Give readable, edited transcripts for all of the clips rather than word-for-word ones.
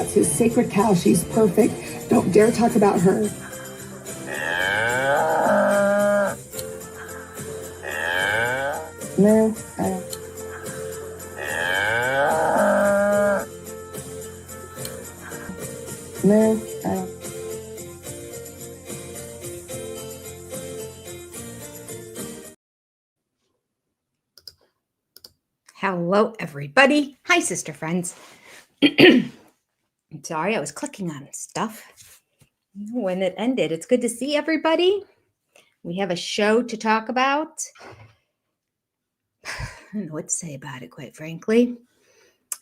That's his sacred cow. She's perfect. Don't dare talk about her. No. No. Hello, everybody. Hi, sister friends. Sorry, I was clicking on stuff when it ended. It's good to see everybody. We have a show to talk about. I don't know what to say about it, quite frankly.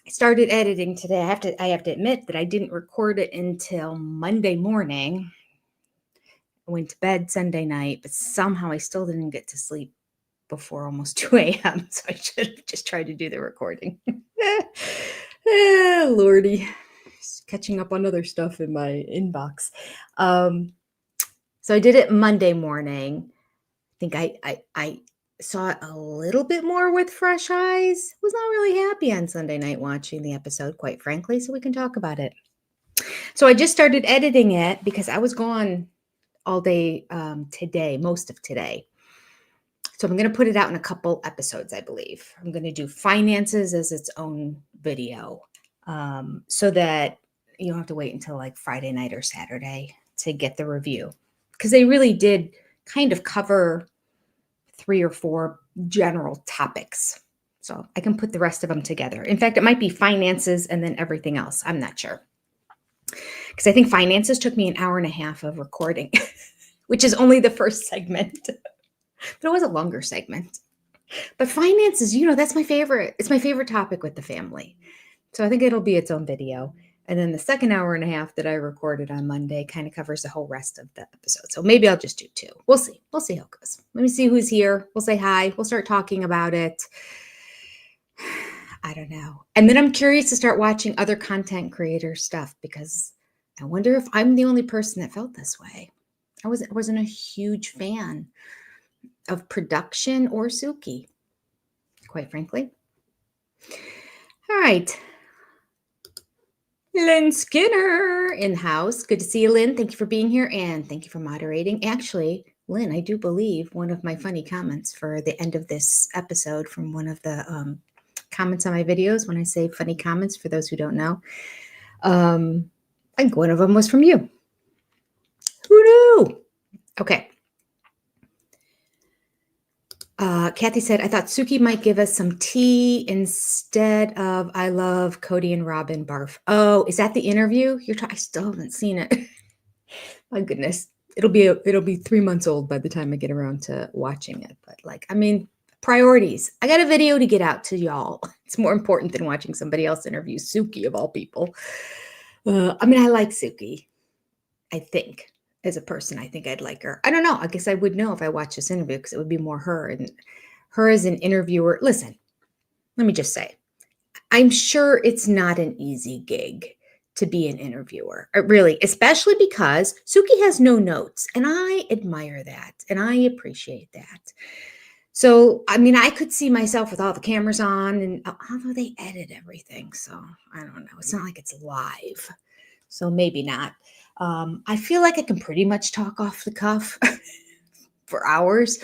I started editing today. I have to admit that I didn't record it until Monday morning. I went to bed Sunday night, but somehow I still didn't get to sleep before almost 2 a.m. So I should have just tried to do the recording. Lordy, just catching up on other stuff in my inbox. So I did it Monday morning. I think I saw it a little bit more with fresh eyes. Was not really happy on Sunday night watching the episode, quite frankly, so we can talk about it. So I just started editing it because I was gone all day today, most of today. So I'm going to put it out in a couple episodes, I believe. I'm going to do finances as its own video so that you don't have to wait until like Friday night or Saturday to get the review. Because they really did kind of cover 3 or 4 general topics. So I can put the rest of them together. In fact, it might be finances and then everything else. I'm not sure. Because I think finances took me an hour and a half of recording, which is only the first segment. But it was a longer segment. But finances, that's my favorite. It's my favorite topic with the family. So I think it'll be its own video. And then the second hour and a half that I recorded on Monday kind of covers the whole rest of the episode. So maybe I'll just do 2. We'll see. We'll see how it goes. Let me see who's here. We'll say hi. We'll start talking about it. I don't know. And then I'm curious to start watching other content creator stuff because I wonder if I'm the only person that felt this way. I wasn't a huge fan of production or Suki, quite frankly. All right. Lynn Skinner in house. Good to see you, Lynn. Thank you for being here and thank you for moderating. Actually, Lynn, I do believe one of my funny comments for the end of this episode from one of the comments on my videos, when I say funny comments, for those who don't know, I think one of them was from you. Who knew? Okay. Kathy said, I thought Suki might give us some tea instead of I love Cody and Robyn barf. Oh, is that the interview? I still haven't seen it. My goodness. It'll be 3 months old by the time I get around to watching it. But priorities. I got a video to get out to y'all. It's more important than watching somebody else interview Suki of all people. I like Suki. I think. As a person, I think I'd like her. I don't know. I guess I would know if I watched this interview because it would be more her. And her as an interviewer. Listen, let me just say, I'm sure it's not an easy gig to be an interviewer. Really, especially because Suki has no notes. And I admire that. And I appreciate that. So, I could see myself with all the cameras on. And although they edit everything. So, I don't know. It's not like it's live. So maybe not. I feel like I can pretty much talk off the cuff for hours,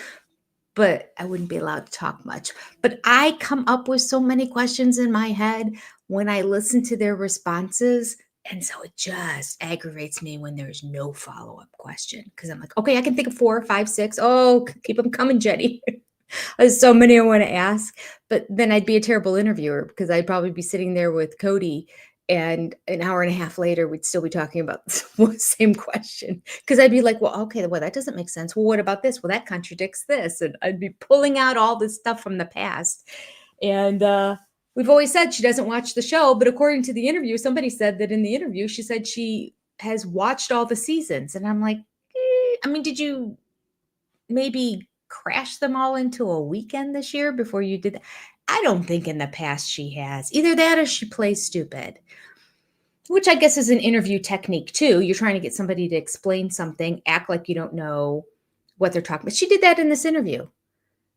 but I wouldn't be allowed to talk much. But I come up with so many questions in my head when I listen to their responses. And so it just aggravates me when there's no follow-up question. Because I'm like, okay, I can think of 4, 5, 6. Oh, keep them coming, Jenny. There's so many I want to ask. But then I'd be a terrible interviewer because I'd probably be sitting there with Cody and an hour and a half later, we'd still be talking about the same question. Because I'd be like, well, okay, that doesn't make sense. Well, what about this? Well, that contradicts this. And I'd be pulling out all this stuff from the past. And we've always said she doesn't watch the show. But according to the interview, somebody said that in the interview, she said she has watched all the seasons. And I'm like, did you maybe crash them all into a weekend this year before you did that? I don't think in the past she has. Either that or she plays stupid. Which I guess is an interview technique too. You're trying to get somebody to explain something, act like you don't know what they're talking about. She did that in this interview.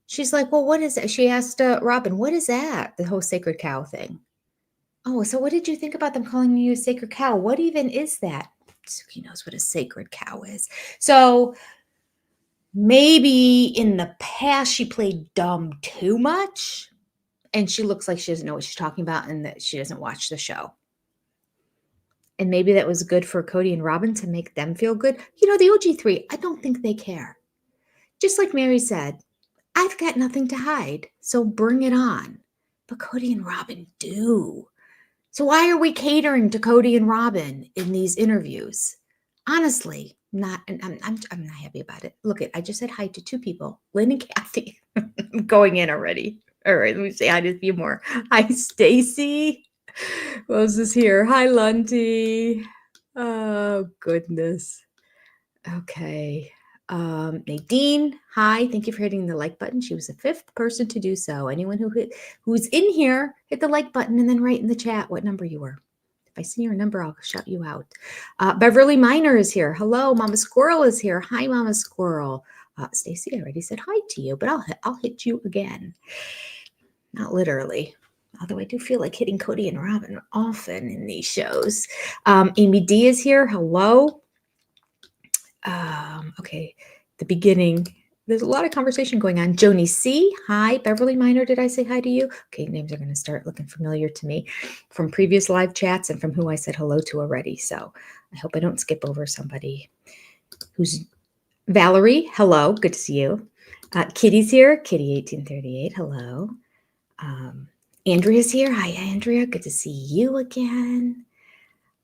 She's like, well, what is that? She asked Robyn, what is that? The whole sacred cow thing. Oh, so what did you think about them calling you a sacred cow? What even is that? Suki knows what a sacred cow is. So maybe in the past she played dumb too much and she looks like she doesn't know what she's talking about and that she doesn't watch the show. And maybe that was good for Cody and Robyn to make them feel good. You know, the OG3, I don't think they care. Just like Mary said, I've got nothing to hide, so bring it on. But Cody and Robyn do. So why are we catering to Cody and Robyn in these interviews? Honestly, I'm not happy about it. Look, I just said hi to two people, Lynn and Kathy. I'm going in already. All right, let me say hi to a few more. Hi, Stacy. What else is here? Hi, Lunty. Oh, goodness. Okay. Nadine, hi. Thank you for hitting the like button. She was the fifth person to do so. Anyone who's in here, hit the like button and then write in the chat what number you were. If I see your number, I'll shout you out. Beverly Miner is here. Hello, Mama Squirrel is here. Hi, Mama Squirrel. Stacy, I already said hi to you, but I'll hit you again. Not literally. Although I do feel like hitting Cody and Robyn often in these shows. Amy D is here. Hello. Okay, the beginning. There's a lot of conversation going on. Joni C. Hi. Beverly Miner, did I say hi to you? Okay, names are going to start looking familiar to me from previous live chats and from who I said hello to already. So I hope I don't skip over somebody who's Valerie. Hello. Good to see you. Kitty's here. Kitty 1838. Hello. Andrea's here. Hi, Andrea. Good to see you again.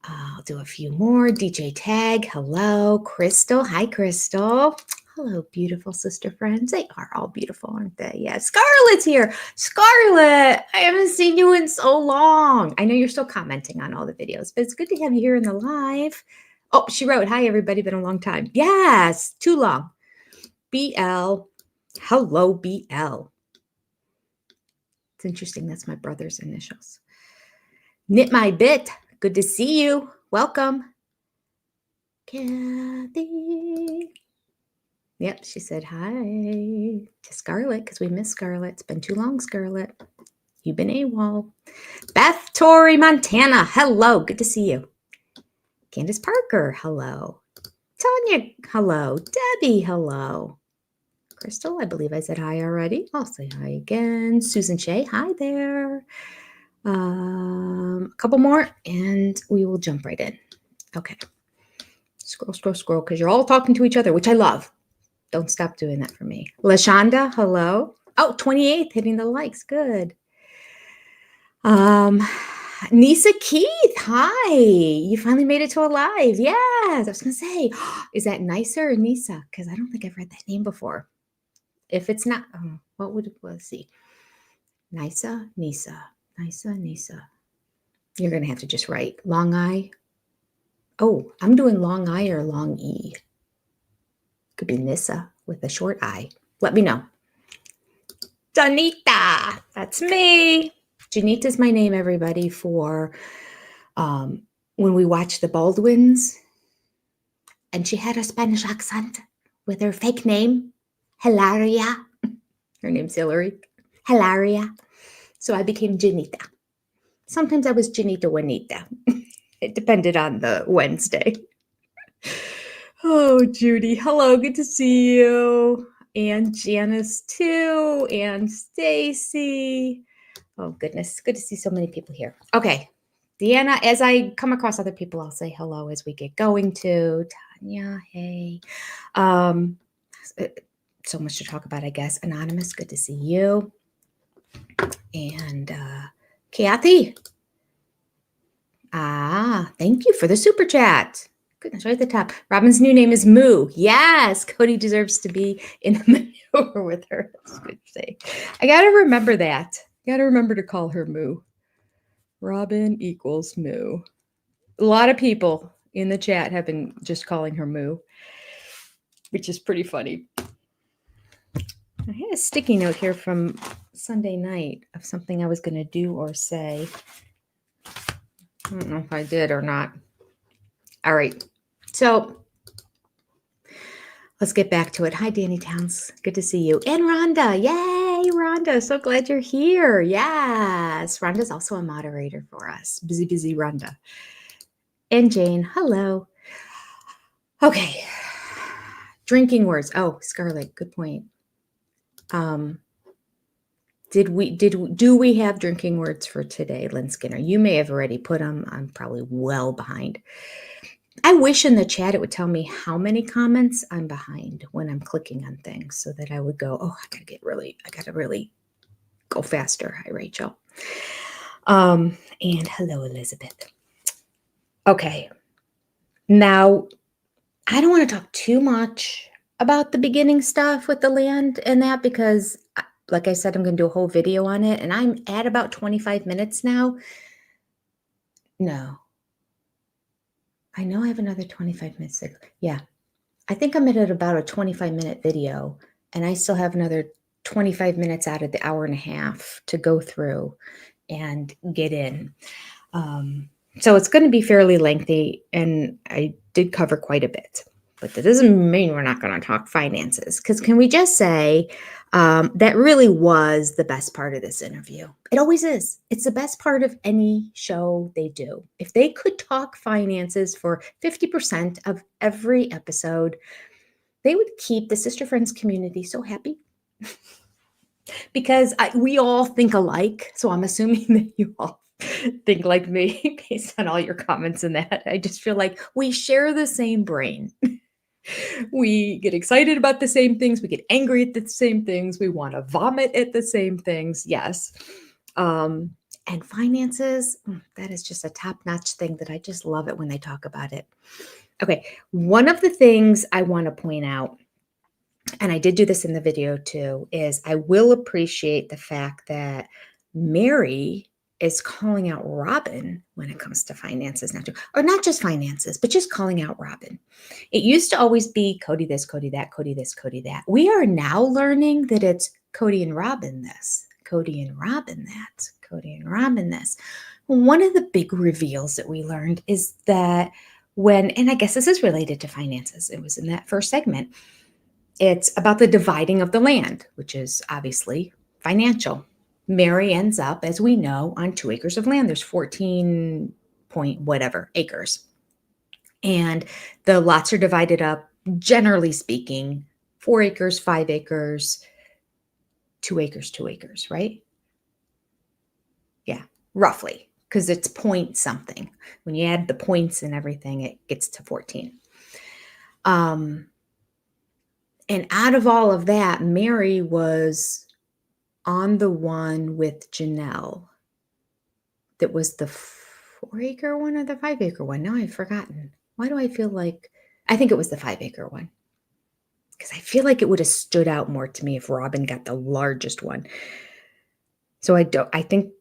I'll do a few more. DJ Tag, hello. Crystal, hi, Crystal. Hello, beautiful sister friends. They are all beautiful, aren't they? Yeah, Scarlett's here. Scarlett, I haven't seen you in so long. I know you're still commenting on all the videos, but it's good to have you here in the live. Oh, she wrote, hi, everybody, been a long time. Yes, too long. BL, hello, BL. It's interesting, that's my brother's initials. Knit My Bit, good to see you. Welcome. Kathy. Yep, she said hi to Scarlett because we miss Scarlett. It's been too long, Scarlett. You've been AWOL. Beth Torrey, Montana. Hello, good to see you. Candace Parker, hello. Tanya, hello. Debbie, hello. Crystal, I believe I said hi already. I'll say hi again. Susan Shea, hi there. A couple more and we will jump right in. Okay. Scroll, because you're all talking to each other, which I love. Don't stop doing that for me. LaShonda, hello. Oh, 28th, hitting the likes. Good. Nisa Keith, hi. You finally made it to a live. Yes, I was going to say, is that Nisa or Nisa? Because I don't think I've read that name before. If it's not, let's see. Nisa. You're going to have to just write long I. Oh, I'm doing long I or long E. Could be Nissa with a short I. Let me know. Janita, that's me. Janita's my name, everybody, for when we watch the Baldwins. And she had a Spanish accent with her fake name, Hilaria. Her name's Hillary. Hilaria. So I became Janita. Sometimes I was Janita Juanita. It depended on the Wednesday. Oh, Judy. Hello, good to see you. And Janice too. And Stacy. Oh, goodness. Good to see so many people here. Okay. Deanna, as I come across other people, I'll say hello as we get going to. Tanya, hey. So much to talk about, I guess. Anonymous, good to see you. And Kathy. Thank you for the super chat. Goodness, right at the top. Robyn's new name is Moo. Yes, Cody deserves to be in the manure with her. That's good to say. I got to remember that. Got to remember to call her Moo. Robyn equals Moo. A lot of people in the chat have been just calling her Moo, which is pretty funny. I had a sticky note here from Sunday night of something I was going to do or say. I don't know if I did or not. All right. So let's get back to it. Hi, Danny Towns. Good to see you. And Rhonda. Yay, Rhonda. So glad you're here. Yes. Rhonda's also a moderator for us. Busy, busy Rhonda. And Jane, hello. Okay. Drinking words. Oh, Scarlett, good point. Do we have drinking words for today, Lynn Skinner? You may have already put them. I'm probably well behind. I wish in the chat it would tell me how many comments I'm behind when I'm clicking on things so that I would go, oh, I gotta really go faster. Hi, Rachel. And hello, Elizabeth. Okay. Now, I don't want to talk too much about the beginning stuff with the land and that because, like I said, I'm going to do a whole video on it, and I'm at about 25 minutes now. No. I know I have another 25 minutes. Yeah. I think I'm at about a 25-minute video, and I still have another 25 minutes out of the hour and a half to go through and get in. So it's going to be fairly lengthy, and I did cover quite a bit. But that doesn't mean we're not going to talk finances, because can we just say that really was the best part of this interview? It always is. It's the best part of any show they do. If they could talk finances for 50% of every episode, they would keep the Sister Friends community so happy. Because we all think alike. So I'm assuming that you all think like me based on all your comments in that. I just feel like we share the same brain. We get excited about the same things. We get angry at the same things. We want to vomit at the same things. Yes. And finances, that is just a top-notch thing that I just love it when they talk about it. Okay. One of the things I want to point out, and I did do this in the video too, is I will appreciate the fact that Mary is calling out Robyn when it comes to finances now too, or not just finances, but just calling out Robyn. It used to always be Cody this, Cody that, Cody this, Cody that. We are now learning that it's Cody and Robyn this, Cody and Robyn that, Cody and Robyn this. One of the big reveals that we learned is that and I guess this is related to finances, it was in that first segment, it's about the dividing of the land, which is obviously financial. Mary ends up, as we know, on 2 acres of land. There's 14 point whatever acres. And the lots are divided up, generally speaking, 4 acres, 5 acres, 2 acres, 2 acres, right? Yeah, roughly, because it's point something. When you add the points and everything, it gets to 14. And out of all of that, Mary was on the one with Janelle. That was the 4-acre one or the 5-acre one? Now I've forgotten. Why do I feel like I think it was the 5-acre one? Because I feel like it would have stood out more to me if Robyn got the largest one. So I think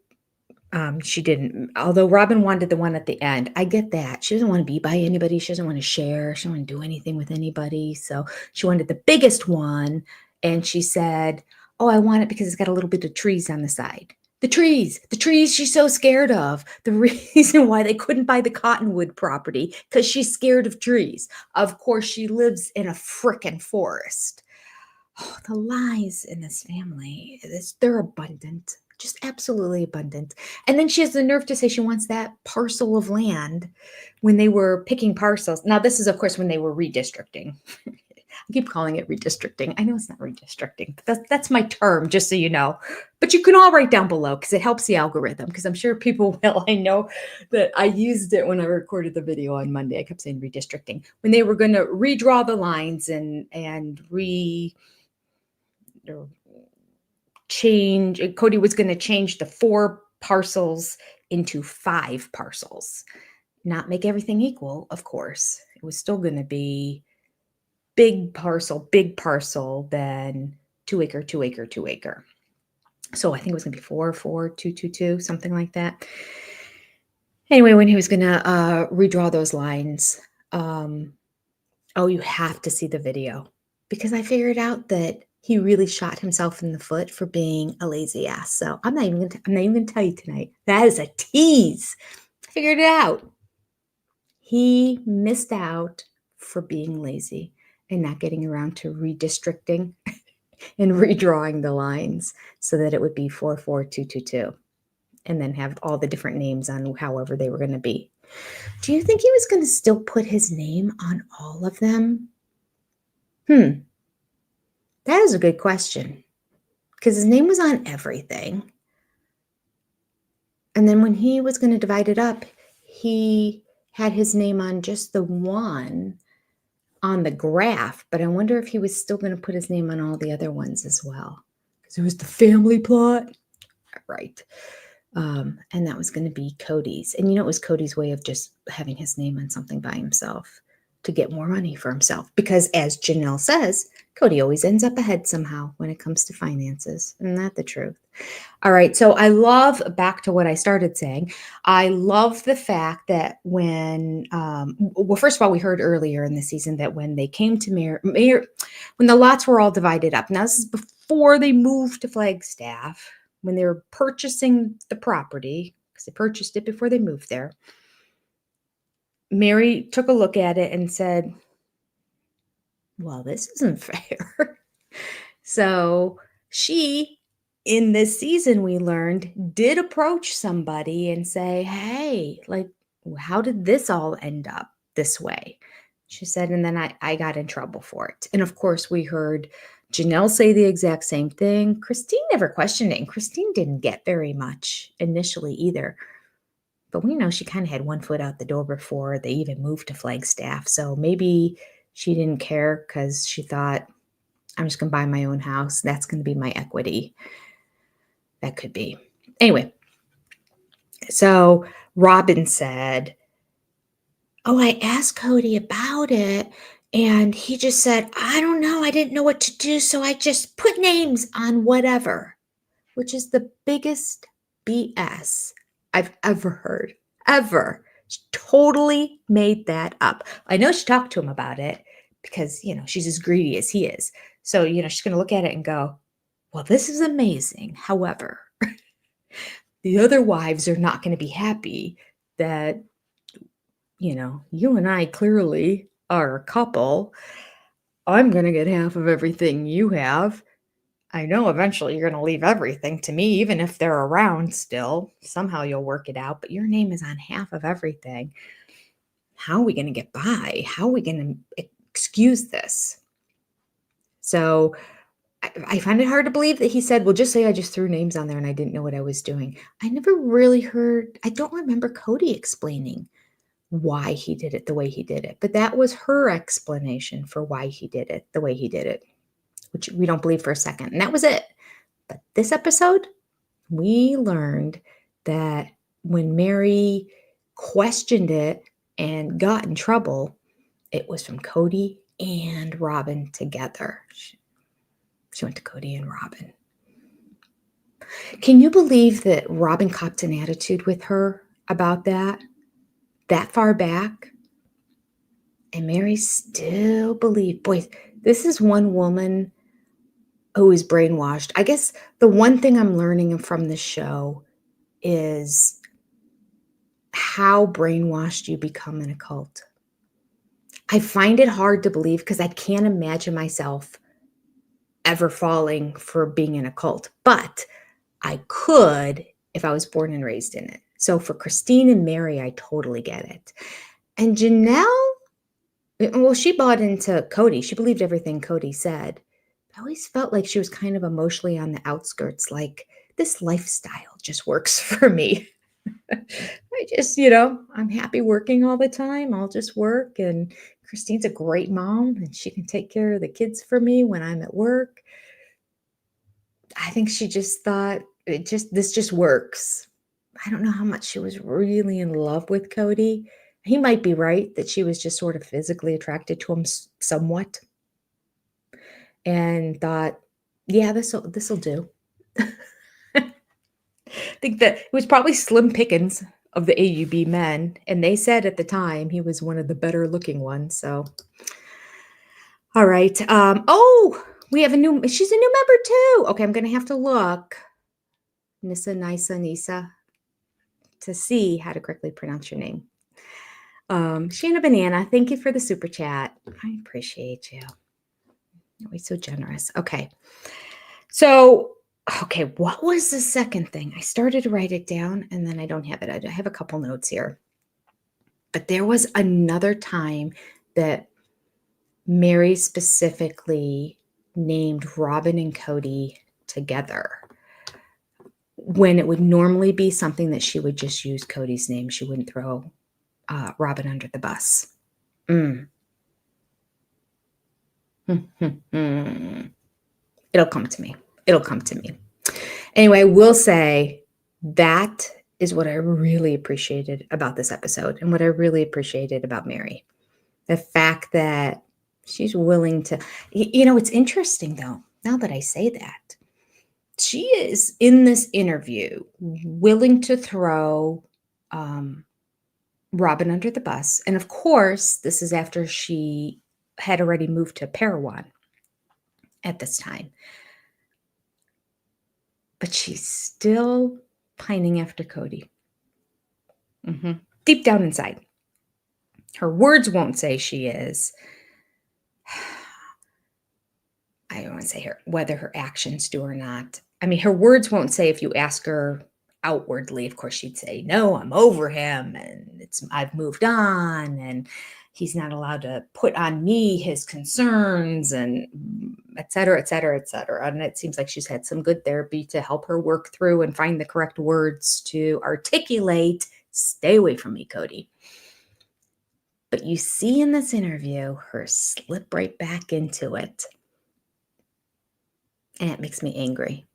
she didn't. Although Robyn wanted the one at the end. I get that. She doesn't want to be by anybody. She doesn't want to share. She doesn't want to do anything with anybody. So she wanted the biggest one. And she said, oh, I want it because it's got a little bit of trees on the side. The trees she's so scared of. The reason why they couldn't buy the Cottonwood property, because she's scared of trees. Of course, she lives in a frickin' forest. Oh, the lies in this family, they're abundant, just absolutely abundant. And then she has the nerve to say she wants that parcel of land when they were picking parcels. Now, this is, of course, when they were redistricting. I keep calling it redistricting. I know it's not redistricting, but that's my term, just so you know. But you can all write down below because it helps the algorithm, because I'm sure people will. I know that I used it when I recorded the video on Monday. I kept saying redistricting. When they were going to redraw the lines and change, Cody was going to change the 4 parcels into 5 parcels. Not make everything equal, of course. It was still going to be big parcel, then 2 acre, 2 acre, 2 acre. So I think it was going to be 4, 4, 2, 2, 2, something like that. Anyway, when he was going to redraw those lines, you have to see the video, because I figured out that he really shot himself in the foot for being a lazy ass. So I'm not even going to tell you tonight. That is a tease. I figured it out. He missed out for being lazy and not getting around to redistricting. and redrawing the lines so that it would be 44222 and then have all the different names on however they were going to be. Do you think he was going to still put his name on all of them? That is a good question because his name was on everything. And then when he was going to divide it up, he had his name on just the one on the graph, but I wonder if he was still going to put his name on all the other ones as well. Because it was the family plot. Right. And that was going to be Cody's. And it was Cody's way of just having his name on something by himself to get more money for himself. Because as Janelle says, Cody always ends up ahead somehow when it comes to finances. Isn't that the truth? All right. So I love, back to what I started saying, I love the fact that when, well, first of all, we heard earlier in the season that when they came to when the lots were all divided up. Now, this is before they moved to Flagstaff, when they were purchasing the property, because they purchased it before they moved there. Mary took a look at it and said, well, this isn't fair. So she, in this season, we learned, did approach somebody and say, hey, like, how did this all end up this way? She said, and then I got in trouble for it. And of course, we heard Janelle say the exact same thing. Christine never questioned it, and Christine didn't get very much initially either. But we know she kind of had one foot out the door before they even moved to Flagstaff. So maybe she didn't care because she thought, I'm just going to buy my own house. That's going to be my equity. That could be. Anyway, so Robyn said, oh, I asked Cody about it, and he just said, I don't know. I didn't know what to do, so I just put names on whatever, which is the biggest BS I've ever heard, ever. She totally made that up. I know she talked to him about it because, she's as greedy as he is. So, she's going to look at it and go, well, this is amazing. However, the other wives are not going to be happy that, you and I clearly are a couple. I'm going to get half of everything you have. I know eventually you're going to leave everything to me, even if they're around still. Somehow you'll work it out, but your name is on half of everything. How are we going to get by? How are we going to excuse this? So I find it hard to believe that he said, well, just say I just threw names on there and I didn't know what I was doing. I never really heard, I don't remember Cody explaining why he did it the way he did it, but that was her explanation for why he did it the way he did it, which we don't believe for a second. And that was it. But this episode, we learned that when Mary questioned it and got in trouble, it was from Cody and Robyn together. She went to Cody and Robyn. Can you believe that Robyn copped an attitude with her about that far back? And Mary still believed. Boy, this is one woman who is brainwashed. I guess the one thing I'm learning from the show is how brainwashed you become in a cult. I find it hard to believe because I can't imagine myself ever falling for being in a cult, but I could if I was born and raised in it. So for Christine and Mary, I totally get it. And Janelle, well, she bought into Cody. She believed everything Cody said. I always felt like she was kind of emotionally on the outskirts, like this lifestyle just works for me. I just, I'm happy working all the time. I'll just work. And Christine's a great mom and she can take care of the kids for me when I'm at work. I think she just thought this just works. I don't know how much she was really in love with Cody. He might be right that she was just sort of physically attracted to him somewhat and thought, yeah, this'll do. I think that it was probably slim pickings of the AUB men, and they said at the time he was one of the better looking ones. So, all right. We have she's a new member too. Okay, I'm gonna have to look. Nisa, to see how to correctly pronounce your name. Shana Banana, thank you for the super chat. I appreciate you. Always so generous. Okay. So, okay, what was the second thing? I started to write it down and then I don't have it. I have a couple notes here. But there was another time that Mary specifically named Robyn and Cody together when it would normally be something that she would just use Cody's name. She wouldn't throw Robyn under the bus. It'll come to me. It'll come to me. Anyway, I will say that is what I really appreciated about this episode and what I really appreciated about Mary. The fact that she's willing to, it's interesting though, now that I say that, she is in this interview willing to throw Robyn under the bus. And of course, this is after she had already moved to Parowan at this time. But she's still pining after Cody. Deep down inside. Her words won't say she is. I don't want to say whether her actions do or not. I mean, her words won't say if you ask her outwardly. Of course, she'd say, no, I'm over him and I've moved on and he's not allowed to put on me his concerns and et cetera, et cetera, et cetera. And it seems like she's had some good therapy to help her work through and find the correct words to articulate, stay away from me, Cody. But you see in this interview her slip right back into it. And it makes me angry.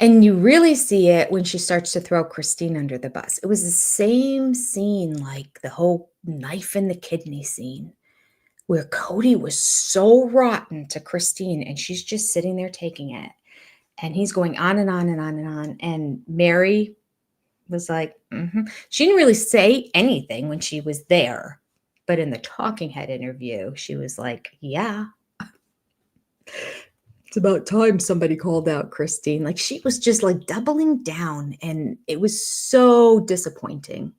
And you really see it when she starts to throw Christine under the bus. It was the same scene like the whole knife in the kidney scene where Cody was so rotten to Christine and she's just sitting there taking it. And he's going on and on and on and on. And Mary was like, She didn't really say anything when she was there. But in the talking head interview, she was like, yeah. It's about time somebody called out Christine. Like she was just like doubling down. And it was so disappointing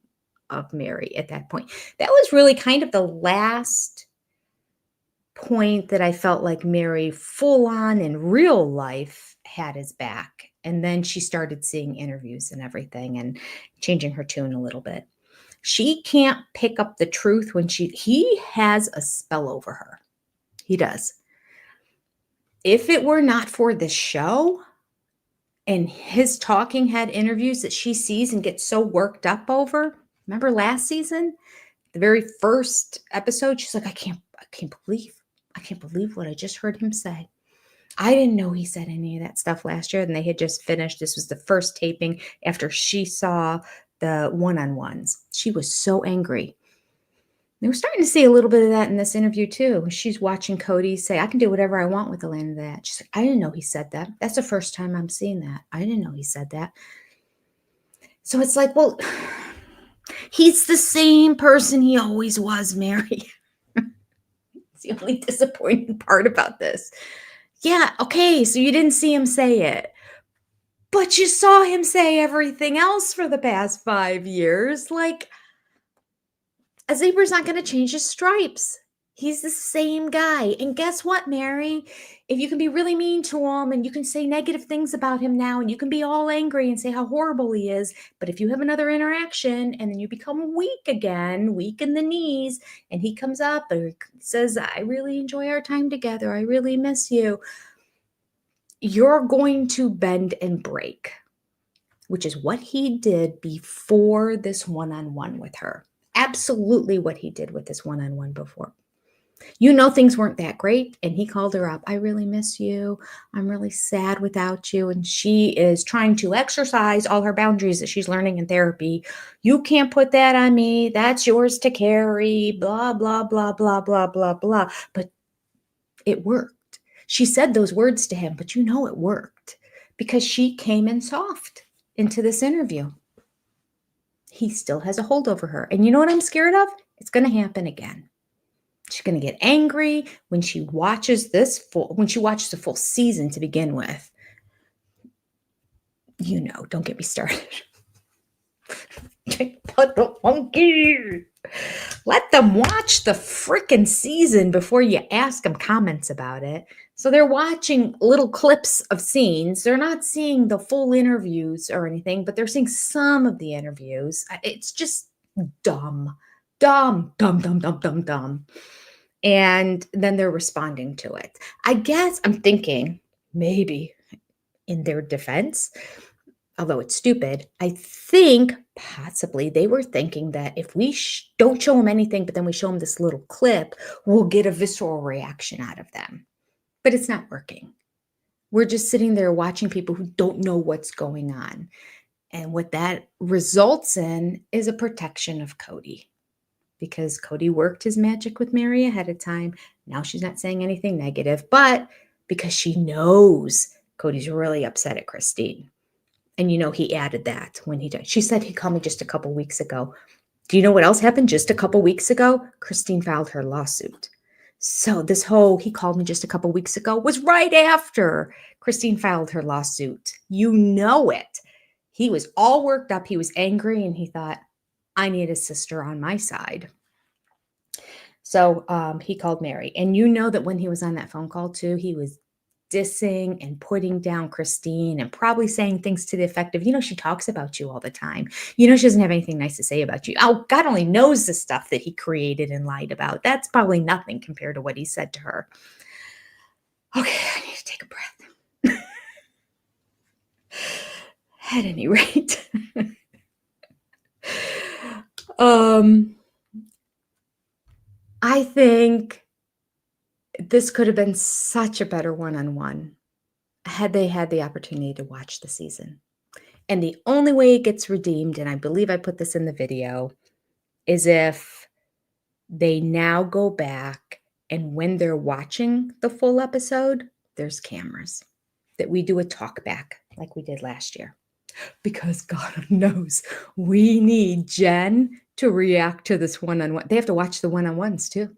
of Mary at that point. That was really kind of the last point that I felt like Mary full on in real life had his back. And then she started seeing interviews and everything and changing her tune a little bit. She can't pick up the truth when he has a spell over her. He does. If it were not for this show and his talking head interviews that she sees and gets so worked up over, remember last season, the very first episode, she's like, I can't believe what I just heard him say. I didn't know he said any of that stuff last year. And they had just finished. This was the first taping after she saw the one-on-ones. She was so angry. They were starting to see a little bit of that in this interview too. She's watching Cody say, I can do whatever I want with the land of that. She's like, I didn't know he said that. That's the first time I'm seeing that. I didn't know he said that. So it's like, well, he's the same person he always was, Mary. It's the only disappointing part about this. Yeah, okay, so you didn't see him say it. But you saw him say everything else for the past 5 years. Like, a zebra's not going to change his stripes. He's the same guy. And guess what, Mary? If you can be really mean to him and you can say negative things about him now and you can be all angry and say how horrible he is, but if you have another interaction and then you become weak again, weak in the knees, and he comes up and says, I really enjoy our time together. I really miss you. You're going to bend and break, which is what he did before this one-on-one with her. Absolutely what he did with this one-on-one before. Things weren't that great. And he called her up. I really miss you. I'm really sad without you. And she is trying to exercise all her boundaries that she's learning in therapy. You can't put that on me. That's yours to carry. Blah, blah, blah, blah, blah, blah, blah. But it worked. She said those words to him, but it worked because she came in soft into this interview. He still has a hold over her. And you know what I'm scared of? It's going to happen again. She's going to get angry when she watches the full season to begin with. Don't get me started. Put the monkey. Let them watch the frickin' season before you ask them comments about it. So they're watching little clips of scenes. They're not seeing the full interviews or anything, but they're seeing some of the interviews. It's just dumb, dumb, dumb, dumb, dumb, dumb, dumb. And then they're responding to it. I guess I'm thinking maybe in their defense, although it's stupid, I think possibly they were thinking that if we don't show them anything, but then we show them this little clip, we'll get a visceral reaction out of them. But it's not working. We're just sitting there watching people who don't know what's going on. And what that results in is a protection of Cody, because Cody worked his magic with Mary ahead of time. Now she's not saying anything negative, but because she knows Cody's really upset at Christine. And he added that when he died. She said he called me just a couple weeks ago. Do you know what else happened just a couple weeks ago? Christine filed her lawsuit. So this whole he called me just a couple weeks ago was right after Christine filed her lawsuit. You know it. He was all worked up. He was angry and he thought, I need a sister on my side. So he called Mary. And you know that when he was on that phone call too, he was dissing and putting down Christine and probably saying things to the effect of, she talks about you all the time. She doesn't have anything nice to say about you. Oh, God only knows the stuff that he created and lied about. That's probably nothing compared to what he said to her. Okay, I need to take a breath. At any rate. I think this could have been such a better one-on-one had they had the opportunity to watch the season. And the only way it gets redeemed, and I believe I put this in the video, is if they now go back and when they're watching the full episode, there's cameras that we do a talk back like we did last year. Because God knows we need Jen to react to this one-on-one. They have to watch the one-on-ones too.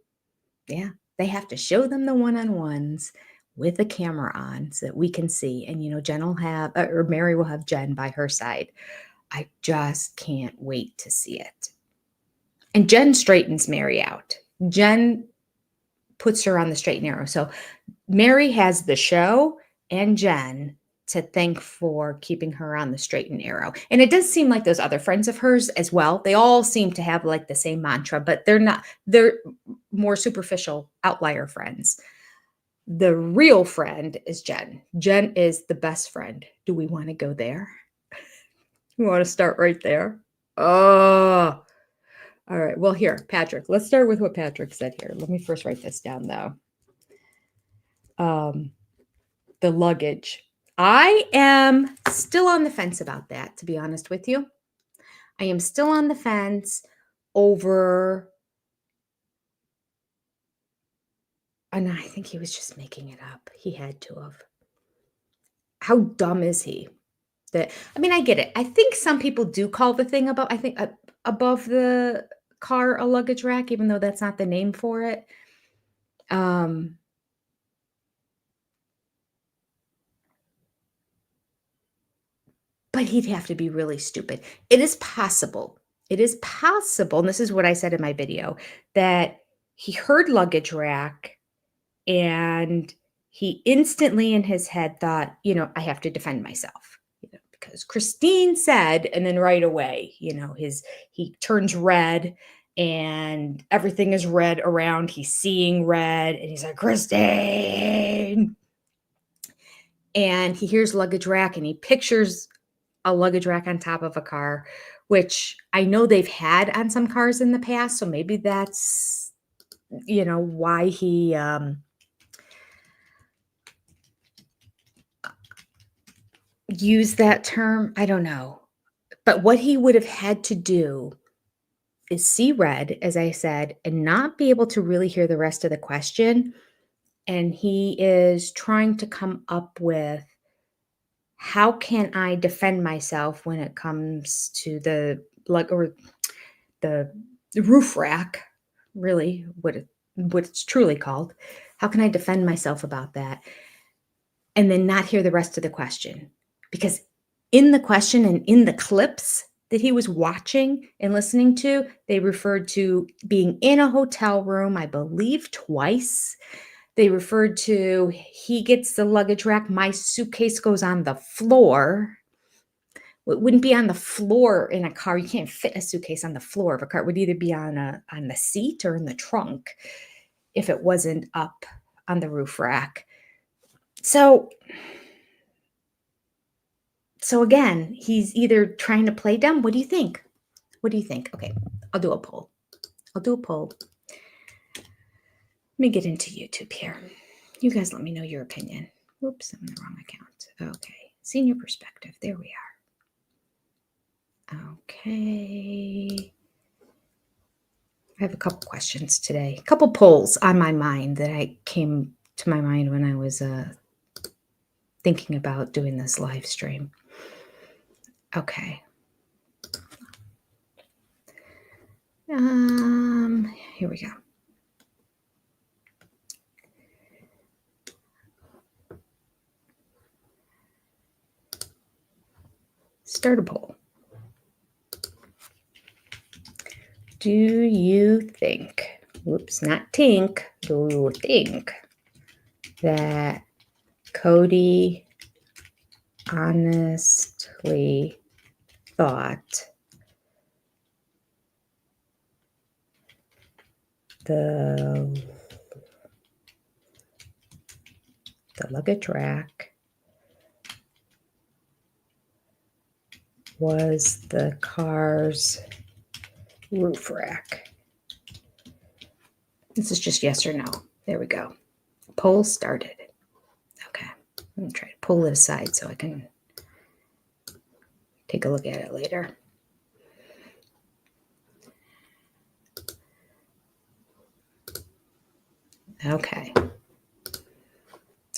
Yeah, they have to show them the one-on-ones with a camera on so that we can see. And, Jen will have, or Mary will have Jen by her side. I just can't wait to see it. And Jen straightens Mary out. Jen puts her on the straight and narrow. So Mary has the show and Jen to thank for keeping her on the straight and narrow. And it does seem like those other friends of hers as well. They all seem to have like the same mantra, but they're more superficial outlier friends. The real friend is Jen. Jen is the best friend. Do we want to go there? We want to start right there? Oh, all right. Well, here, Patrick. Let's start with what Patrick said here. Let me first write this down, though. The luggage. I am still on the fence about that, to be honest with you. I am still on the fence over, and I think he was just making it up. He had to have. How dumb is he? I get it. I think some people do call the thing above the car a luggage rack, even though that's not the name for it. But he'd have to be really stupid. It is possible, and this is what I said in my video, that he heard luggage rack and he instantly in his head thought, I have to defend myself, because Christine said, and then right away, he turns red and everything is red around. He's seeing red and he's like, Christine. And he hears luggage rack and he pictures a luggage rack on top of a car, which I know they've had on some cars in the past. So maybe that's, why he used that term. I don't know. But what he would have had to do is see red, as I said, and not be able to really hear the rest of the question. And he is trying to come up with, how can I defend myself when it comes to the roof rack, really what it's truly called. How can I defend myself about that? And then not hear the rest of the question. Because in the question and in the clips that he was watching and listening to, they referred to being in a hotel room, I believe twice. They referred to he gets the luggage rack, my suitcase goes on the floor. It wouldn't be on the floor in a car. You can't fit a suitcase on the floor of a car. It would either be on the seat or in the trunk if it wasn't up on the roof rack. So again, he's either trying to play dumb. What do you think? What do you think? Okay, I'll do a poll. Let me get into YouTube here. You guys let me know your opinion. Oops, I'm in the wrong account. Okay, senior perspective. There we are. Okay. I have a couple questions today. A couple polls on my mind that I came to my mind when I was thinking about doing this live stream. Okay. Here we go. Start a poll. Do you think, whoops, not tink, do you think that Cody honestly thought the luggage rack was the car's roof rack? This is just yes or no. There we go. Poll started. Okay. I'm going to try to pull it aside so I can take a look at it later. Okay.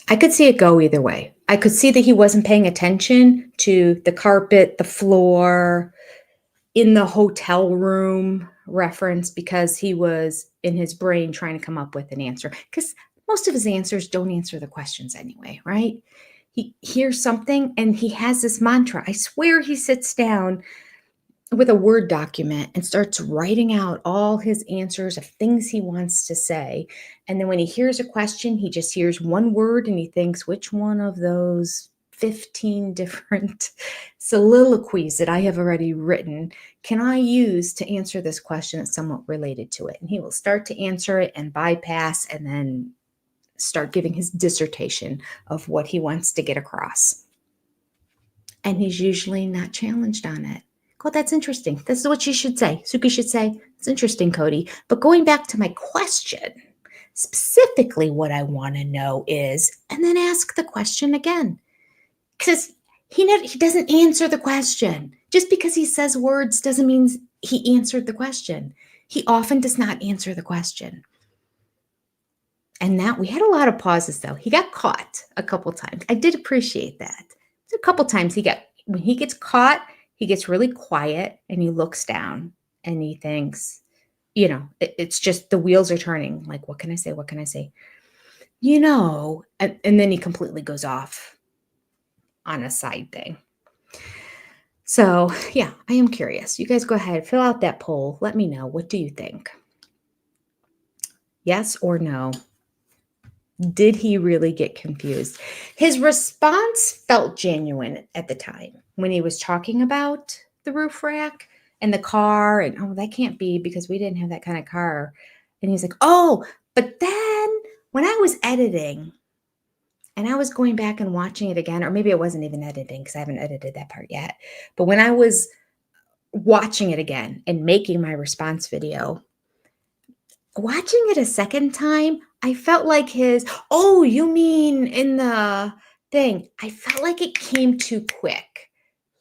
I could see it go either way. I could see that he wasn't paying attention to the carpet, the floor, in the hotel room reference because he was in his brain trying to come up with an answer. Because most of his answers don't answer the questions anyway, right? He hears something and he has this mantra. I swear he sits down with a Word document and starts writing out all his answers of things he wants to say. And then when he hears a question, he just hears one word and he thinks, which one of those 15 different soliloquies that I have already written can I use to answer this question that's somewhat related to it? And he will start to answer it and bypass and then start giving his dissertation of what he wants to get across. And he's usually not challenged on it. Oh, that's interesting. This is what you should say. Suki should say, it's interesting, Cody. But going back to my question, specifically what I want to know is, and then ask the question again. Because he doesn't answer the question. Just because he says words doesn't mean he answered the question. He often does not answer the question. And that we had a lot of pauses though. He got caught a couple times. I did appreciate that. A couple times when he gets caught, he gets really quiet and he looks down and he thinks, it's just the wheels are turning. Like, what can I say? What can I say? And then he completely goes off on a side thing. So yeah, I am curious. You guys go ahead, fill out that poll. Let me know. What do you think? Yes or no? Did he really get confused? His response felt genuine at the time when he was talking about the roof rack and the car and, oh, that can't be because we didn't have that kind of car. And he's like, oh, but then when I was editing and I was going back and watching it again, or maybe it wasn't even editing because I haven't edited that part yet. But when I was watching it again and making my response video, watching it a second time, I felt like oh, you mean in the thing. I felt like it came too quick.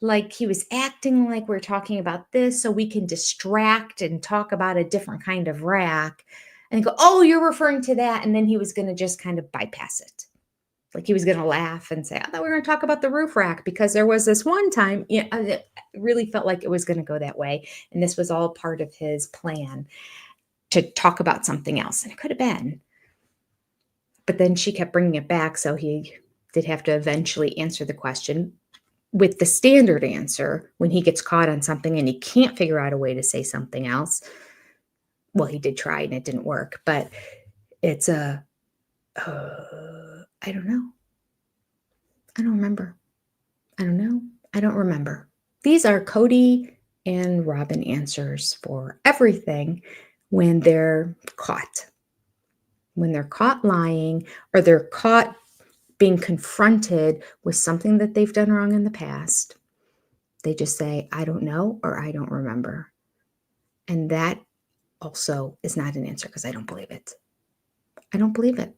Like he was acting like we're talking about this so we can distract and talk about a different kind of rack and go, oh, you're referring to that. And then he was going to just kind of bypass it. Like he was going to laugh and say, I thought we were going to talk about the roof rack because there was this one time. It really felt like it was going to go that way. And this was all part of his plan to talk about something else. And it could have been. But then she kept bringing it back. So he did have to eventually answer the question. with the standard answer, when he gets caught on something and he can't figure out a way to say something else, well, he did try and it didn't work, but it's I don't know. I don't remember. I don't know. I don't remember. These are Cody and Robyn answers for everything when they're caught. When they're caught lying or they're caught being confronted with something that they've done wrong in the past, they just say, I don't know, or I don't remember. And that also is not an answer because I don't believe it. I don't believe it.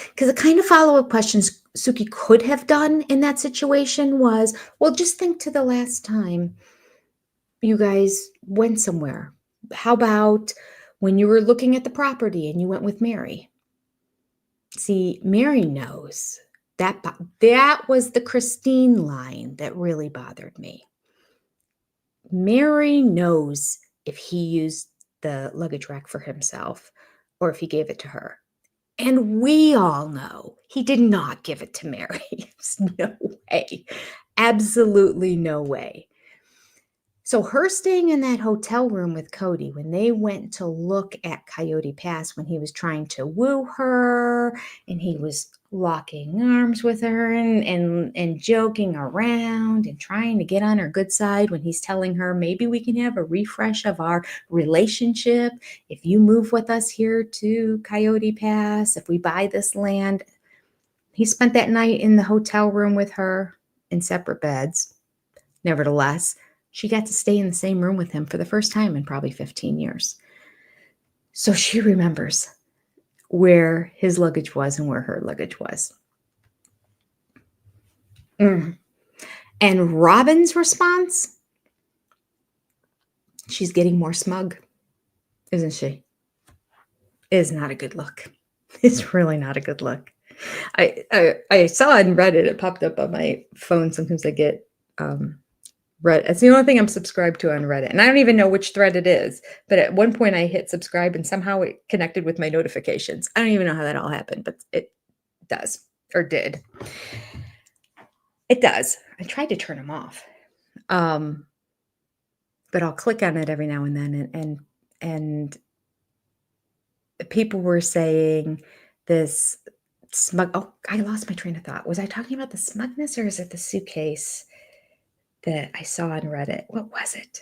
Because the kind of follow-up questions Suki could have done in that situation was, well, just think to the last time you guys went somewhere. How about when you were looking at the property and you went with Mary? See, Mary knows. That was the Christine line that really bothered me. Mary knows if he used the luggage rack for himself or if he gave it to her. And we all know he did not give it to Mary. There's no way. Absolutely no way. So her staying in that hotel room with Cody when they went to look at Coyote Pass, when he was trying to woo her and he was locking arms with her and joking around and trying to get on her good side, when he's telling her, maybe we can have a refresh of our relationship if you move with us here to Coyote Pass, if we buy this land. He spent that night in the hotel room with her in separate beds. Nevertheless, she got to stay in the same room with him for the first time in probably 15 years. So she remembers where his luggage was and where her luggage was. And Robyn's response, she's getting more smug, isn't she? It is not a good look. It's really not a good look. I saw it and read it. It popped up on my phone. Sometimes I get Reddit. It's the only thing I'm subscribed to on Reddit. And I don't even know which thread it is. But at one point I hit subscribe and somehow it connected with my notifications. I don't even know how that all happened, but it does or did. It does. I tried to turn them off. But I'll click on it every now and then. And people were saying this smug. Oh, I lost my train of thought. Was I talking about the smugness or is it the suitcase that I saw on Reddit? What was it?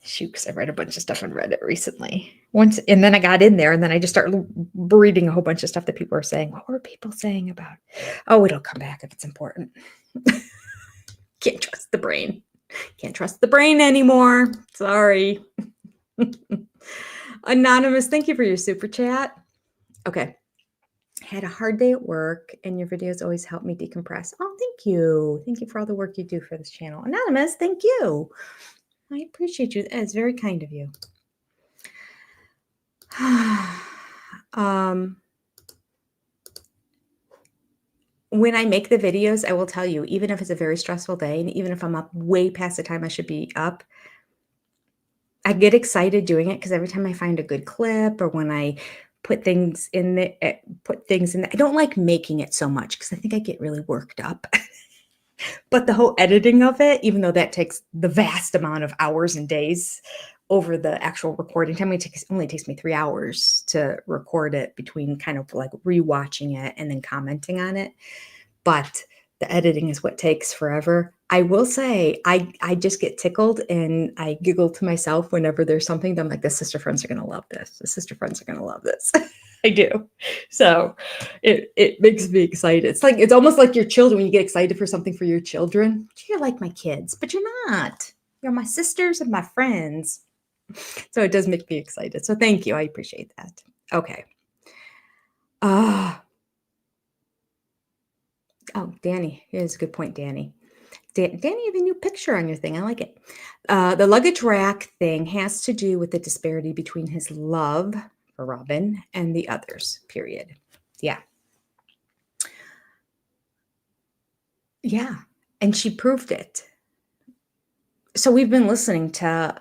Shoot, because I read a bunch of stuff on Reddit recently. Once, and then I got in there, and then I just started reading a whole bunch of stuff that people were saying. What were people saying about? Oh, it'll come back if it's important. Can't trust the brain. Can't trust the brain anymore. Sorry. Anonymous, thank you for your super chat. Okay. Had a hard day at work, and your videos always help me decompress. Oh, thank you. Thank you for all the work you do for this channel. Anonymous, thank you. I appreciate you. That is very kind of you. When I make the videos, I will tell you, even if it's a very stressful day, and even if I'm up way past the time I should be up, I get excited doing it because every time I find a good clip or when I put things in the, I don't like making it so much because I think I get really worked up. But the whole editing of it, even though that takes the vast amount of hours and days over the actual recording time, it only takes me 3 hours to record it between kind of like rewatching it and then commenting on it. But the editing is what takes forever. I will say I just get tickled and I giggle to myself whenever there's something that I'm like, the sister friends are going to love this. The sister friends are going to love this. I do. So it makes me excited. It's almost like your children when you get excited for something for your children. You're like my kids, but you're not. You're my sisters and my friends. So it does make me excited. So thank you. I appreciate that. Okay. Oh, Danny. Here's a good point, Danny. Danny, you have a new picture on your thing. I like it. The luggage rack thing has to do with the disparity between his love for Robyn and the others, period. Yeah. Yeah. And she proved it. So we've been listening to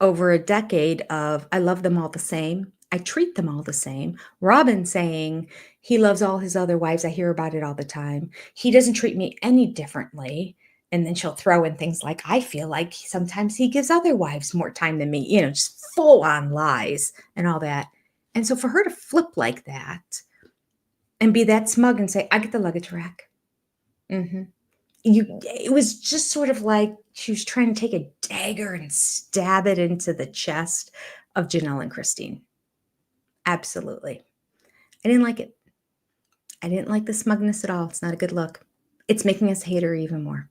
over a decade of, I love them all the same. I treat them all the same. Robyn saying he loves all his other wives. I hear about it all the time. He doesn't treat me any differently. And then she'll throw in things like, I feel like sometimes he gives other wives more time than me, just full on lies and all that. And so for her to flip like that and be that smug and say, I get the luggage rack. It was just sort of like she was trying to take a dagger and stab it into the chest of Janelle and Christine. Absolutely. I didn't like it. I didn't like the smugness at all. It's not a good look. It's making us hate her even more.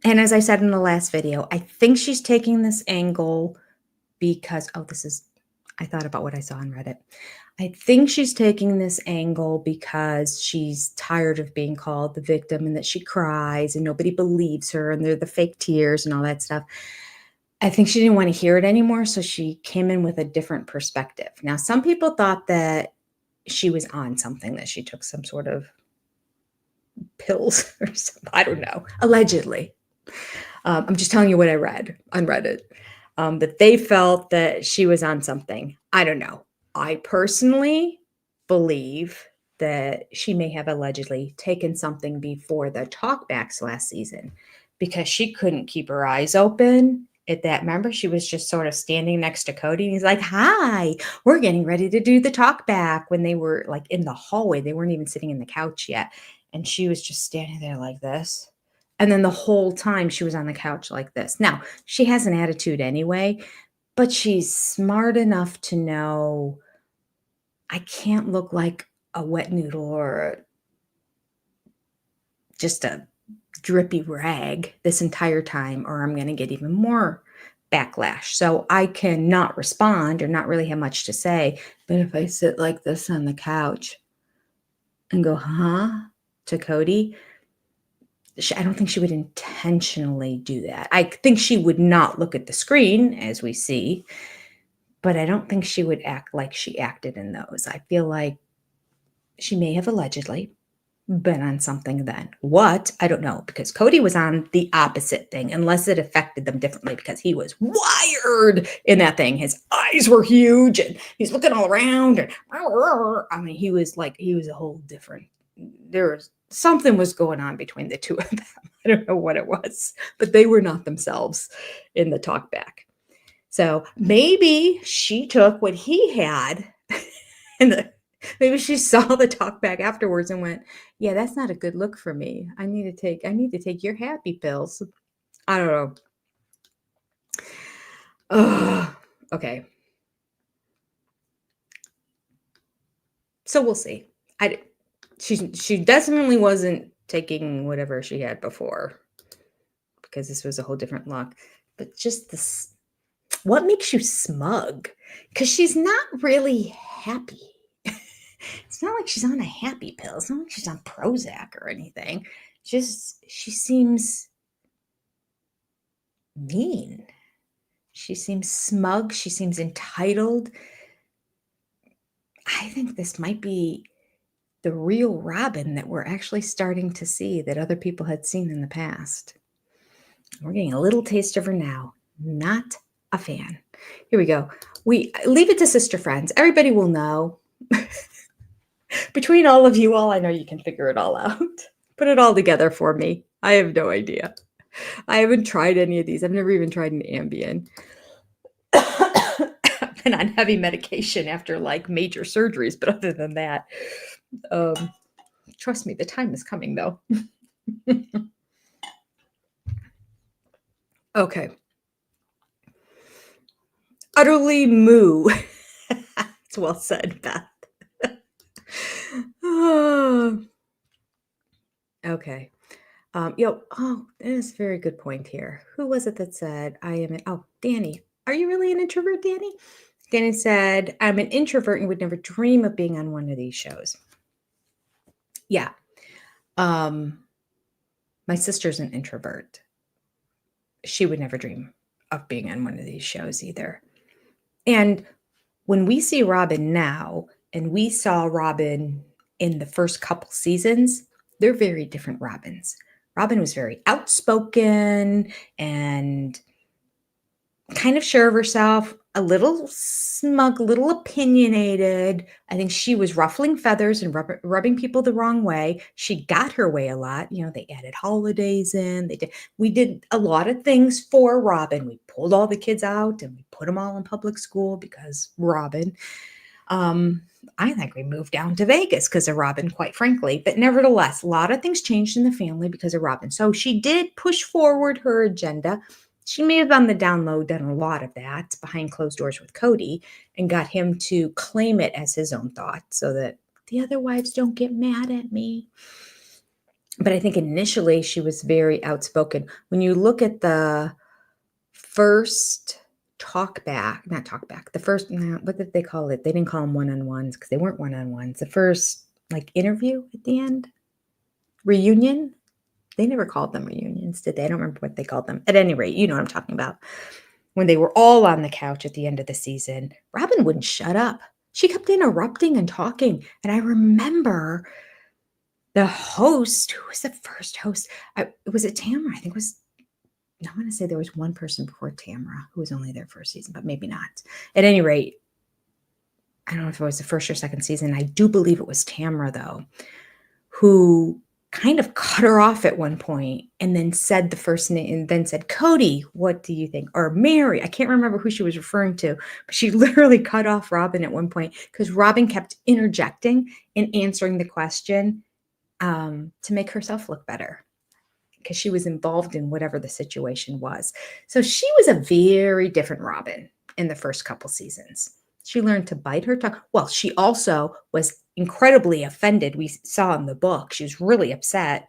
And as I said in the last video, I think she's taking this angle because, I thought about what I saw on Reddit. I think she's taking this angle because she's tired of being called the victim and that she cries and nobody believes her and they're the fake tears and all that stuff. I think she didn't want to hear it anymore, so she came in with a different perspective. Now, some people thought that she was on something, that she took some sort of pills or something. I don't know. Allegedly. I'm just telling you what I read on Reddit. That they felt that she was on something. I don't know. I personally believe that she may have allegedly taken something before the talkbacks last season because she couldn't keep her eyes open at that. Remember, she was just sort of standing next to Cody and he's like, hi, we're getting ready to do the talkback, when they were like in the hallway. They weren't even sitting in the couch yet. And she was just standing there like this. And then the whole time she was on the couch like this. Now, she has an attitude anyway, but she's smart enough to know I can't look like a wet noodle or just a drippy rag this entire time, or I'm going to get even more backlash. So I cannot respond or not really have much to say. But if I sit like this on the couch and go, to Cody, I don't think she would intentionally do that. I think she would not look at the screen, as we see, but I don't think she would act like she acted in those. I feel like she may have allegedly been on something then. What? I don't know, because Cody was on the opposite thing, unless it affected them differently, because he was wired in that thing. His eyes were huge and he's looking all around. And I mean, he was a whole different, something was going on between the two of them. I don't know what it was, but they were not themselves in the talkback. So maybe she took what he had and maybe she saw the talkback afterwards and went, yeah, that's not a good look for me. I need to take your happy pills. I don't know. Okay. So we'll see. She definitely wasn't taking whatever she had before, because this was a whole different look. But just this, what makes you smug? Because she's not really happy. It's not like she's on a happy pill. It's not like she's on Prozac or anything. Just, she seems mean. She seems smug. She seems entitled. I think this might be the real Robyn that we're actually starting to see, that other people had seen in the past. We're getting a little taste of her now. Not a fan. Here we go. We leave it to sister friends. Everybody will know. Between all of you all, I know you can figure it all out. Put it all together for me. I have no idea. I haven't tried any of these. I've never even tried an Ambien. I've been on heavy medication after like major surgeries, but other than that, trust me, the time is coming though. Okay. Utterly moo. It's well said, Beth. Okay. There's a very good point here. Who was it that said, Danny. Are you really an introvert, Danny? Danny said, I'm an introvert and would never dream of being on one of these shows. Yeah. My sister's an introvert. She would never dream of being on one of these shows either. And when we see Robyn now, and we saw Robyn in the first couple seasons, they're very different Robyns. Robyn was very outspoken and kind of sure of herself, a little smug, a little opinionated. I think she was ruffling feathers and rubbing people the wrong way. She got her way a lot. They added holidays in. We did a lot of things for Robyn. We pulled all the kids out and we put them all in public school because Robyn. I think we moved down to Vegas because of Robyn, quite frankly. But nevertheless, a lot of things changed in the family because of Robyn. So she did push forward her agenda. She may have on the down low done a lot of that behind closed doors with Cody and got him to claim it as his own thought so that the other wives don't get mad at me. But I think initially she was very outspoken. When you look at the first the first, what did they call it? They didn't call them one-on-ones because they weren't one-on-ones. The first interview at the end, reunion. They never called them reunions, did they? I don't remember what they called them. At any rate, you know what I'm talking about. When they were all on the couch at the end of the season, Robyn wouldn't shut up. She kept interrupting and talking. And I remember the host, who was the first host? Was it Tamara? I think it was, I want to say there was one person before Tamara who was only there for a season, but maybe not. At any rate, I don't know if it was the first or second season. I do believe it was Tamara, though, who kind of cut her off at one point and then said the first name and then said, Cody, what do you think? Or Mary. I can't remember who she was referring to, but she literally cut off Robyn at one point because Robyn kept interjecting and answering the question to make herself look better because she was involved in whatever the situation was. So she was a very different Robyn in the first couple seasons. She learned to bite her tongue. Well, she also was incredibly offended. We saw in the book, she was really upset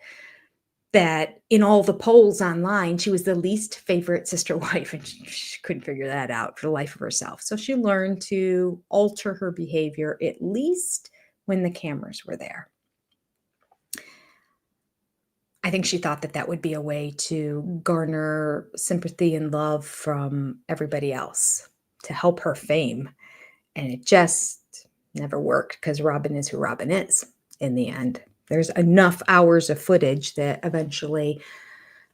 that in all the polls online, she was the least favorite sister wife, and she couldn't figure that out for the life of herself. So she learned to alter her behavior, at least when the cameras were there. I think she thought that that would be a way to garner sympathy and love from everybody else to help her fame. And it just never worked because Robyn is who Robyn is in the end. There's enough hours of footage that eventually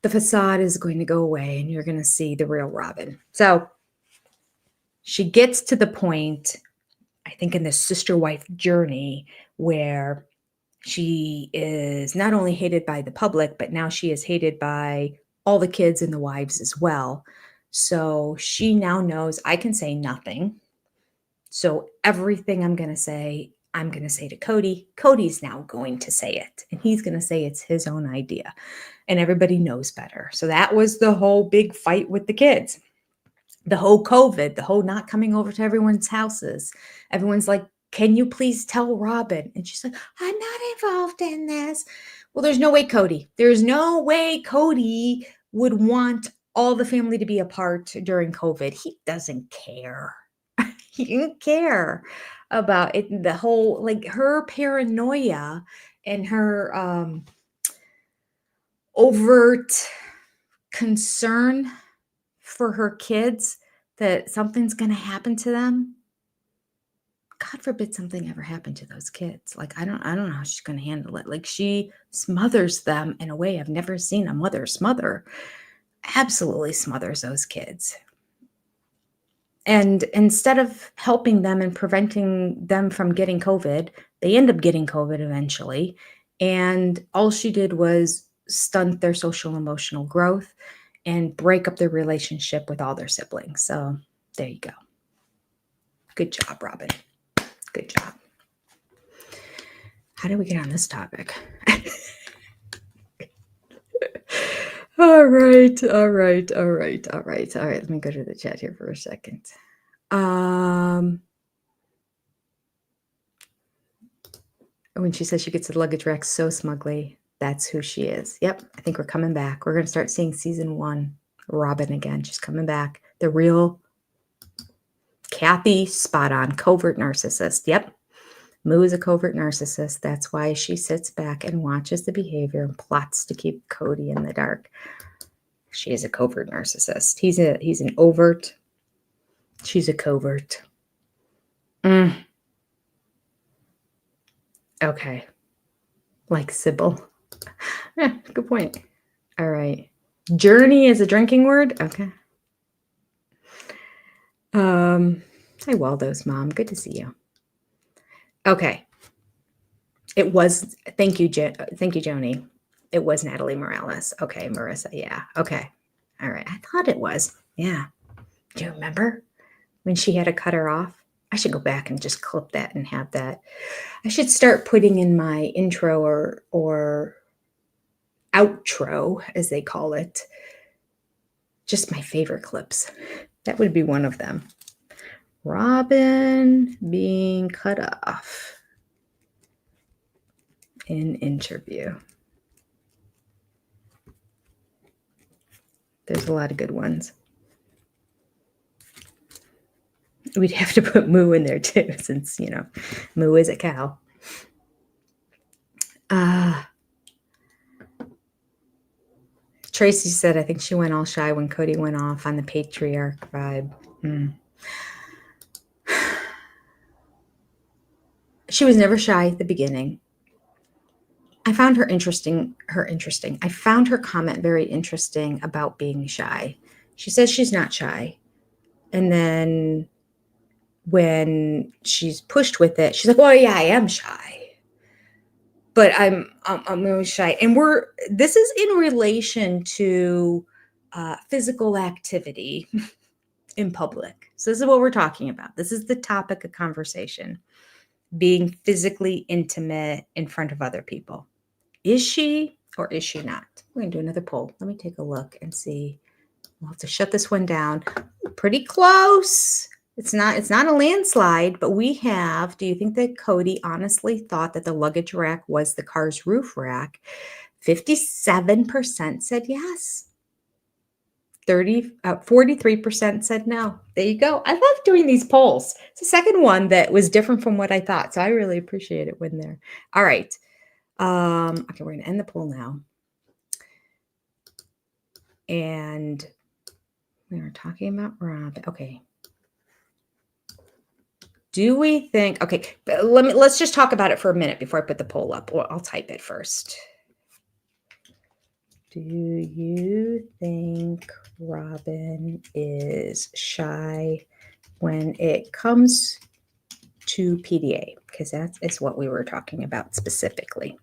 the facade is going to go away and you're going to see the real Robyn. So she gets to the point, I think, in this sister wife journey where she is not only hated by the public, but now she is hated by all the kids and the wives as well. So she now knows I can say nothing. So everything I'm going to say to Cody. Cody's now going to say it, and he's going to say it's his own idea, and everybody knows better. So that was the whole big fight with the kids. The whole COVID, the whole not coming over to everyone's houses. Everyone's like, can you please tell Robyn? And she's like, I'm not involved in this. Well, there's no way Cody would want all the family to be apart during COVID. He doesn't care. He didn't care about it. The whole, her paranoia and her overt concern for her kids that something's going to happen to them. God forbid something ever happened to those kids. I don't know how she's going to handle it. She smothers them in a way I've never seen a mother smother. Absolutely smothers those kids. And instead of helping them and preventing them from getting COVID, they end up getting COVID eventually. And all she did was stunt their social emotional growth and break up their relationship with all their siblings. So there you go. Good job, Robyn. Good job. How did we get on this topic? All right. Let me go to the chat here for a second. When she says she gets the luggage rack so smugly, that's who she is. Yep, I think we're coming back. We're going to start seeing season 1, Robyn again. She's coming back. The real Kathy, spot on, covert narcissist. Yep, Moo is a covert narcissist. That's why she sits back and watches the behavior and plots to keep Cody in the dark. She is a covert narcissist. He's an overt. She's a covert. Okay. Like Sybil. Yeah, good point. All right. Journey is a drinking word? Okay. Hi, Waldo's mom. Good to see you. Okay. It was, thank you, thank you, Joni. It was Natalie Morales. Okay, Marissa. Yeah. Okay. All right. I thought it was. Yeah. Do you remember when she had to cut her off? I should go back and just clip that and have that. I should start putting in my intro or outro, as they call it, just my favorite clips. That would be one of them. Robyn being cut off in interview. There's a lot of good ones. We'd have to put Moo in there too, since, you know, Moo is a cow. Tracy said, I think she went all shy when Cody went off on the patriarch vibe. She was never shy at the beginning. I found her interesting. I found her comment very interesting about being shy. She says she's not shy. And then when she's pushed with it, she's like, well, yeah, I am shy. But I'm really shy. And this is in relation to physical activity in public. So this is what we're talking about. This is the topic of conversation, being physically intimate in front of other people. Is she or is she not? We're going to do another poll. Let me take a look and see. We'll have to shut this one down. Pretty close. It's not a landslide, but we have, do you think that Cody honestly thought that the luggage rack was the car's roof rack? 57% said yes. 43% said no. There you go. I love doing these polls. It's the second one that was different from what I thought. So I really appreciate it when they're, all right. Okay, we're going to end the poll now. And we were talking about Robyn. Okay. Do we think, okay, let's just talk about it for a minute before I put the poll up. Or I'll type it first. Do you think Robyn is shy when it comes to PDA? Because that is what we were talking about specifically.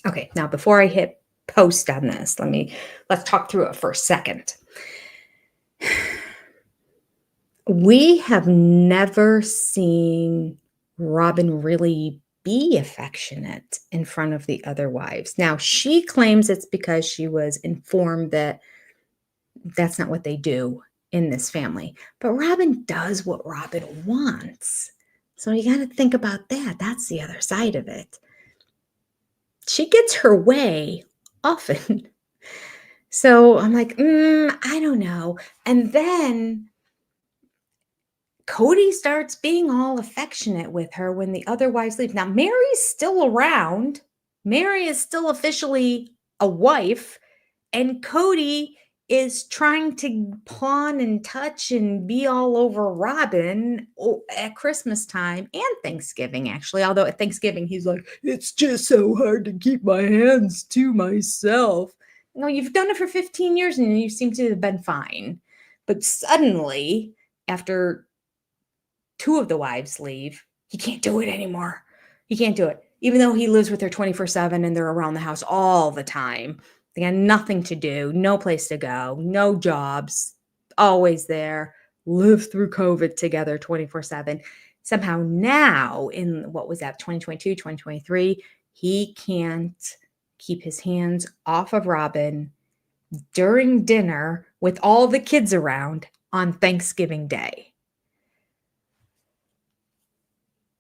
Okay, now before I hit post on this, let's talk through it for a second. We have never seen Robyn really be affectionate in front of the other wives. Now, she claims it's because she was informed that that's not what they do in this family. But Robyn does what Robyn wants. So you got to think about that. That's the other side of it. She gets her way often. So I'm like, I don't know. And then Cody starts being all affectionate with her when the other wives leave. Now, Mary's still around. Mary is still officially a wife, and Cody is trying to pawn and touch and be all over Robyn at Christmas time and Thanksgiving, actually. Although at Thanksgiving, he's like, it's just so hard to keep my hands to myself. No, you've done it for 15 years and you seem to have been fine. But suddenly, after two of the wives leave, he can't do it anymore. He can't do it. Even though he lives with her 24/7 and they're around the house all the time. They got nothing to do, no place to go, no jobs, always there, live through COVID together 24/7. Somehow now in, what was that, 2022, 2023, he can't keep his hands off of Robyn during dinner with all the kids around on Thanksgiving Day.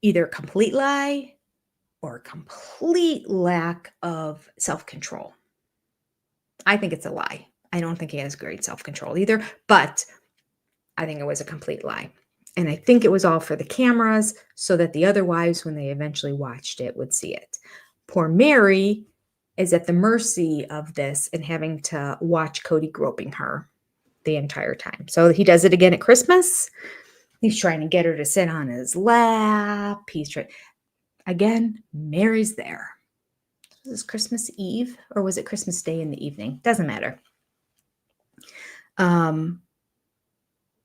Either a complete lie or a complete lack of self-control. I think it's a lie. I don't think he has great self-control either, but I think it was a complete lie. And I think it was all for the cameras so that the other wives, when they eventually watched it, would see it. Poor Mary is at the mercy of this and having to watch Cody groping her the entire time. So he does it again at Christmas. He's trying to get her to sit on his lap. Again, Mary's there. Was this Christmas Eve or was it Christmas Day in the evening? Doesn't matter.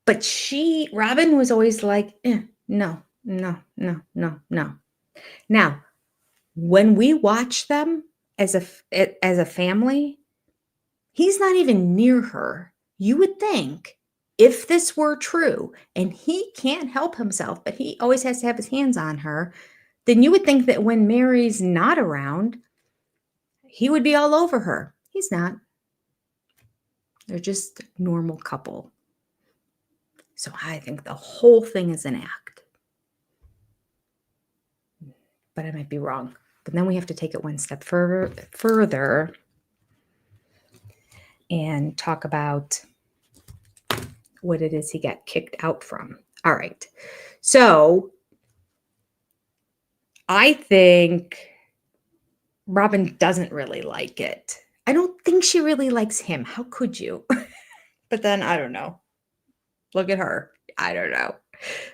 But Robyn was always like, no, no, no, no, no. Now, when we watch them as a family, he's not even near her. You would think if this were true and he can't help himself, but he always has to have his hands on her, then you would think that when Mary's not around, he would be all over her. He's not. They're just a normal couple. So I think the whole thing is an act. But I might be wrong. But then we have to take it one step further and talk about what it is he got kicked out from. All right. So I think Robyn doesn't really like it. I don't think she really likes him. How could you? But then I don't know. Look at her. I don't know.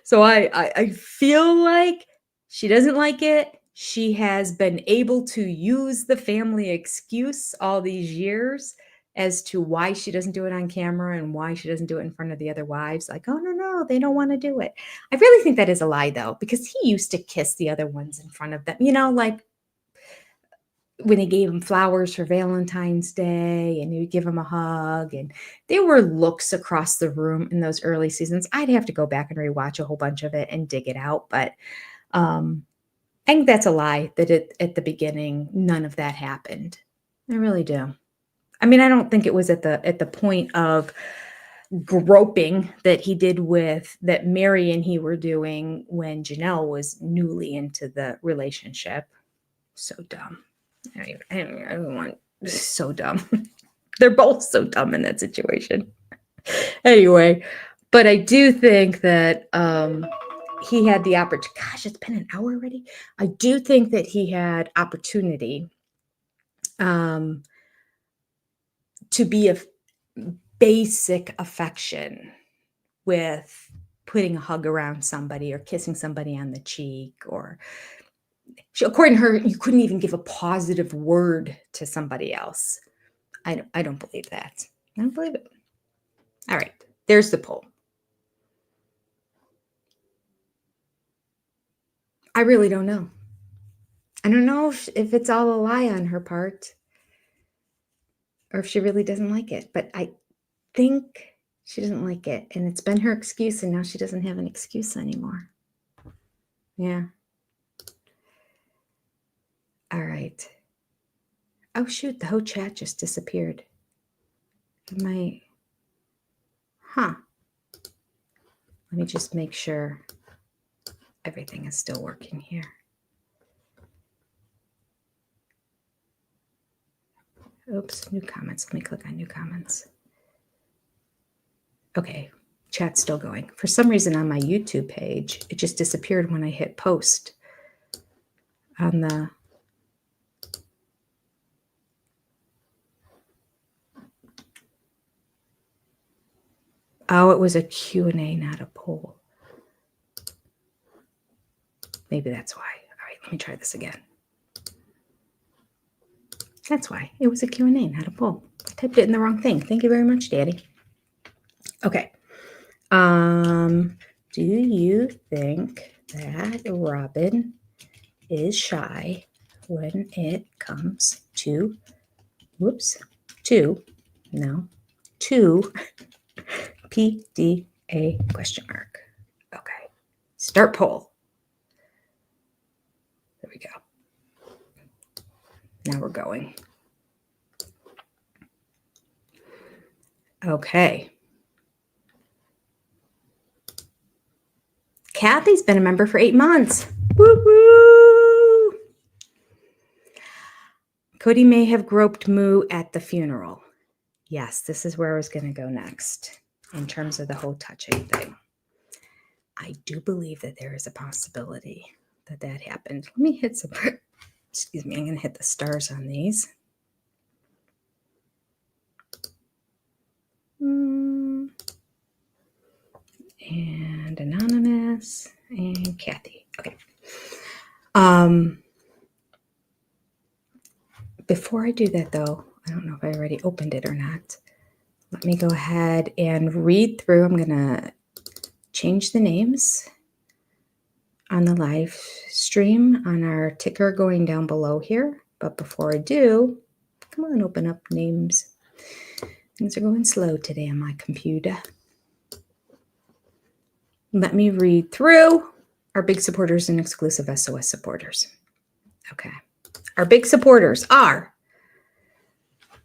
So I feel like she doesn't like it. She has been able to use the family excuse all these years as to why she doesn't do it on camera and why she doesn't do it in front of the other wives. Like, oh, no, they don't want to do it. I really think that is a lie, though, because he used to kiss the other ones in front of them, like when he gave him flowers for Valentine's Day and he would give him a hug. And there were looks across the room in those early seasons. I'd have to go back and rewatch a whole bunch of it and dig it out. But I think that's a lie that at the beginning, none of that happened. I really do. I mean, I don't think it was at the point of groping that Mary and he were doing when Janelle was newly into the relationship. So dumb. I don't want. This is so dumb. They're both so dumb in that situation. Anyway, but I do think that he had the opportunity. Gosh, it's been an hour already. I do think that he had opportunity to be a basic affection with putting a hug around somebody or kissing somebody on the cheek, or according to her, you couldn't even give a positive word to somebody else. I don't believe that. I don't believe it. All right, there's the poll. I really don't know. I don't know if it's all a lie on her part or if she really doesn't like it, but I think she doesn't like it. And it's been her excuse, and now she doesn't have an excuse anymore. Yeah. All right. Oh, shoot. The whole chat just disappeared. Let me just make sure everything is still working here. Oops, new comments. Let me click on new comments. Okay, chat's still going. For some reason on my YouTube page, it just disappeared when I hit post on the... Oh, it was a Q&A, not a poll. Maybe that's why. All right, let me try this again. That's why. It was a Q&A, not a poll. I typed it in the wrong thing. Thank you very much, Daddy. Okay. Do you think that Robyn is shy when it comes to PDA question mark? Okay. Start poll. There we go. Now we're going. Okay. Kathy's been a member for 8 months. Woo-hoo! Cody may have groped Moo at the funeral. Yes, this is where I was going to go next in terms of the whole touching thing. I do believe that there is a possibility that happened. Let me hit some, excuse me, I'm going to hit the stars on these. And anonymous and Kathy. Okay. Before I do that, though, I don't know if I already opened it or not. Let me go ahead and read through. I'm going to change the names on the live stream on our ticker going down below here. But before I do, come on, open up names. Things are going slow today on my computer. Let me read through our big supporters and exclusive SOS supporters. Okay. Our big supporters are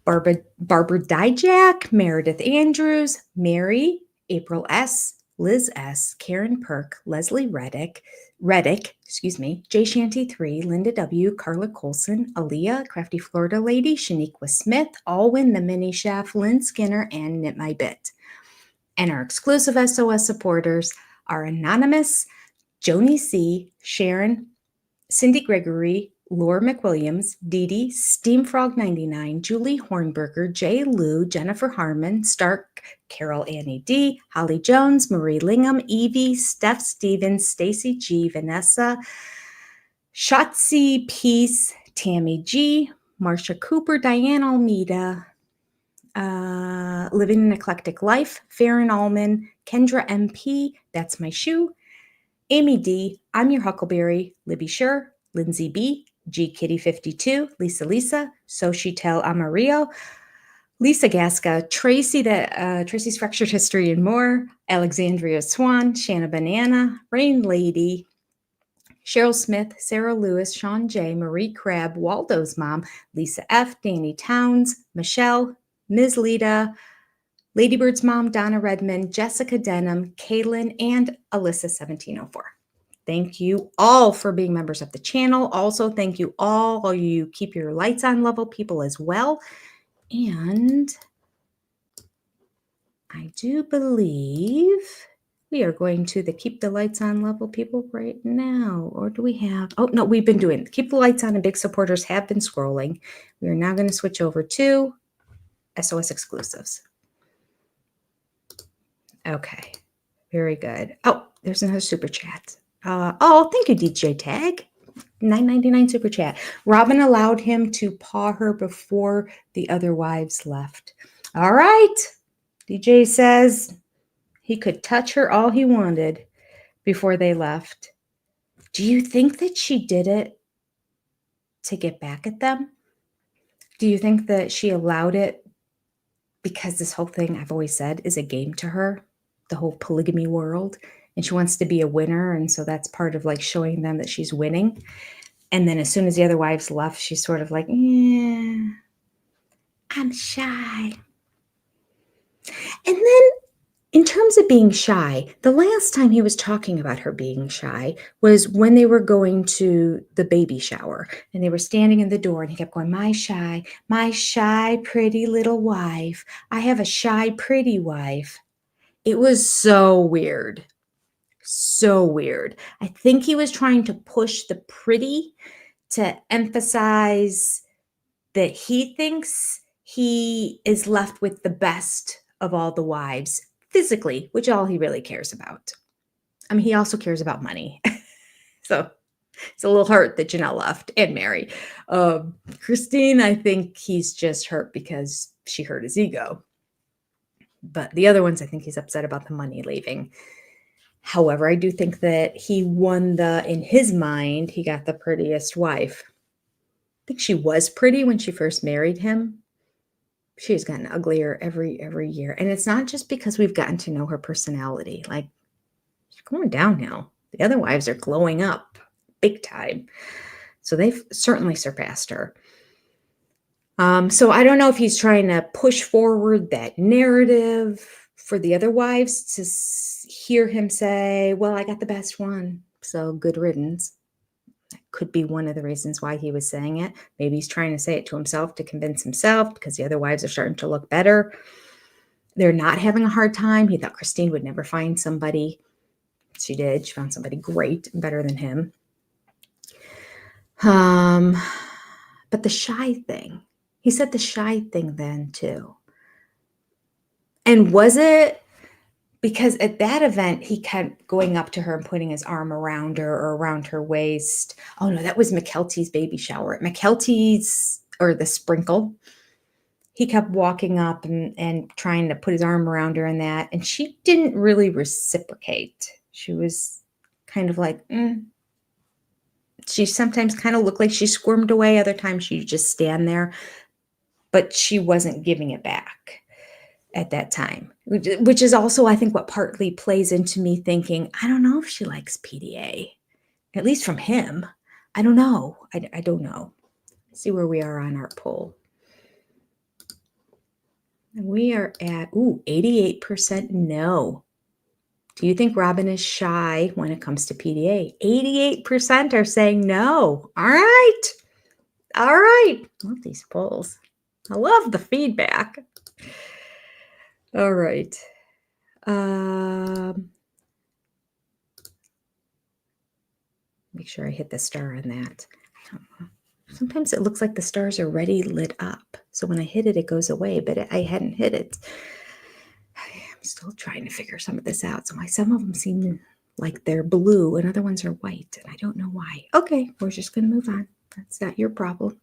Barbara Dijak, Meredith Andrews, Mary, April S., Liz S., Karen Perk, Leslie Reddick, Jay Shanty 3, Linda W., Carla Colson, Aaliyah, Crafty Florida Lady, Shaniqua Smith, Alwyn, The Mini Chef, Lynn Skinner, and Knit My Bit. And our exclusive SOS supporters are Anonymous, Joni C., Sharon, Cindy Gregory, Laura McWilliams, Dee Dee, Steamfrog99, Julie Hornberger, Jay Lou, Jennifer Harmon, Stark, Carol Annie D, Holly Jones, Marie Lingham, Evie, Steph Stevens, Stacy G, Vanessa, Shotzi Peace, Tammy G, Marsha Cooper, Diane Almeida, Living an Eclectic Life, Farron Allman, Kendra MP, That's My Shoe, Amy D, I'm Your Huckleberry, Libby Sure, Lindsay B, G Kitty 52, Lisa, Sochitel Amarillo, Lisa Gasca, Tracy's Fractured History and More, Alexandria Swan, Shanna Banana, Rain Lady, Cheryl Smith, Sarah Lewis, Sean J, Marie Crabb, Waldo's Mom, Lisa F, Danny Towns, Michelle, Ms. Lita, Ladybird's Mom, Donna Redmond, Jessica Denham, Kaylin, and Alyssa 1704. Thank you all for being members of the channel. Also, thank you all you keep your lights on level people as well. And I do believe we are going to the keep the lights on level people right now. Or do we have, oh no, we've been doing keep the lights on and big supporters have been scrolling. We are now going to switch over to SOS exclusives. Okay, very good. Oh, there's another super chat. Thank you, DJ Tag. $9.99 super chat. Robyn allowed him to paw her before the other wives left. All right. DJ says he could touch her all he wanted before they left. Do you think that she did it to get back at them? Do you think that she allowed it because this whole thing, I've always said, is a game to her, the whole polygamy world, and she wants to be a winner, and so that's part of like showing them that she's winning. And then as soon as the other wives left, she's sort of like, yeah, I'm shy. And then in terms of being shy, the last time he was talking about her being shy was when they were going to the baby shower and they were standing in the door and he kept going, my shy, pretty little wife. I have a shy, pretty wife. It was so weird. So weird. I think he was trying to push the pretty to emphasize that he thinks he is left with the best of all the wives physically, which all he really cares about. I mean, he also cares about money. So it's a little hurt that Janelle left and Mary. Christine, I think he's just hurt because she hurt his ego. But the other ones, I think he's upset about the money leaving. However, I do think that he won in his mind, he got the prettiest wife. I think she was pretty when she first married him. She's gotten uglier every year. And it's not just because we've gotten to know her personality. Like, she's going downhill. The other wives are glowing up big time. So they've certainly surpassed her. So I don't know if he's trying to push forward that narrative for the other wives to hear him say, well, I got the best one. So good riddance. That could be one of the reasons why he was saying it. Maybe he's trying to say it to himself to convince himself because the other wives are starting to look better. They're not having a hard time. He thought Christine would never find somebody. She did. She found somebody great and better than him. But the shy thing, he said the shy thing then too. And was it because at that event, he kept going up to her and putting his arm around her or around her waist. Oh no, that was McKelty's baby shower. At McKelty's, or the Sprinkle, he kept walking up and trying to put his arm around her and that, and she didn't really reciprocate. She was kind of like, She sometimes kind of looked like she squirmed away. Other times she'd just stand there, but she wasn't giving it back at that time, which is also, I think, what partly plays into me thinking, I don't know if she likes PDA, at least from him. I don't know. I don't know. Let's see where we are on our poll. We are at, 88% no. Do you think Robyn is shy when it comes to PDA? 88% are saying no. All right. All right. I love these polls. I love the feedback. All right. Make sure I hit the star on that. I don't know. Sometimes it looks like the stars are already lit up. So when I hit it, it goes away, but I hadn't hit it. I'm still trying to figure some of this out. So some of them seem like they're blue and other ones are white, and I don't know why. Okay, we're just going to move on. That's not your problem.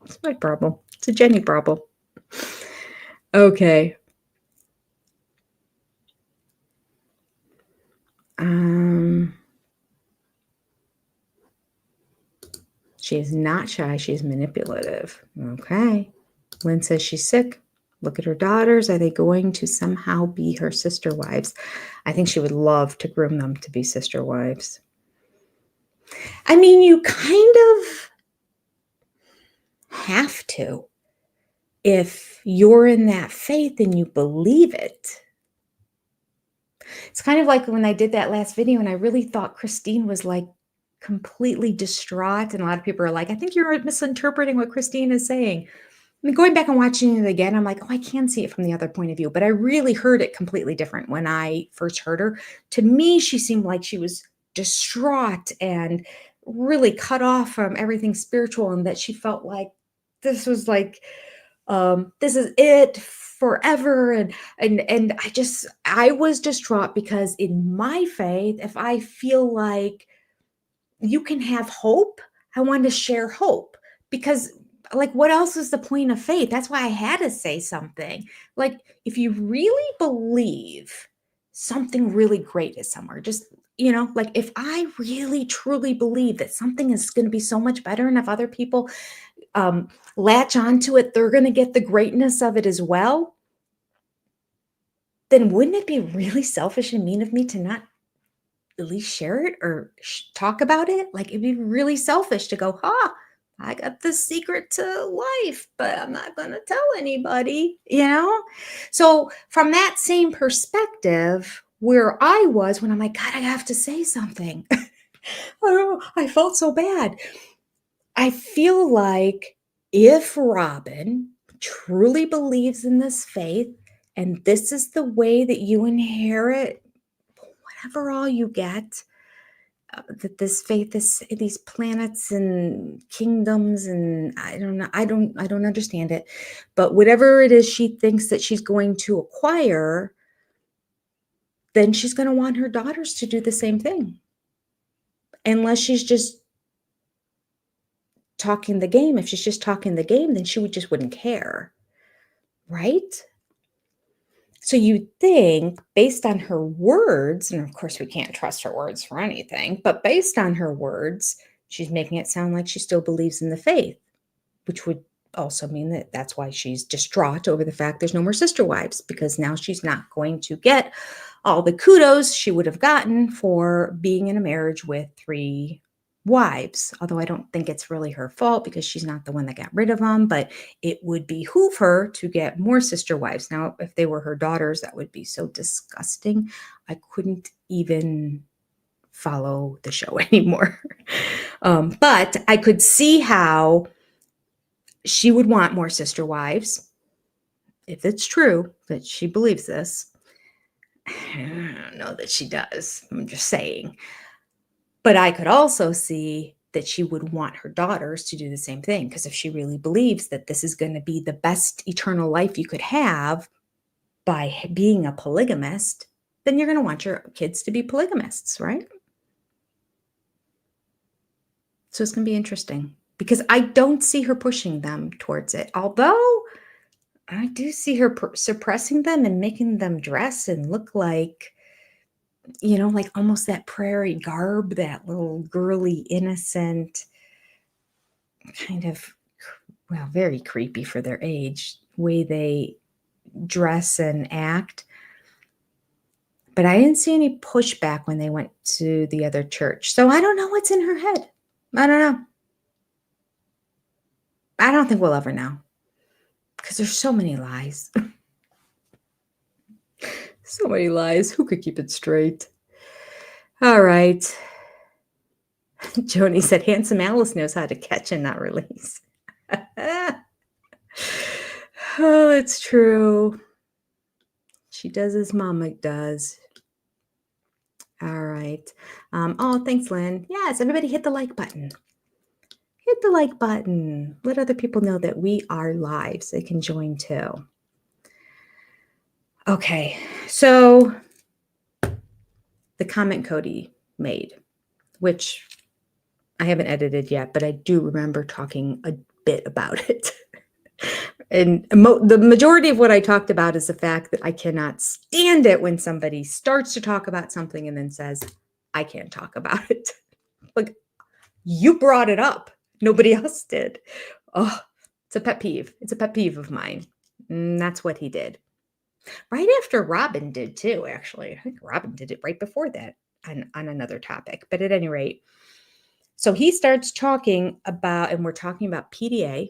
It's my problem. It's a Jenny problem. Okay. She is not shy. She is manipulative. Okay. Lynn says she's sick. Look at her daughters. Are they going to somehow be her sister wives? I think she would love to groom them to be sister wives. I mean, you kind of have to. If you're in that faith and you believe it. It's kind of like when I did that last video and I really thought Christine was like completely distraught. And a lot of people are like, I think you're misinterpreting what Christine is saying. I mean, going back and watching it again, I'm like, oh, I can see it from the other point of view. But I really heard it completely different when I first heard her. To me, she seemed like she was distraught and really cut off from everything spiritual, and that she felt like this was like, this is it forever. And I was distraught because in my faith, if I feel like you can have hope, I want to share hope, because like, what else is the point of faith? That's why I had to say something. Like, if you really believe something really great is somewhere, just, like, if I really truly believe that something is going to be so much better, and if other people latch onto it, they're going to get the greatness of it as well, then wouldn't it be really selfish and mean of me to not at least share it or talk about it? Like, it'd be really selfish to go, I got the secret to life, but I'm not going to tell anybody, So from that same perspective, where I was when I'm like, God, I have to say something. I felt so bad. I feel like if Robyn truly believes in this faith, and this is the way that you inherit whatever all you get, that this faith is these planets and kingdoms, and I don't know, I don't understand it, but whatever it is she thinks that she's going to acquire, then she's going to want her daughters to do the same thing, unless she's just talking the game. If she's just talking the game, then she wouldn't care, right? So you think, based on her words, and of course we can't trust her words for anything, but based on her words, she's making it sound like she still believes in the faith, which would also mean that that's why she's distraught over the fact there's no more sister wives, because now she's not going to get all the kudos she would have gotten for being in a marriage with 3 wives. Although I don't think it's really her fault, because she's not the one that got rid of them, but it would behoove her to get more sister wives. Now, if they were her daughters, that would be so disgusting. I couldn't even follow the show anymore. But I could see how she would want more sister wives, if it's true that she believes this. I don't know that she does. I'm just saying. But I could also see that she would want her daughters to do the same thing, because if she really believes that this is going to be the best eternal life you could have by being a polygamist, then you're going to want your kids to be polygamists, right? So it's going to be interesting, because I don't see her pushing them towards it. Although I do see her suppressing them and making them dress and look like, like almost that prairie garb, that little girly, innocent, kind of, well, very creepy for their age, way they dress and act. But I didn't see any pushback when they went to the other church. So I don't know what's in her head. I don't know. I don't think we'll ever know because there's so many lies. So many lies. Who could keep it straight? All right. Joni said, Handsome Alice knows how to catch and not release. Oh, it's true. She does as Mama does. All right. Oh, thanks, Lynn. Yes, everybody hit the like button. Hit the like button. Let other people know that we are live so they can join too. Okay, so the comment Cody made, which I haven't edited yet, but I do remember talking a bit about it. And the majority of what I talked about is the fact that I cannot stand it when somebody starts to talk about something and then says, I can't talk about it. Like, you brought it up. Nobody else did. Oh, it's a pet peeve. It's a pet peeve of mine. And that's what he did. Right after Robyn did too, actually. I think Robyn did it right before that on another topic. But at any rate, so he starts talking about, and we're talking about PDA.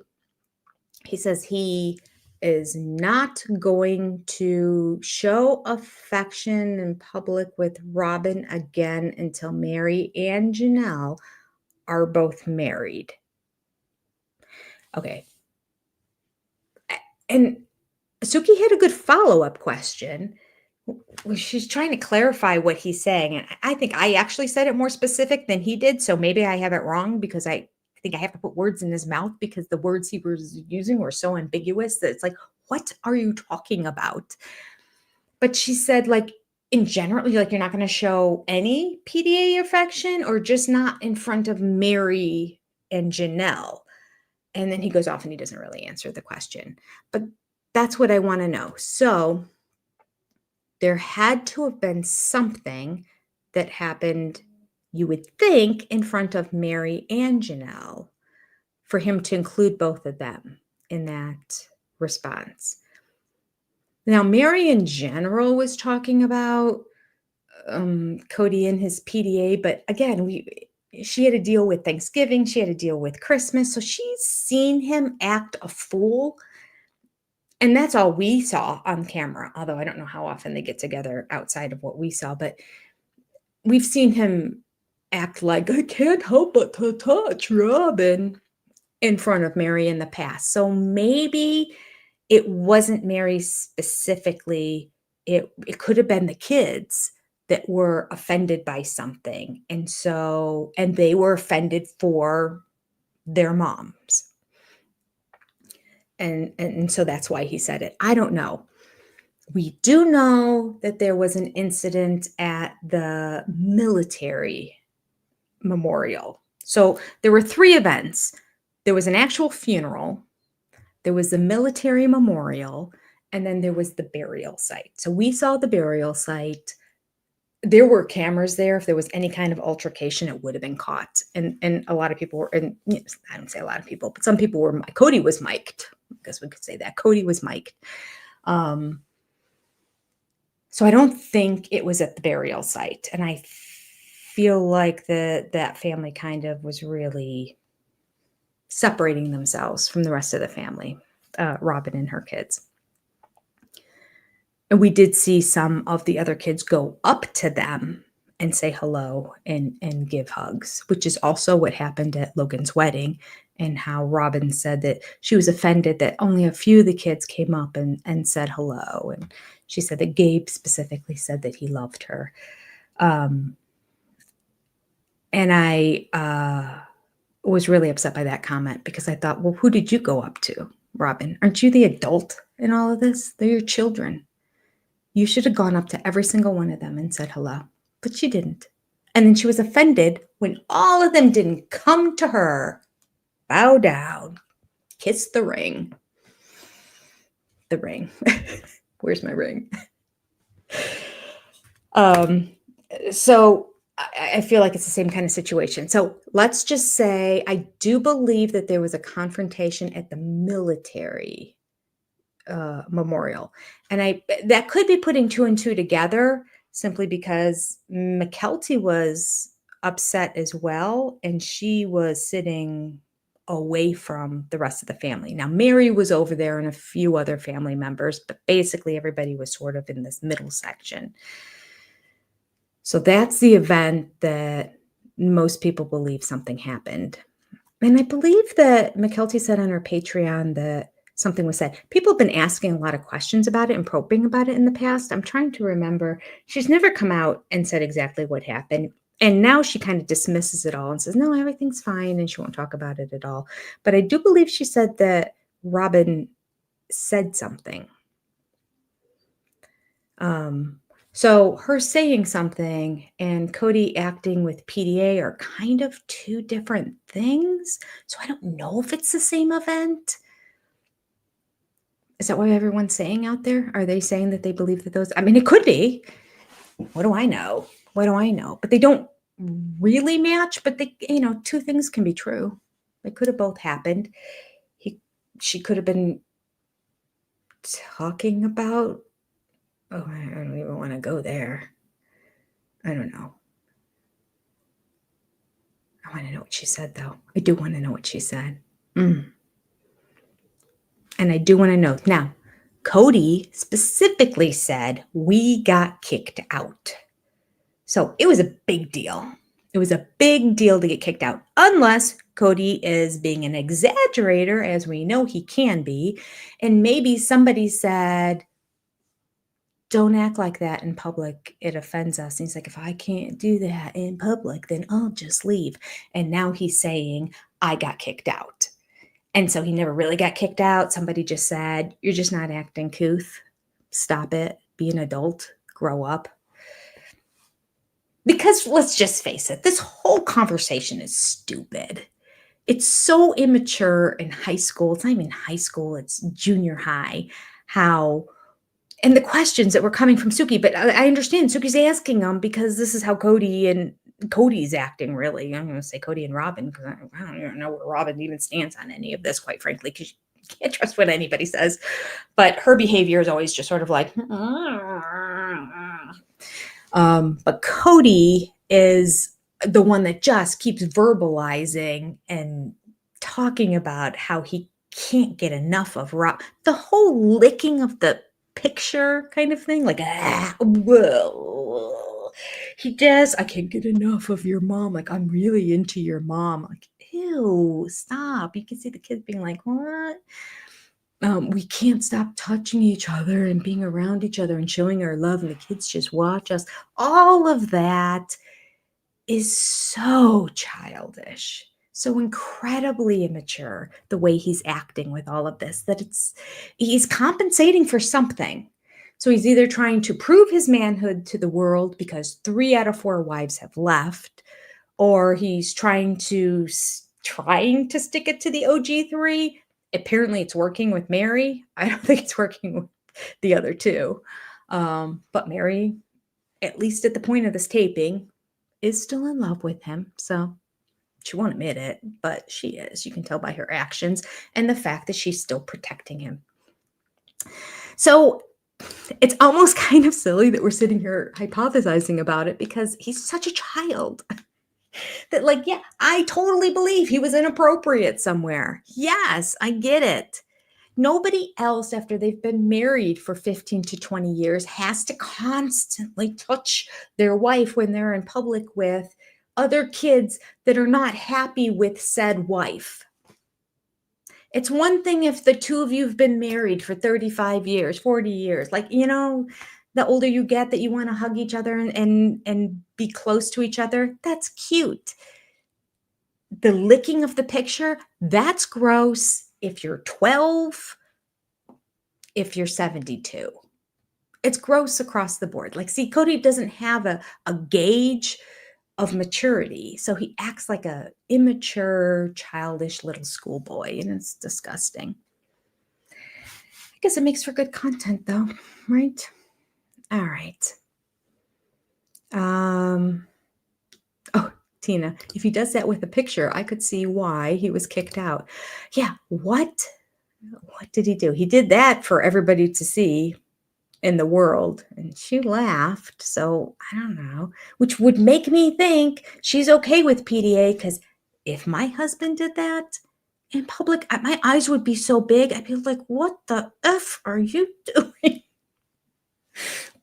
He says he is not going to show affection in public with Robyn again until Mary and Janelle are both married. Okay. And Suki had a good follow-up question. She's trying to clarify what he's saying. And I think I actually said it more specific than he did. So maybe I have it wrong because I think I have to put words in his mouth because the words he was using were so ambiguous that it's like, what are you talking about? But she said, like, in general, like, you're not going to show any PDA affection or just not in front of Mary and Janelle. And then he goes off and he doesn't really answer the question. But that's what I want to know. So there had to have been something that happened, you would think, in front of Mary and Janelle for him to include both of them in that response. Now, Mary in general was talking about Cody and his PDA, but again, she had to deal with Thanksgiving, she had to deal with Christmas, so she's seen him act a fool. And that's all we saw on camera, although I don't know how often they get together outside of what we saw, but we've seen him act like, I can't help but to touch Robyn in front of Mary in the past. So maybe it wasn't Mary specifically. It could have been the kids that were offended by something. And they were offended for their moms. And so that's why he said it. I don't know. We do know that there was an incident at the military memorial. So there were 3 events. There was an actual funeral, there was the military memorial, and then there was the burial site. So we saw the burial site. There were cameras there. If there was any kind of altercation, it would have been caught. And a lot of people were, and I don't say a lot of people, but some people were, Cody was mic'd. I guess we could say that. Cody was mic'd. So I don't think it was at the burial site. And I feel like that family kind of was really separating themselves from the rest of the family, Robyn and her kids. And we did see some of the other kids go up to them and say hello and give hugs, which is also what happened at Logan's wedding, and how Robyn said that she was offended that only a few of the kids came up and said hello. And she said that Gabe specifically said that he loved her. And I was really upset by that comment because I thought, well, who did you go up to, Robyn? Aren't you the adult in all of this? They're your children. You should have gone up to every single one of them and said hello, but she didn't. And then she was offended when all of them didn't come to her, bow down, kiss the ring. the ring. Where's my ring? So I feel like it's the same kind of situation. So let's just say I do believe that there was a confrontation at the military memorial, and that could be putting two and two together simply because McKelty was upset as well, and she was sitting away from the rest of the family. Now Mary was over there and a few other family members, but basically everybody was sort of in this middle section. So that's the event that most people believe something happened. And I believe that McKelty said on her Patreon that something was said. People have been asking a lot of questions about it and probing about it in the past. I'm trying to remember. She's never come out and said exactly what happened. And now she kind of dismisses it all and says, no, everything's fine. And she won't talk about it at all. But I do believe she said that Robyn said something. So her saying something and Cody acting with PDA are kind of two different things. So I don't know if it's the same event. Is that what everyone's saying out there? Are they saying that they believe that those? I mean, it could be. What do I know? What do I know? But they don't really match. But two things can be true. They could have both happened. She could have been talking about. Oh, I don't even want to go there. I don't know. I want to know what she said, though. I do want to know what she said. And I do want to know. Now, Cody specifically said, we got kicked out. So it was a big deal. It was a big deal to get kicked out, unless Cody is being an exaggerator, as we know he can be. And maybe somebody said, don't act like that in public. It offends us. And he's like, if I can't do that in public, then I'll just leave. And now he's saying, I got kicked out. And so he never really got kicked out. Somebody just said, you're just not acting couth. Stop it. Be an adult. Grow up. Because let's just face it, this whole conversation is stupid. It's so immature in high school. It's not even high school. It's junior high. And the questions that were coming from Suki, but I understand Suki's asking them because this is how Cody's acting, really. I'm going to say Cody and Robyn because I don't even know where Robyn even stands on any of this, quite frankly, because you can't trust what anybody says. But her behavior is always just sort of like, but Cody is the one that just keeps verbalizing and talking about how he can't get enough of Rob. The whole licking of the picture kind of thing, like, whoa. I can't get enough of your mom. Like, I'm really into your mom. Like, ew, stop. You can see the kids being like, what? We can't stop touching each other and being around each other and showing our love, and the kids just watch us. All of that is so childish, so incredibly immature, the way he's acting with all of this, that he's compensating for something. So he's either trying to prove his manhood to the world because 3 out of 4 wives have left, or he's trying to stick it to the OG 3. Apparently it's working with Mary. I don't think it's working with the other 2. But Mary, at least at the point of this taping, is still in love with him. So she won't admit it, but she is. You can tell by her actions and the fact that she's still protecting him. So it's almost kind of silly that we're sitting here hypothesizing about it because he's such a child. That, like, yeah, I totally believe he was inappropriate somewhere. Yes, I get it. Nobody else, after they've been married for 15 to 20 years, has to constantly touch their wife when they're in public with other kids that are not happy with said wife. It's one thing if the two of you have been married for 35 years, 40 years. Like, the older you get that you want to hug each other and be close to each other, that's cute. The licking of the picture, that's gross if you're 12, if you're 72. It's gross across the board. Like, see, Cody doesn't have a gauge of maturity, so he acts like a immature, childish little schoolboy, and it's disgusting. I guess it makes for good content though, right? All right. Oh, Tina, if he does that with a picture, I could see why he was kicked out. Yeah, what did he do? He did that for everybody to see in the world, and she laughed. So I don't know, which would make me think she's okay with PDA, because if my husband did that in public, my eyes would be so big. I'd be like, what the F are you doing?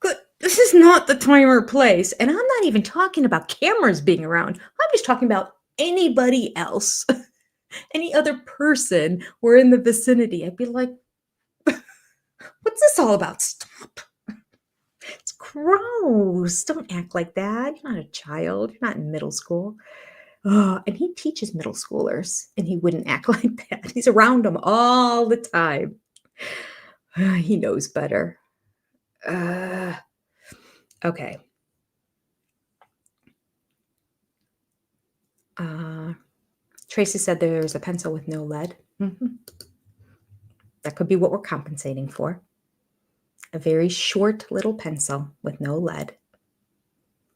Good. This is not the time or place. And I'm not even talking about cameras being around. I'm just talking about anybody else, any other person were in the vicinity. I'd be like, what's this all about? Stop. It's gross. Don't act like that. You're not a child. You're not in middle school. Oh, and he teaches middle schoolers, and he wouldn't act like that. He's around them all the time. He knows better. Okay. Tracy said there's a pencil with no lead. That could be what we're compensating for. A very short little pencil with no lead.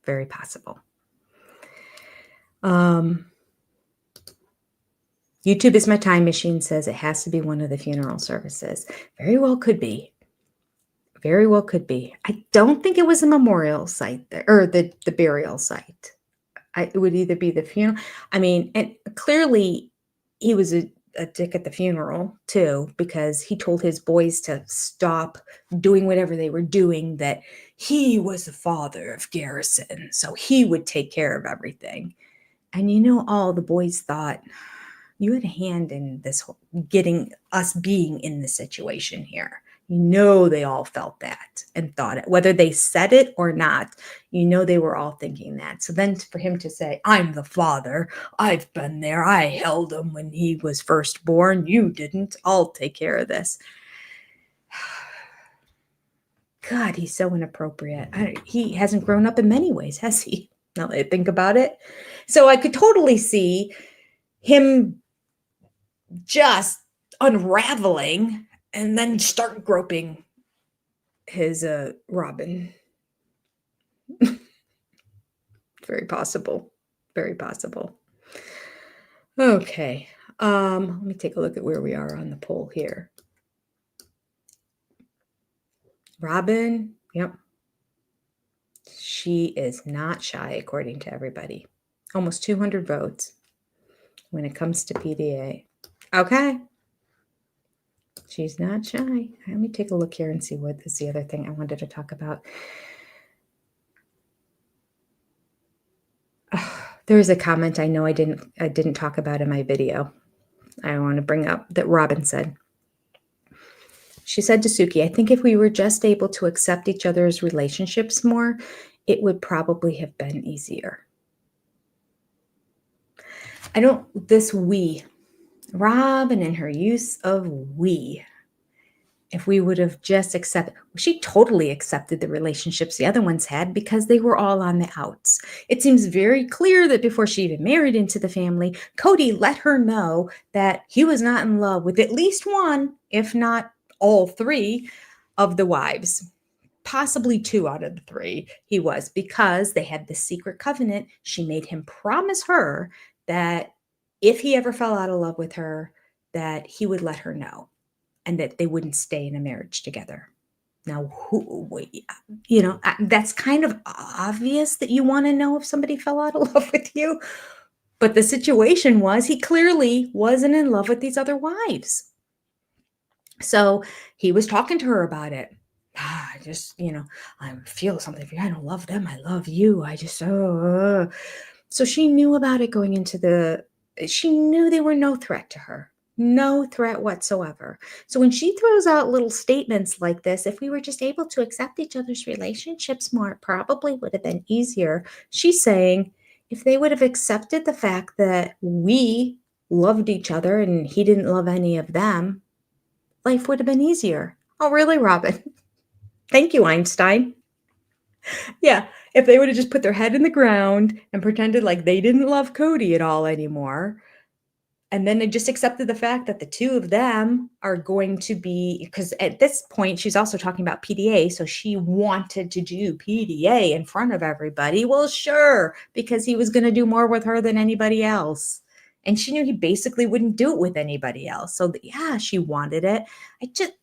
Very possible. YouTube is my time machine says it has to be one of the funeral services. Very well could be. Very well could be. I don't think it was a memorial site there, or the burial site. It would either be the funeral. I mean, and clearly he was a dick at the funeral too, because he told his boys to stop doing whatever they were doing, that he was the father of Garrison, so he would take care of everything. And all the boys thought you had a hand in this whole, getting us being in the situation here. They all felt that and thought it, whether they said it or not, they were all thinking that. So then for him to say, I'm the father, I've been there, I held him when he was first born, you didn't, I'll take care of this. God, he's so inappropriate. He hasn't grown up in many ways, has he? Now that I think about it. So I could totally see him just unraveling and then start groping his Robyn. Very possible. Very possible. Okay. Let me take a look at where we are on the poll here. Robyn, yep. She is not shy, according to everybody. Almost 200 votes when it comes to PDA. Okay. She's not shy. Let me take a look here and see what is the other thing I wanted to talk about. There is a comment I know I didn't talk about in my video. I want to bring up that Robyn said. She said to Suki, I think if we were just able to accept each other's relationships more, it would probably have been easier. Robyn and her use of we. If we would have just she totally accepted the relationships the other ones had because they were all on the outs. It seems very clear that before she even married into the family, Cody let her know that he was not in love with at least one, if not all three, of the wives. Possibly 2 out of the 3 he was, because they had this secret covenant. She made him promise her that if he ever fell out of love with her, that he would let her know and that they wouldn't stay in a marriage together. Now, that's kind of obvious that you want to know if somebody fell out of love with you. But the situation was he clearly wasn't in love with these other wives. So he was talking to her about it. I just, I feel something for you. I don't love them. I love you. I just, So she knew about it going into she knew they were no threat to her. No threat whatsoever. So when she throws out little statements like this, if we were just able to accept each other's relationships more, it probably would have been easier. She's saying if they would have accepted the fact that we loved each other and he didn't love any of them, life would have been easier. Oh, really, Robyn? Thank you, Einstein. Yeah, if they would have just put their head in the ground and pretended like they didn't love Cody at all anymore, And then they just accepted the fact that the two of them are going to be, because at this point, she's also talking about PDA. So she wanted to do PDA in front of everybody. Well, sure, because he was going to do more with her than anybody else. And she knew he basically wouldn't do it with anybody else. So yeah, she wanted it.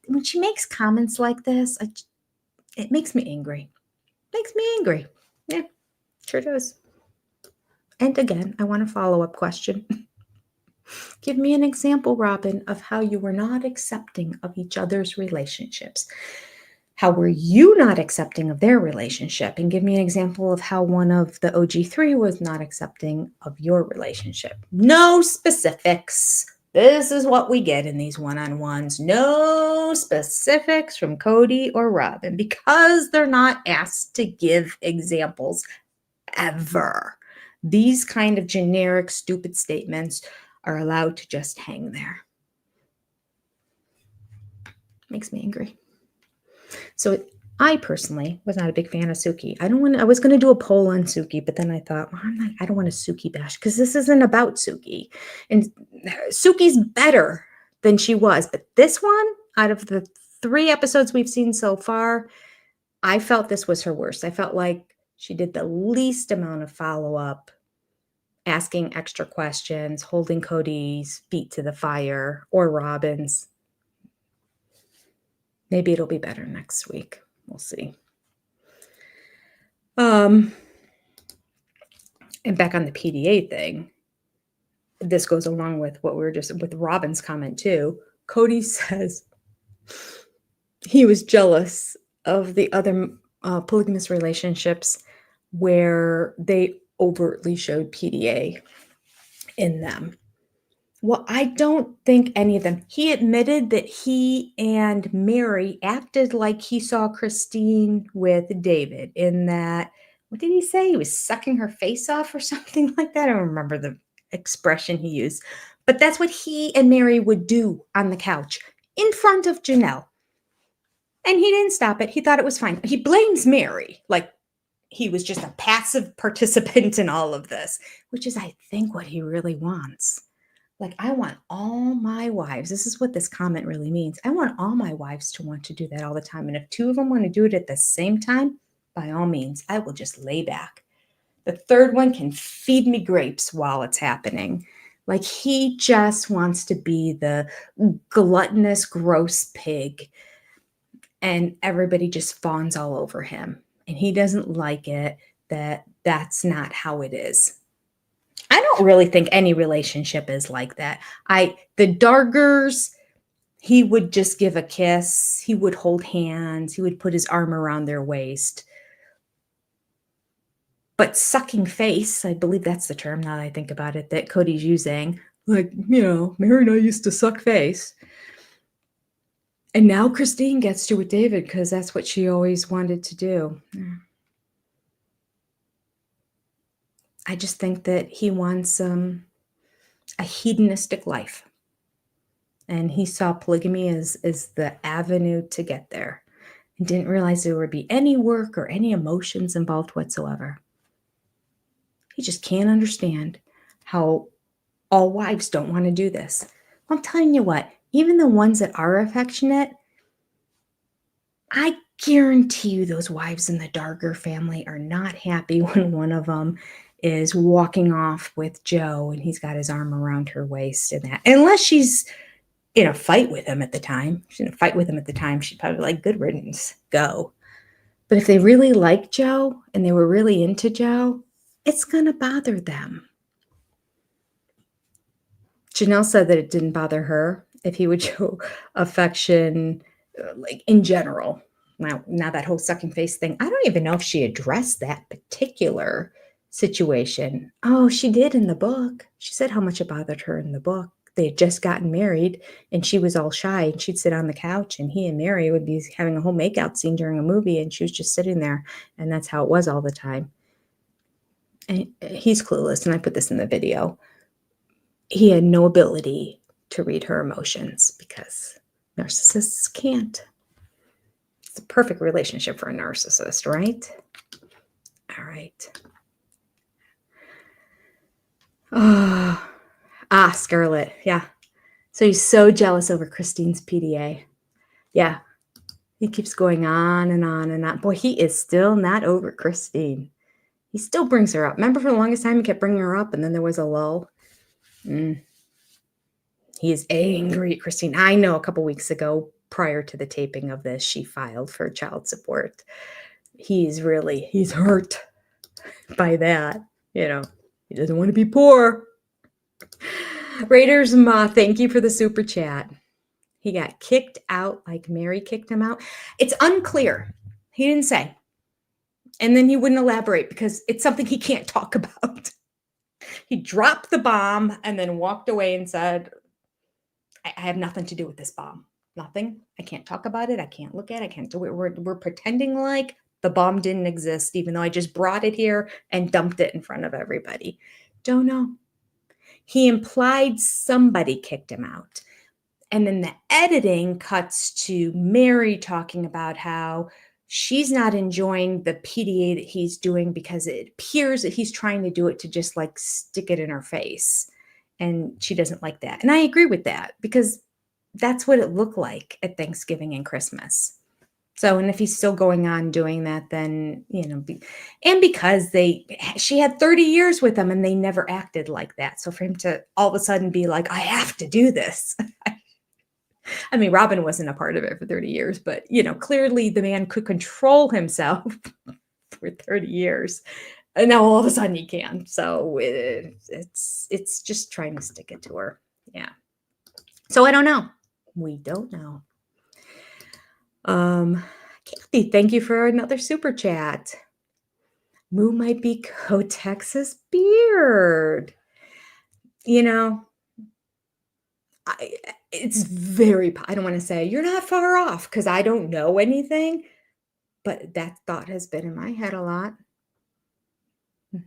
When she makes comments like this, it makes me angry. Makes me angry. Yeah, sure does. And again, I want a follow-up question. Give me an example, Robyn, of how you were not accepting of each other's relationships. How were you not accepting of their relationship? And give me an example of how one of the OG3 was not accepting of your relationship. No specifics. This is what we get in these one-on-ones. No specifics from Cody or Robyn because they're not asked to give examples ever. These kind of generic, stupid statements are allowed to just hang there. Makes me angry. So I personally was not a big fan of Suki. I was going to do a poll on Suki, but then I thought, well, I don't want to Suki bash because this isn't about Suki. And Suki's better than she was. But this one, out of the 3 episodes we've seen so far, I felt this was her worst. I felt like she did the least amount of follow-up, asking extra questions, holding Cody's feet to the fire or Robyn's. Maybe it'll be better next week. We'll see. And back on the PDA thing, this goes along with what we were just with Robyn's comment too. Cody says he was jealous of the other polygamous relationships where they overtly showed PDA in them. Well, I don't think any of them. He admitted that he and Mary acted like he saw Christine with David in that, what did he say? He was sucking her face off or something like that. I don't remember the expression he used. But that's what he and Mary would do on the couch in front of Janelle. And he didn't stop it. He thought it was fine. He blames Mary like he was just a passive participant in all of this, which is, I think, what he really wants. Like, I want all my wives, this is what this comment really means. I want all my wives to want to do that all the time. And if 2 of them want to do it at the same time, by all means, I will just lay back. The 3rd one can feed me grapes while it's happening. Like, he just wants to be the gluttonous, gross pig. And everybody just fawns all over him. And he doesn't like it that that's not how it is. I don't really think any relationship is like that. The Dargers, he would just give a kiss. He would hold hands. He would put his arm around their waist. But sucking face, I believe that's the term now that I think about it, that Cody's using. Like, Mary and I used to suck face. And now Christine gets to with David because that's what she always wanted to do. I just think that he wants a hedonistic life. And he saw polygamy as the avenue to get there. And didn't realize there would be any work or any emotions involved whatsoever. He just can't understand how all wives don't want to do this. I'm telling you what, even the ones that are affectionate, I guarantee you those wives in the Darger family are not happy when one of them is walking off with Joe and he's got his arm around her waist and that. Unless she's in a fight with him at the time. She's in a fight with him at the time. She'd probably be like, good riddance, go. But if they really like Joe and they were really into Joe, it's going to bother them. Janelle said that it didn't bother her if he would show affection, like in general. Now that whole sucking face thing, I don't even know if she addressed that particular situation. Oh, she did in the book. She said how much it bothered her in the book. They had just gotten married and she was all shy and she'd sit on the couch and he and Mary would be having a whole makeout scene during a movie and she was just sitting there and that's how it was all the time. And he's clueless, and I put this in the video. He had no ability to read her emotions because narcissists can't. It's a perfect relationship for a narcissist, right? All right. Scarlett. Yeah. So he's so jealous over Christine's PDA. Yeah. He keeps going on and on and on. Boy, he is still not over Christine. He still brings her up. Remember, for the longest time, he kept bringing her up, and then there was a lull. He is angry at Christine. I know a couple weeks ago, prior to the taping of this, she filed for child support. He's hurt by that. You know, he doesn't want to be poor. Raiders Ma, thank you for the super chat. He got kicked out like Mary kicked him out. It's unclear. He didn't say. And then he wouldn't elaborate because it's something he can't talk about. He dropped the bomb and then walked away and said, I have nothing to do with this bomb. Nothing. I can't talk about it. I can't look at it. I can't do it. We're pretending like the bomb didn't exist, even though I just brought it here and dumped it in front of everybody. Don't know. He implied somebody kicked him out. And then the editing cuts to Mary talking about how she's not enjoying the PDA that he's doing because it appears that he's trying to do it to just like stick it in her face. And she doesn't like that. And I agree with that because that's what it looked like at Thanksgiving and Christmas. So, and if he's still going on doing that, then, you know, and because she had 30 years with him and they never acted like that. So for him to all of a sudden be like, I have to do this. I mean, Robyn wasn't a part of it for 30 years, but, you know, clearly the man could control himself for 30 years. And now all of a sudden he can. So it's just trying to stick it to her. Yeah. So I don't know. We don't know. Kathy, thank you for another super chat. Moo might be Co-Texas beard. You know, it's very, I don't want to say you're not far off because I don't know anything, but that thought has been in my head a lot.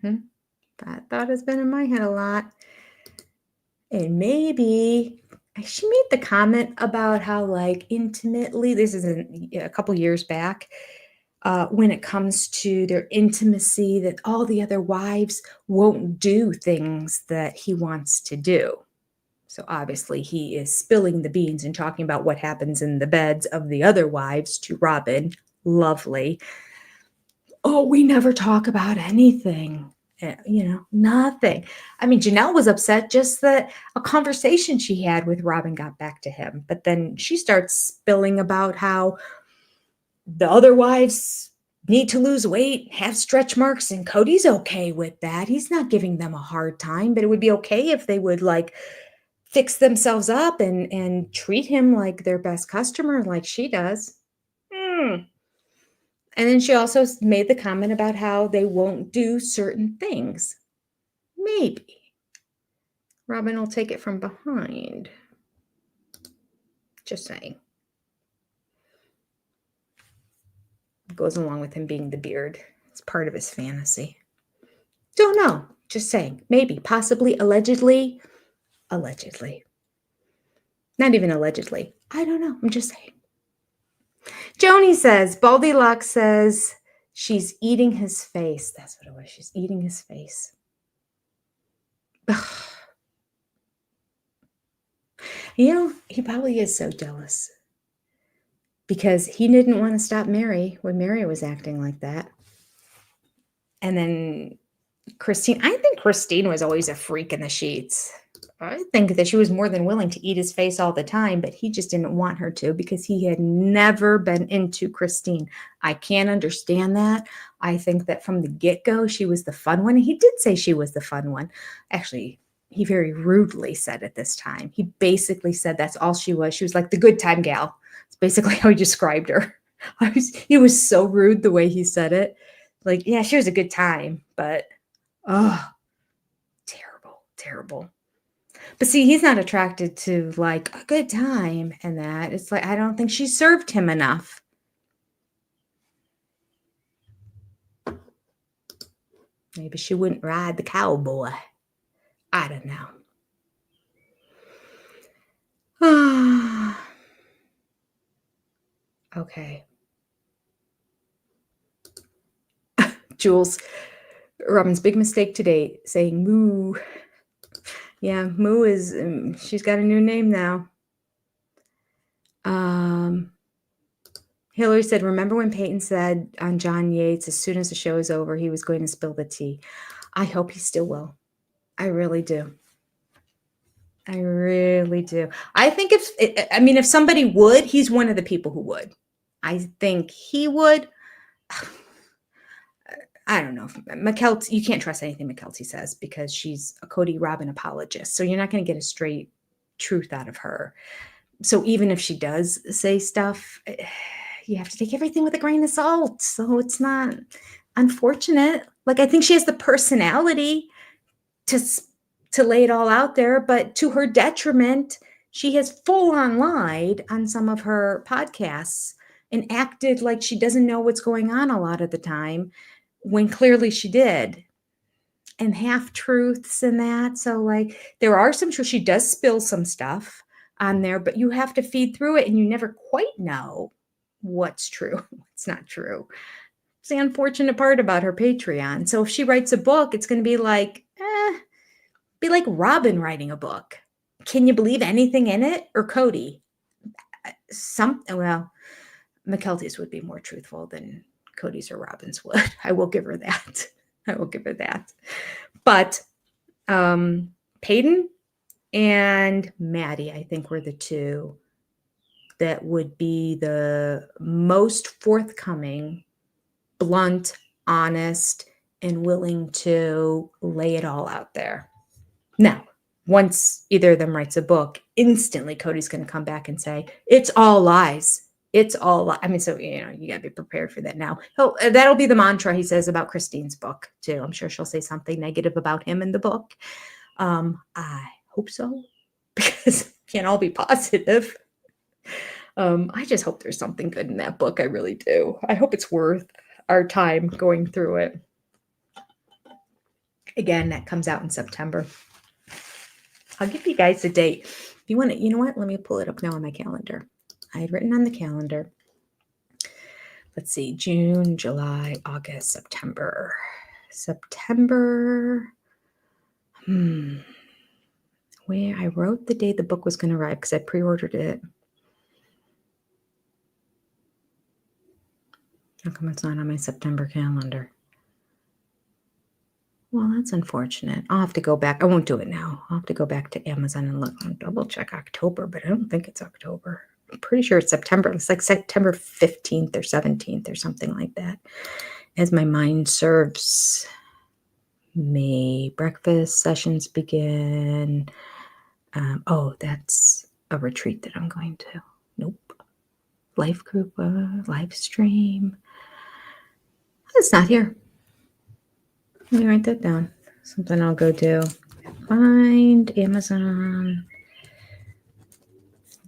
That thought has been in my head a lot. And maybe she made the comment about how like intimately, this is a couple years back, when it comes to their intimacy, that all the other wives won't do things that he wants to do. So obviously he is spilling the beans and talking about what happens in the beds of the other wives to Robyn. Lovely. Oh, we never talk about anything. You know, nothing. I mean, Janelle was upset just that a conversation she had with Robyn got back to him. But then she starts spilling about how the other wives need to lose weight, have stretch marks, and Cody's okay with that. He's not giving them a hard time, but it would be okay if they would like fix themselves up and treat him like their best customer like she does. And then she also made the comment about how they won't do certain things. Maybe Robyn will take it from behind. Just saying. Goes along with him being the beard. It's part of his fantasy. Don't know. Just saying. Maybe, possibly, allegedly. Allegedly. Not even allegedly. I don't know. I'm just saying. Joni says, Baldylocks says she's eating his face. That's what it was. She's eating his face. You know, he probably is so jealous because he didn't want to stop Mary when Mary was acting like that. And then Christine, I think Christine was always a freak in the sheets. I think that she was more than willing to eat his face all the time, but he just didn't want her to because he had never been into Christine. I can't understand that. I think that from the get-go, she was the fun one. He did say she was the fun one. Actually, he very rudely said it this time. He basically said that's all she was. She was like the good time gal. It's basically how he described her. He was so rude the way he said it. Like, yeah, she was a good time, but terrible, terrible. But see, he's not attracted to like a good time and that. It's like, I don't think she served him enough. Maybe she wouldn't ride the cowboy. I don't know. Okay. Jules, Robyn's big mistake today, saying moo. Yeah, Moo is, she's got a new name now. Hillary said, remember when Peyton said on John Yates, as soon as the show is over, he was going to spill the tea. I hope he still will. I really do. I really do. I think if somebody would, he's one of the people who would. I think he would. I don't know. McKelty, you can't trust anything McKelty says because she's a Cody Robyn apologist. So you're not going to get a straight truth out of her. So even if she does say stuff, you have to take everything with a grain of salt. So it's not unfortunate. Like, I think she has the personality to lay it all out there, but to her detriment, she has full on lied on some of her podcasts and acted like she doesn't know what's going on a lot of the time when clearly she did. And half truths and that. So, like, there are some truths. She does spill some stuff on there, but you have to feed through it and you never quite know what's true, what's not true. It's the unfortunate part about her Patreon. So if she writes a book, it's going to be like Robyn writing a book. Can you believe anything in it? Or Cody? Well, McKelty's would be more truthful than Cody's or Robyn's would. I will give her that. But Peyton and Maddie, I think, were the two that would be the most forthcoming, blunt, honest, and willing to lay it all out there. Now, once either of them writes a book, instantly Cody's going to come back and say, it's all lies. It's all, I mean, so, you got to be prepared for that now. That'll be the mantra he says about Christine's book, too. I'm sure she'll say something negative about him in the book. I hope so, because can't all be positive. I just hope there's something good in that book. I really do. I hope it's worth our time going through it. Again, that comes out in September. I'll give you guys a date. If you want to, you know what? Let me pull it up now on my calendar. I had written on the calendar. Let's see, June, July, August, September. Where I wrote the day the book was going to arrive because I pre-ordered it. How come it's not on my September calendar? Well, that's unfortunate. I'll have to go back. I won't do it now. I'll have to go back to Amazon and look. I'll double check October, but I don't think it's October. I'm pretty sure it's September. It's like September 15th or 17th or something like that. As my mind serves. May breakfast sessions begin. That's a retreat that I'm going to. Nope. Life group, live stream. It's not here. Let me write that down. Something I'll go do. Find Amazon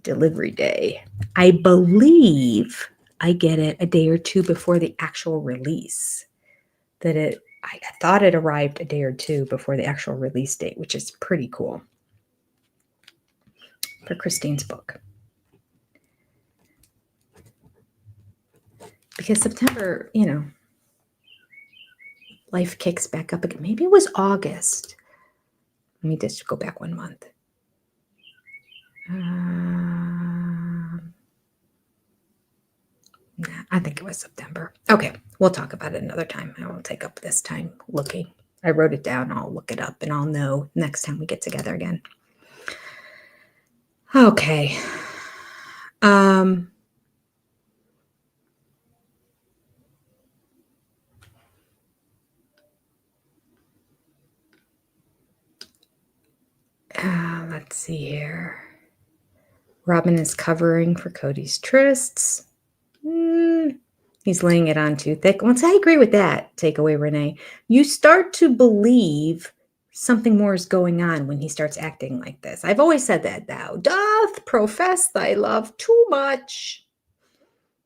delivery day. I believe I get it a day or two before the actual release. I thought it arrived a day or two before the actual release date, which is pretty cool for Christine's book. Because September, life kicks back up again. Maybe it was August. Let me just go back 1 month. I think it was September. Okay, we'll talk about it another time. I won't take up this time looking. I wrote it down. I'll look it up and I'll know next time we get together again. Okay. Let's see here. Robyn is covering for Cody's trysts. He's laying it on too thick. Once I agree with that takeaway, Renee, you start to believe something more is going on when he starts acting like this. I've always said that. Thou doth profess thy love too much.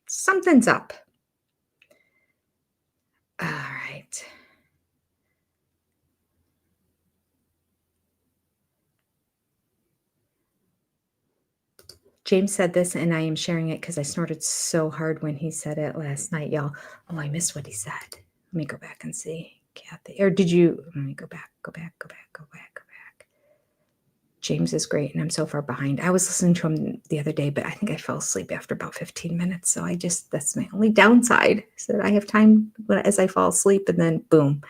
Something's up. All right. James said this, and I am sharing it because I snorted so hard when he said it last night, y'all. Oh, I missed what he said. Let me go back and see. Kathy, or did you? Let me go back. James is great, and I'm so far behind. I was listening to him the other day, but I think I fell asleep after about 15 minutes. So that's my only downside, is that I have time as I fall asleep, and then boom.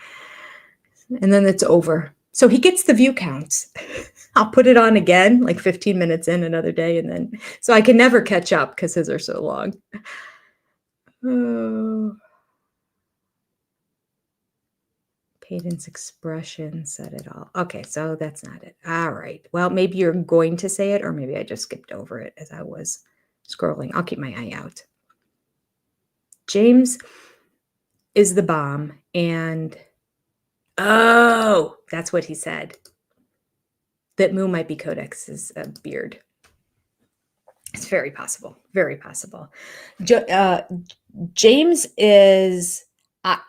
And then it's over. So he gets the view counts. I'll put it on again, like 15 minutes in another day, and then so I can never catch up because his are so long. Oh. Payton's expression said it all. Okay, so that's not it. All right. Well, maybe you're going to say it, or maybe I just skipped over it as I was scrolling. I'll keep my eye out. James is the bomb, and oh, that's what he said. That Moo might be Codex's beard. It's very possible. Very possible. James is,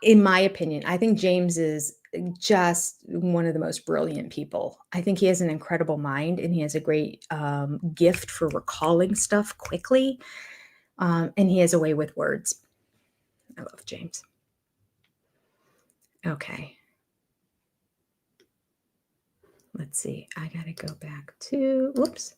in my opinion, I think James is just one of the most brilliant people. I think he has an incredible mind, and he has a great gift for recalling stuff quickly. And he has a way with words. I love James. Okay. Let's see. I got to go back to, whoops.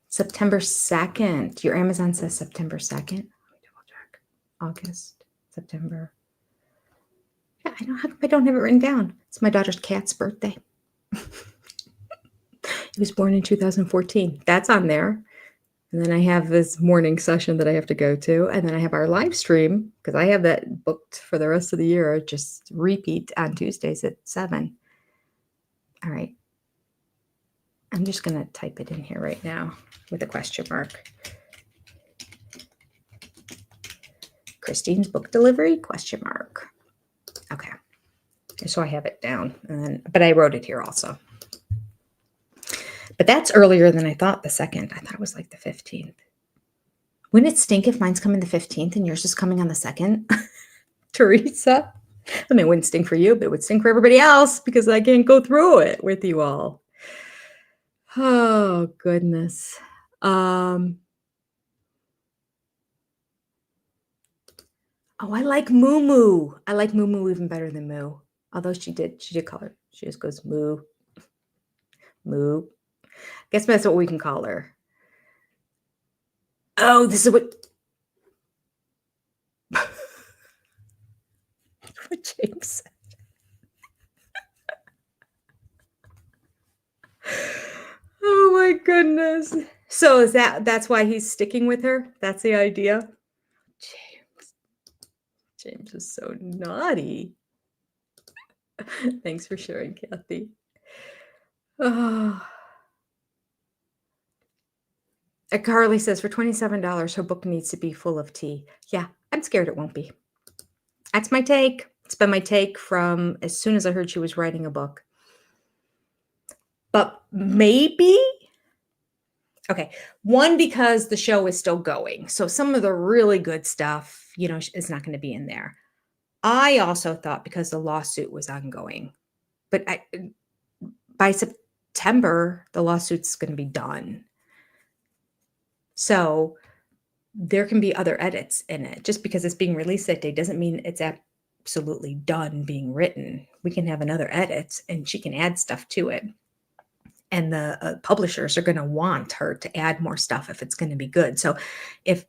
September 2nd. Your Amazon says September 2nd. Let me double check. August, September. Yeah, I don't have it written down. It's my daughter's cat's birthday. He was born in 2014. That's on there. And then I have this morning session that I have to go to. And then I have our live stream, because I have that booked for the rest of the year. Just repeat on Tuesdays at 7. All right. I'm just going to type it in here right now with a question mark. Christine's book delivery, question mark. Okay. So I have it down, but I wrote it here also. But that's earlier than I thought, the 2nd. I thought it was like the 15th. Wouldn't it stink if mine's coming the 15th and yours is coming on the 2nd? Teresa? I mean, it wouldn't stink for you, but it would stink for everybody else because I can't go through it with you all. Oh, goodness. Oh, I like Moo Moo. I like Moo Moo even better than Moo. Although she did call her. She just goes Moo. Moo. Guess that's what we can call her. Oh, this is what James said. Oh my goodness. So that's why he's sticking with her? That's the idea? James is so naughty. Thanks for sharing, Kathy. Oh. Carly says for $27, her book needs to be full of tea. Yeah, I'm scared it won't be. That's my take. It's been my take from as soon as I heard she was writing a book. But maybe. Okay. One, because the show is still going. So some of the really good stuff, is not going to be in there. I also thought because the lawsuit was ongoing. But by September, the lawsuit's going to be done. So there can be other edits in it. Just because it's being released that day doesn't mean it's absolutely done being written. We can have another edit and she can add stuff to it. And the publishers are going to want her to add more stuff if it's going to be good. So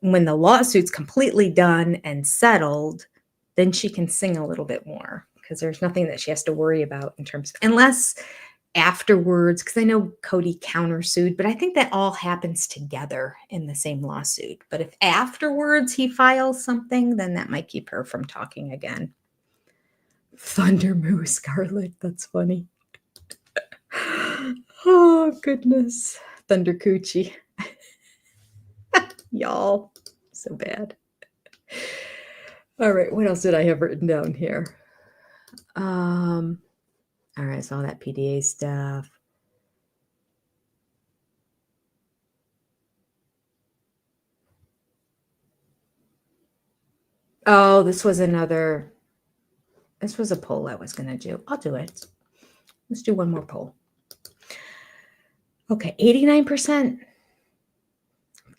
when the lawsuit's completely done and settled, then she can sing a little bit more because there's nothing that she has to worry about in terms of, unless afterwards, because I know Cody countersued, but I think that all happens together in the same lawsuit. But if afterwards he files something, then that might keep her from talking again. Thunder Moo, Scarlet. That's funny. Oh, goodness. Thunder Coochie. Y'all. So bad. All right. What else did I have written down here? All right. So all that PDA stuff. Oh, this was a poll I was going to do. I'll do it. Let's do one more poll. Okay. 89%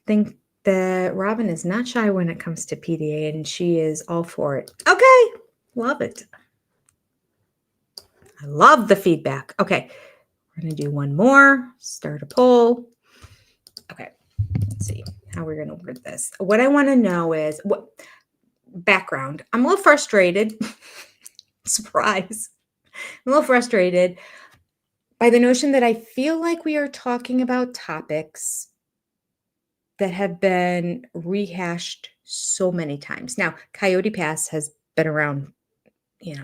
think that Robyn is not shy when it comes to PDA, and she is all for it. Okay, love it. I love the feedback. Okay, we're going to do one more. Start a poll. Okay, let's see how we're going to word this. What I want to know is what background. I'm a little frustrated. Surprise. I'm a little frustrated by the notion that I feel like we are talking about topics that have been rehashed so many times. Now, Coyote Pass has been around,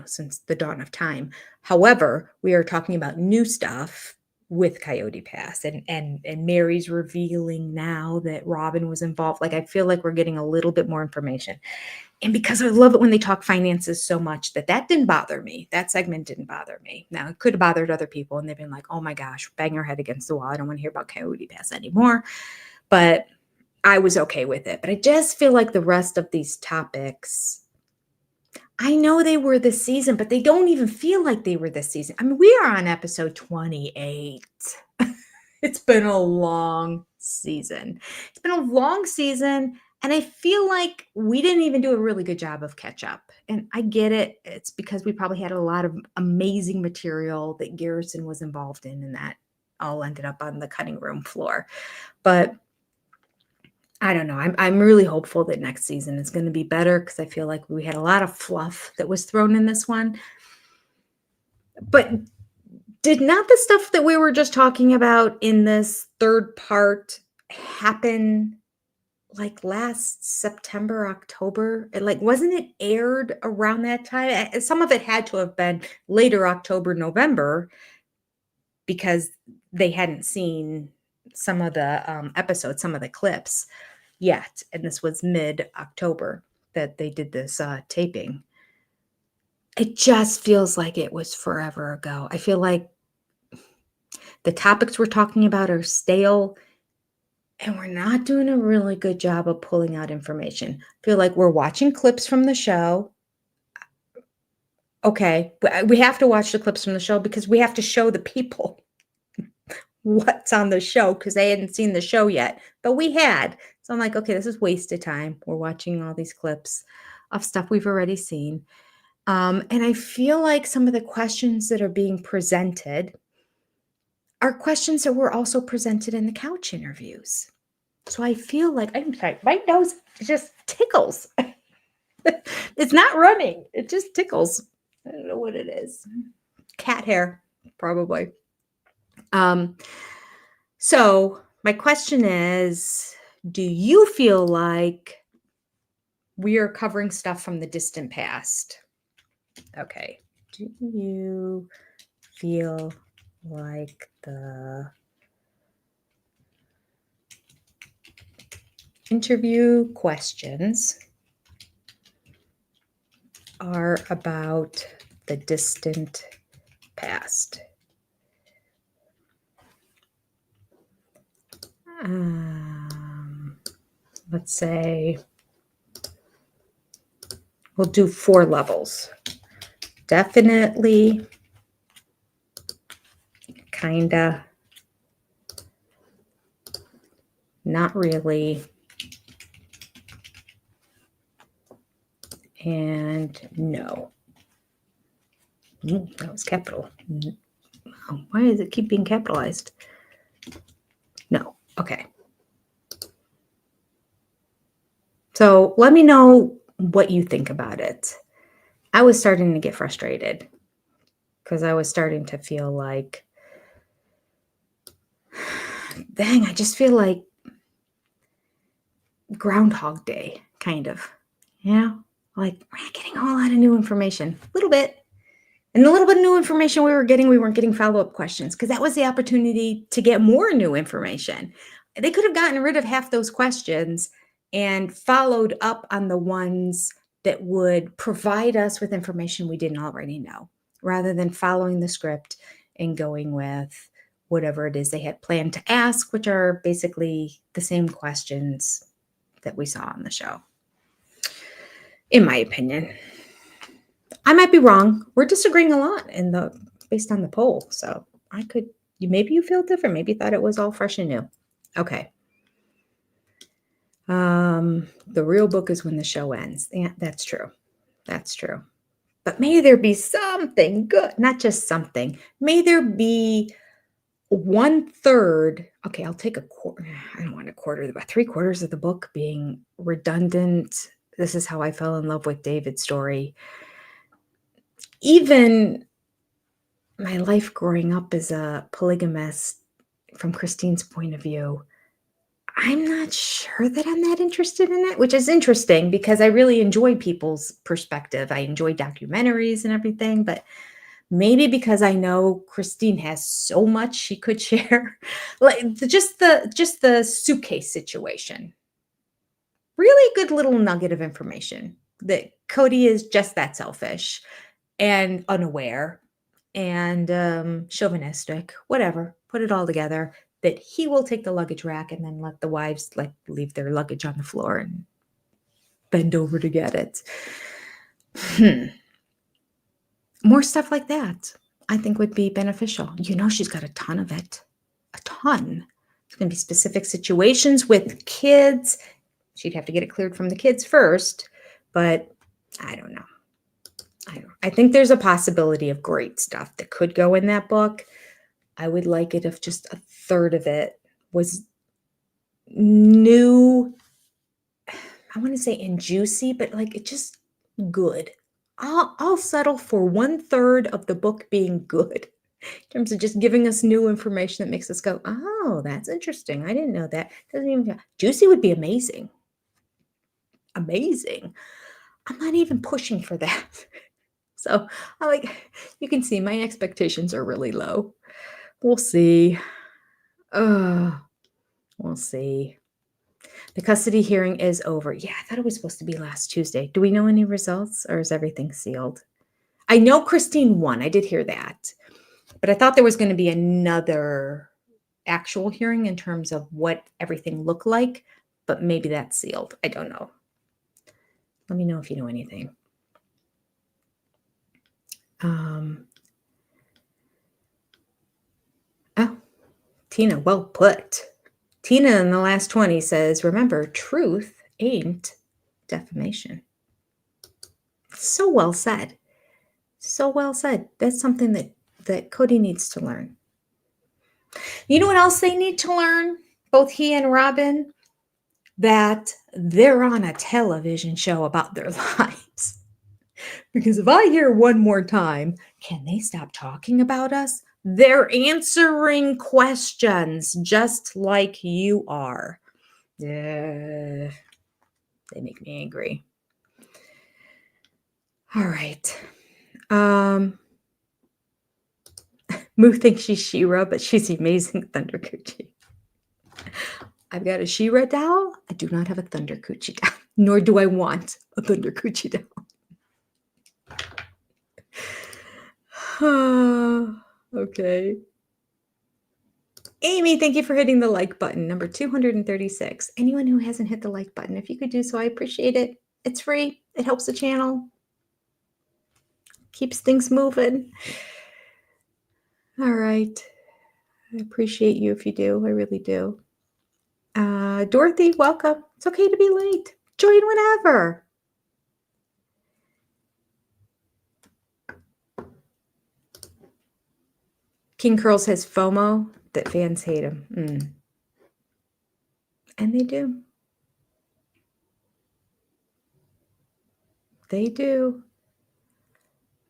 since the dawn of time. However, we are talking about new stuff with Coyote Pass and Mary's revealing now that Robyn was involved. Like, I feel like we're getting a little bit more information. And because I love it when they talk finances so much, that didn't bother me. That segment didn't bother me. Now, it could have bothered other people, and they've been like, oh my gosh, bang our head against the wall. I don't want to hear about Coyote Pass anymore. But I was okay with it. But I just feel like the rest of these topics, I know they were this season, but they don't even feel like they were this season. I mean, we are on episode 28. It's been a long season. It's been a long season, and I feel like we didn't even do a really good job of catch up. And I get it. It's because we probably had a lot of amazing material that Garrison was involved in, and that all ended up on the cutting room floor. But I don't know. I'm really hopeful that next season is going to be better, because I feel like we had a lot of fluff that was thrown in this one. But did not the stuff that we were just talking about in this third part happen like last September, October? Wasn't it aired around that time? Some of it had to have been later October, November, because they hadn't seen some of the episodes, some of the clips yet. And this was mid-October that they did this taping. It just feels like it was forever ago. I feel like the topics we're talking about are stale, and we're not doing a really good job of pulling out information. I feel like we're watching clips from the show. Okay, we have to watch the clips from the show because we have to show the people what's on the show, because they hadn't seen the show yet, but we had. So I'm like, okay, this is wasted time. We're watching all these clips of stuff we've already seen. And I feel like some of the questions that are being presented are questions that were also presented in the couch interviews. So I feel like, I'm sorry, my nose just tickles. It's not running. It just tickles. I don't know what it is. Cat hair, probably. So my question is, do you feel like we are covering stuff from the distant past? Okay. Do you feel like the interview questions are about the distant past? Let's say we'll do 4 levels. Definitely, kinda, not really, and no. That was capital. Why does it keep being capitalized? No. Okay. So let me know what you think about it. I was starting to get frustrated because I was starting to feel like, dang, I just feel like Groundhog Day, kind of. Like we're not getting a whole lot of new information. A little bit. And the little bit of new information we weren't getting follow-up questions, because that was the opportunity to get more new information. They could have gotten rid of half those questions and followed up on the ones that would provide us with information we didn't already know, rather than following the script and going with whatever it is they had planned to ask, which are basically the same questions that we saw on the show, in my opinion. I might be wrong. We're disagreeing a lot based on the poll. So maybe you feel different. Maybe you thought it was all fresh and new. Okay. The real book is when the show ends. Yeah, that's true. That's true. But may there be something good, not just something. May there be 1/3. Okay, I'll take a quarter. I don't want a quarter, about 3/4 of the book being redundant. This is how I fell in love with David's story. Even my life growing up as a polygamist, from Christine's point of view, I'm not sure that I'm that interested in it, which is interesting because I really enjoy people's perspective. I enjoy documentaries and everything, but maybe because I know Christine has so much she could share. Like just the suitcase situation. Really good little nugget of information that Cody is just that selfish and unaware and chauvinistic, whatever. Put it all together that he will take the luggage rack and then let the wives like leave their luggage on the floor and bend over to get it. More stuff like that, I think would be beneficial. She's got a ton of it. A ton. It's going to be specific situations with kids. She'd have to get it cleared from the kids first, but I don't know. I think there's a possibility of great stuff that could go in that book. I would like it if just 1/3 of it was new. I want to say and juicy, but like it just good. I'll settle for 1/3 of the book being good in terms of just giving us new information that makes us go, oh, that's interesting. I didn't know that. Doesn't even juicy would be amazing. Amazing. I'm not even pushing for that. So you can see my expectations are really low. We'll see. We'll see. The custody hearing is over. Yeah, I thought it was supposed to be last Tuesday. Do we know any results or is everything sealed? I know Christine won. I did hear that. But I thought there was going to be another actual hearing in terms of what everything looked like, but maybe that's sealed. I don't know. Let me know if you know anything. Oh, Tina, well put. Tina in the last 20 says, remember, truth ain't defamation. So well said. So well said. That's something that Cody needs to learn. You know what else they need to learn? Both he and Robyn, that they're on a television show about their lives. Because if I hear one more time, can they stop talking about us? They're answering questions just like you are. They make me angry. All right. Moo thinks she's She-Ra, but she's the amazing Thunder Coochie. I've got a She-Ra doll. I do not have a Thunder Coochie doll, nor do I want a Thunder Coochie doll. Okay. Amy, thank you for hitting the like button, number 236. Anyone who hasn't hit the like button, if you could do so, I appreciate it. It's free. It helps the channel. Keeps things moving. All right. I appreciate you if you do. I really do. Dorothy, welcome. It's okay to be late. Join whenever. King Curls has FOMO that fans hate him. And they do. They do.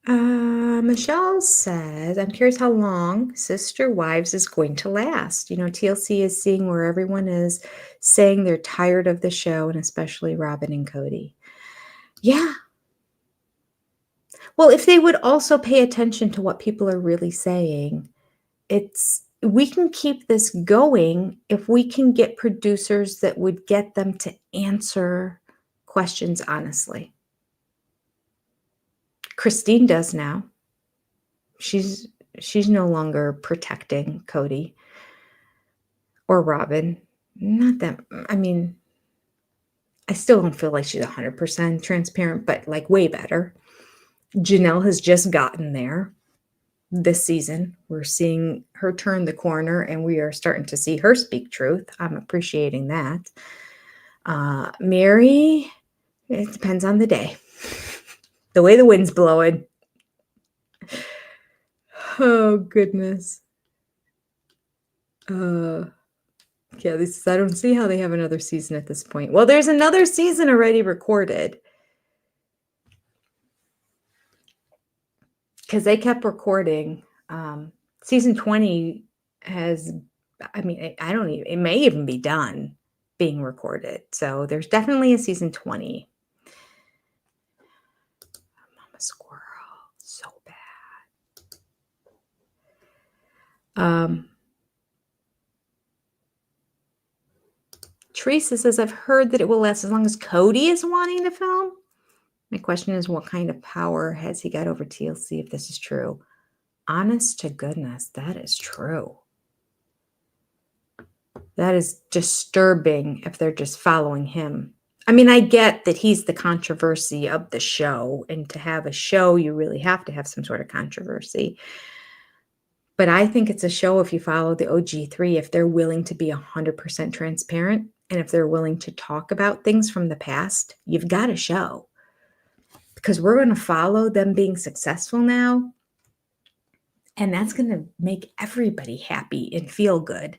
Michelle says, I'm curious how long Sister Wives is going to last. TLC is seeing where everyone is saying they're tired of the show, and especially Robyn and Cody. Yeah. Well, if they would also pay attention to what people are really saying, we can keep this going if we can get producers that would get them to answer questions honestly. Christine does now. She's no longer protecting Cody or Robyn. Not that, I still don't feel like she's 100% transparent, but like way better. Janelle has just gotten there this season. We're seeing her turn the corner and we are starting to see her speak truth. I'm appreciating that. Mary, it depends on the day. The way the wind's blowing. Oh, goodness. Yeah, I don't see how they have another season at this point. Well, there's another season already recorded. Because they kept recording. Season 20 has, I mean, I don't even, it may even be done being recorded. So there's definitely a season 20. Mama squirrel, so bad. Teresa says, I've heard that it will last as long as Cody is wanting to film. My question is, what kind of power has he got over TLC if this is true? Honest to goodness, that is true. That is disturbing if they're just following him. I mean, I get that he's the controversy of the show, and to have a show, you really have to have some sort of controversy. But I think it's a show if you follow the OG3, if they're willing to be 100% transparent, and if they're willing to talk about things from the past, you've got a show. Because we're going to follow them being successful now, and that's going to make everybody happy and feel good.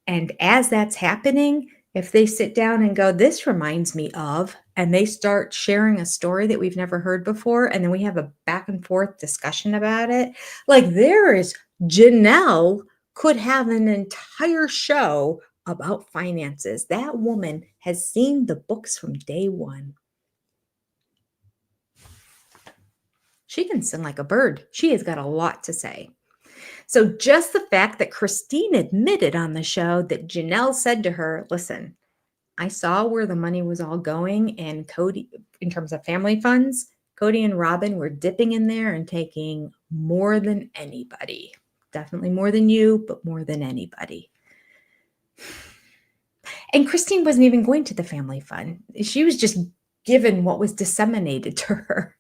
And as that's happening, if they sit down and go, this reminds me of, and they start sharing a story that we've never heard before, and then we have a back and forth discussion about it, like Janelle could have an entire show about finances. That woman has seen the books from day one. She can sing like a bird. She has got a lot to say. So just the fact that Christine admitted on the show that Janelle said to her, listen, I saw where the money was all going, and Cody, in terms of family funds, Cody and Robyn were dipping in there and taking more than anybody. Definitely more than you, but more than anybody. And Christine wasn't even going to the family fund. She was just given what was disseminated to her.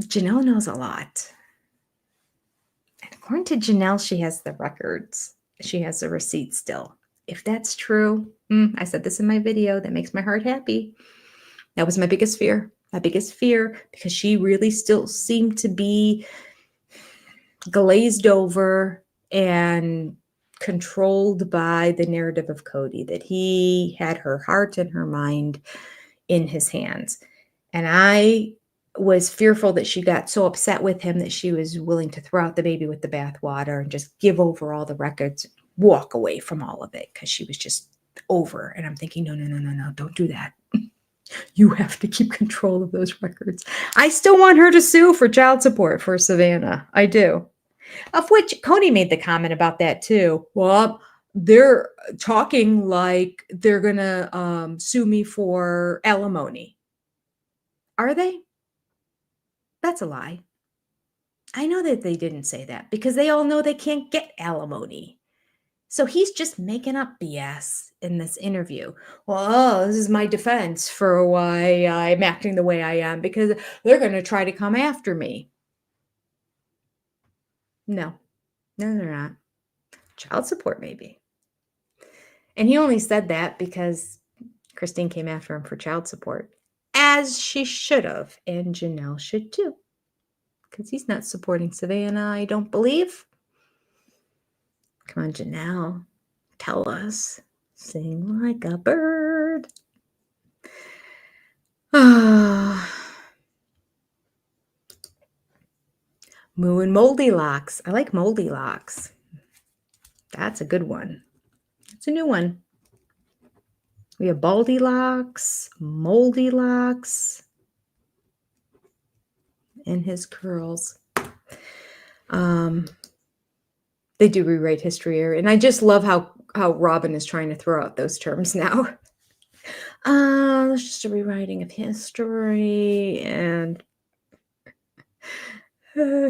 Janelle knows a lot. And according to Janelle, she has the records. She has the receipts still. If that's true, I said this in my video, that makes my heart happy. That was my biggest fear. My biggest fear, because she really still seemed to be glazed over and controlled by the narrative of Cody, that he had her heart and her mind in his hands. And I was fearful that she got so upset with him that she was willing to throw out the baby with the bathwater and just give over all the records, walk away from all of it, because she was just over. And I'm thinking, no, don't do that. You have to keep control of those records. I still want her to sue for child support for Savannah. I do. Of which Cody made the comment about that too. Well, they're talking like they're going to sue me for alimony. Are they? That's a lie. I know that they didn't say that because they all know they can't get alimony. So he's just making up BS in this interview. Well, this is my defense for why I'm acting the way I am, because they're going to try to come after me. No, they're not. Child support, maybe. And he only said that because Christine came after him for child support, as she should have, and Janelle should too, because he's not supporting Savannah, I don't believe. Come on, Janelle, tell us. Sing like a bird. Ah. Moo and Moldy Locks. I like Moldy Locks. That's a good one. It's a new one. We have Baldy Locks, Moldy Locks, and his curls. They do rewrite history here, and I just love how Robyn is trying to throw out those terms now. It's just a rewriting of history, and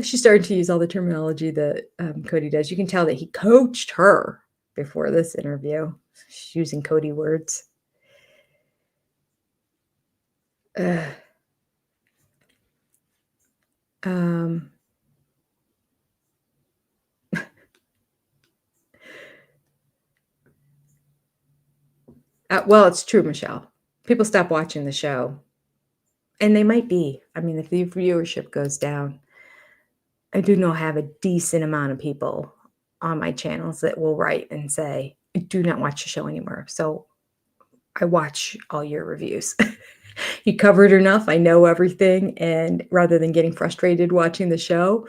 she started to use all the terminology that Cody does. You can tell that he coached her before this interview. She's using Cody words. Well, it's true, Michelle. People stop watching the show, and they might be. I mean, if the viewership goes down, I do know I have a decent amount of people on my channels that will write and say, "I do not watch the show anymore." So I watch all your reviews. You covered enough. I know everything. And rather than getting frustrated watching the show,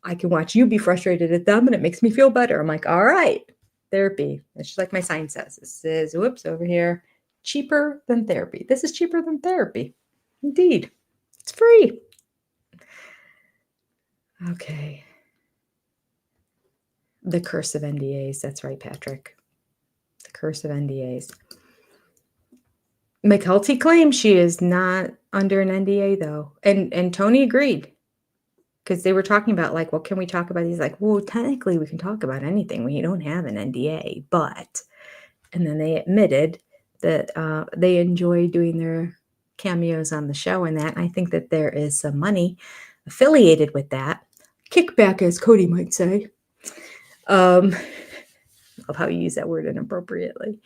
I can watch you be frustrated at them and it makes me feel better. I'm like, all right, therapy. It's just like my sign says. It says, whoops, over here, cheaper than therapy. This is cheaper than therapy. Indeed. It's free. Okay. The curse of NDAs. That's right, Patrick. The curse of NDAs. McKelty claims she is not under an NDA though. And Tony agreed. Because they were talking about, like, what can we talk about? He's like, well, technically we can talk about anything. We don't have an NDA, but, and then they admitted that they enjoy doing their cameos on the show and that. I think that there is some money affiliated with that. Kickback, as Cody might say. Love how you use that word inappropriately.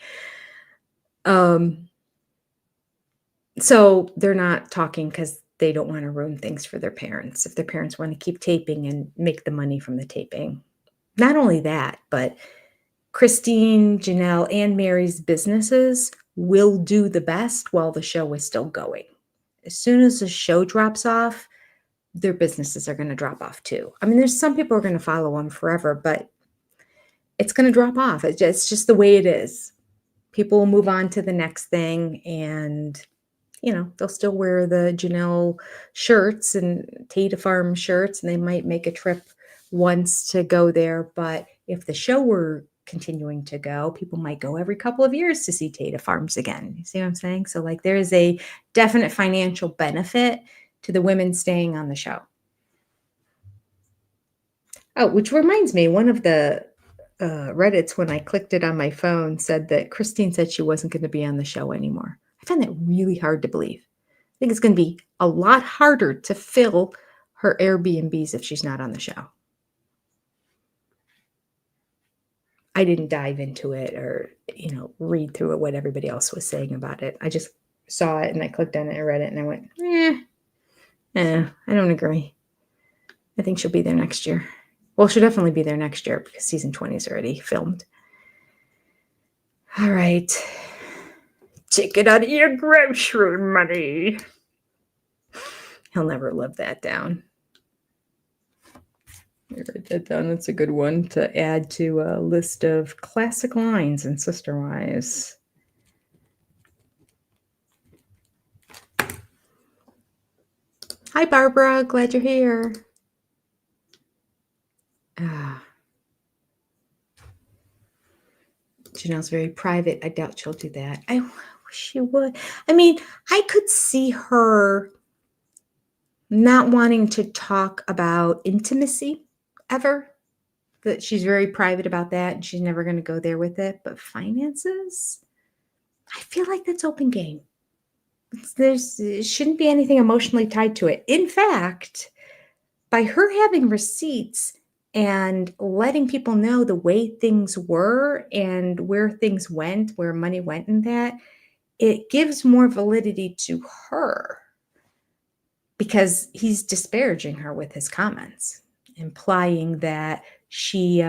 So they're not talking because they don't want to ruin things for their parents. If their parents want to keep taping and make the money from the taping. Not only that, but Christine, Janelle, and Mary's businesses will do the best while the show is still going. As soon as the show drops off, their businesses are going to drop off too. I mean, there's some people who are going to follow them forever, but it's going to drop off. It's just the way it is. People will move on to the next thing and they'll still wear the Janelle shirts and Tata Farm shirts, and they might make a trip once to go there. But if the show were continuing to go, people might go every couple of years to see Tata Farms again. You see what I'm saying? So like there is a definite financial benefit to the women staying on the show. Oh, which reminds me, one of the Reddits, when I clicked it on my phone, said that Christine said she wasn't going to be on the show anymore. I find that really hard to believe. I think it's going to be a lot harder to fill her Airbnbs if she's not on the show. I didn't dive into it or, read through it, what everybody else was saying about it. I just saw it and I clicked on it and read it and I went, I don't agree. I think she'll be there next year. Well, she'll definitely be there next year because season 20 is already filmed. All right. Take it out of your grocery money. He'll never live that down. I write that down. That's a good one to add to a list of classic lines in Sister Wives. Hi, Barbara. Glad you're here. Janelle's very private. I doubt she'll do that. I wish she would. I mean, I could see her not wanting to talk about intimacy ever. That she's very private about that and she's never going to go there with it. But finances, I feel like that's open game. It shouldn't be anything emotionally tied to it. In fact, by her having receipts and letting people know the way things were and where things went, where money went in that, it gives more validity to her because he's disparaging her with his comments, implying that she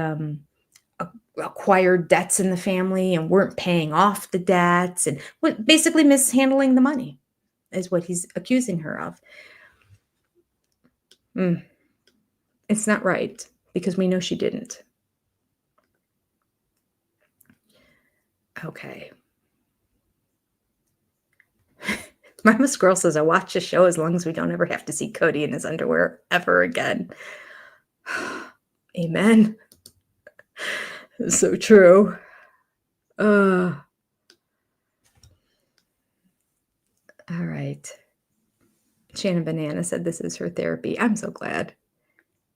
acquired debts in the family and weren't paying off the debts and basically mishandling the money is what he's accusing her of. It's not right because we know she didn't. Okay. Mama Squirrel says, I watch the show as long as we don't ever have to see Cody in his underwear ever again. Amen. So true. All right. Shannon Banana said this is her therapy. I'm so glad.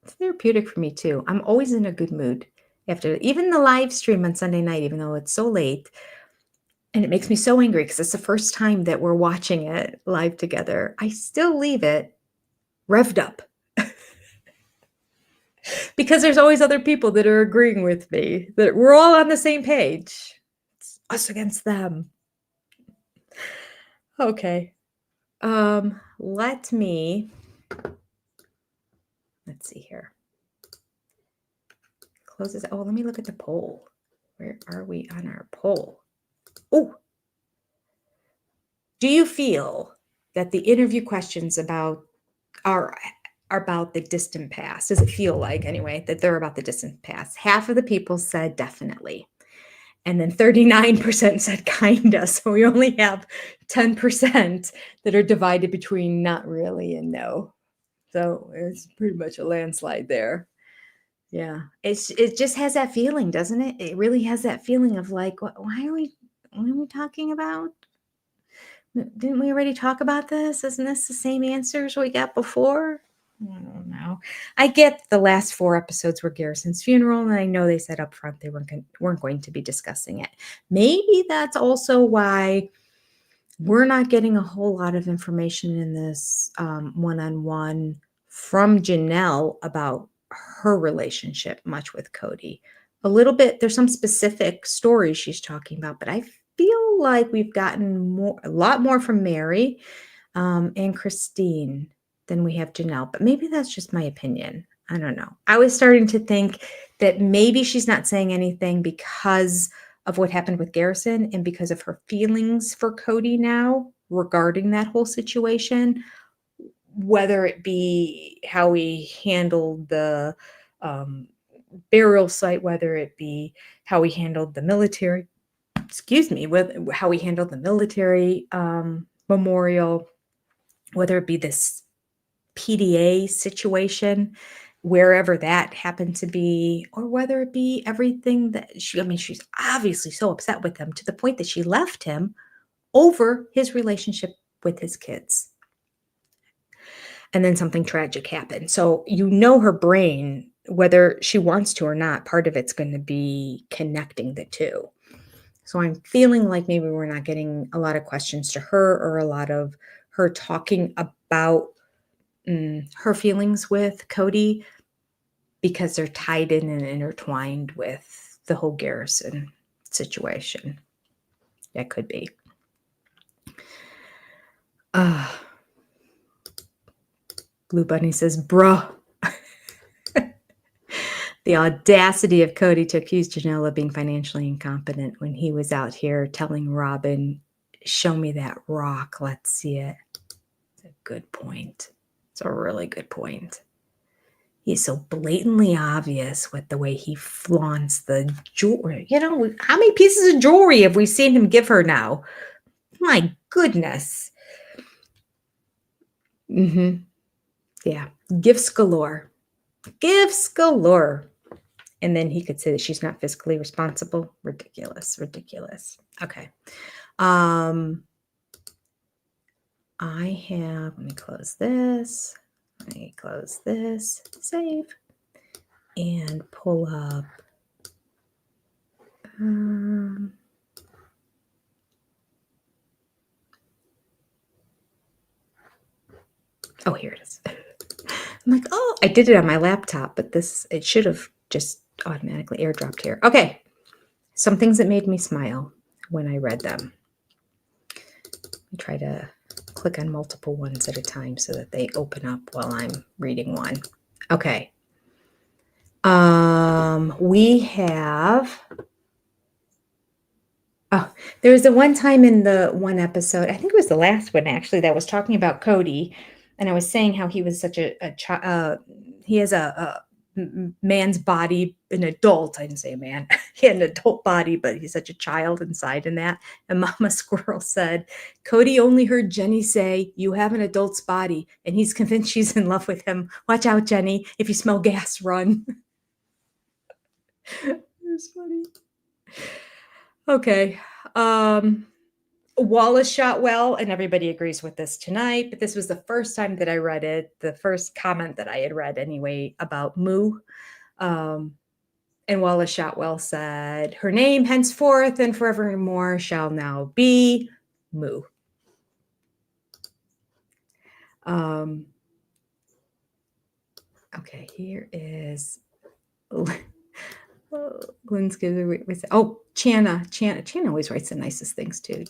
It's therapeutic for me too. I'm always in a good mood after even the live stream on Sunday night, even though it's so late. And it makes me so angry because it's the first time that we're watching it live together. I still leave it revved up because there's always other people that are agreeing with me, that we're all on the same page. It's us against them. Okay. Let me let's see here. Closes. Oh, let me look at the poll. Where are we on our poll? Oh, do you feel that the interview questions are about the distant past? Does it feel like anyway that they're about the distant past? Half of the people said definitely. And then 39% said kinda. So we only have 10% that are divided between not really and no. So it's pretty much a landslide there. Yeah. It just has that feeling, doesn't it? It really has that feeling of like, what are we talking about? Didn't we already talk about this? Isn't this the same answers we got before? I don't know. I get the last 4 episodes were Garrison's funeral, and I know they said up front they weren't going to be discussing it. Maybe that's also why we're not getting a whole lot of information in this one-on-one from Janelle about her relationship much with Cody. A little bit, there's some specific stories she's talking about, but I feel like we've gotten a lot more from Mary and Christine than we have Janelle. But maybe that's just my opinion. I don't know. I was starting to think that maybe she's not saying anything because of what happened with Garrison and because of her feelings for Cody now regarding that whole situation, whether it be how he handled the burial site, whether it be how he handled the military, with how he handled the military memorial, whether it be this PDA situation, wherever that happened to be, or whether it be everything that she's obviously so upset with him to the point that she left him over his relationship with his kids. And then something tragic happened. So, her brain, whether she wants to or not, part of it's going to be connecting the two. So I'm feeling like maybe we're not getting a lot of questions to her or a lot of her talking about her feelings with Cody because they're tied in and intertwined with the whole Garrison situation. That could be. Blue Bunny says, bruh. The audacity of Cody to accuse Janelle of being financially incompetent when he was out here telling Robyn, show me that rock. Let's see it. It's a good point. It's a really good point. He's so blatantly obvious with the way he flaunts the jewelry. How many pieces of jewelry have we seen him give her now? My goodness. Yeah. Gifts galore. Gifts galore. And then he could say that she's not fiscally responsible. Ridiculous. Okay. Let me close this. Save. And pull up. Oh, here it is. I'm like, oh, I did it on my laptop, but it should have just automatically airdropped here. Okay. Some things that made me smile when I read them. I try to click on multiple ones at a time so that they open up while I'm reading one. Okay. We have... Oh, there was the one time in the one episode, I think it was the last one actually, that was talking about Cody. And I was saying how he was such he has a man's body, an adult. I didn't say a man. He had an adult body, but he's such a child inside in that. And Mama Squirrel said, Cody only heard Jenny say, you have an adult's body. And he's convinced she's in love with him. Watch out, Jenny. If you smell gas, run. It's funny. Okay. Wallace shot well, and everybody agrees with this tonight, but this was the first time that I read it, the first comment that I had read anyway about Moo. And Wallace Shotwell said, her name henceforth and forevermore shall now be Moo. Okay, here is... Linsky was, oh, Chana always writes the nicest things too.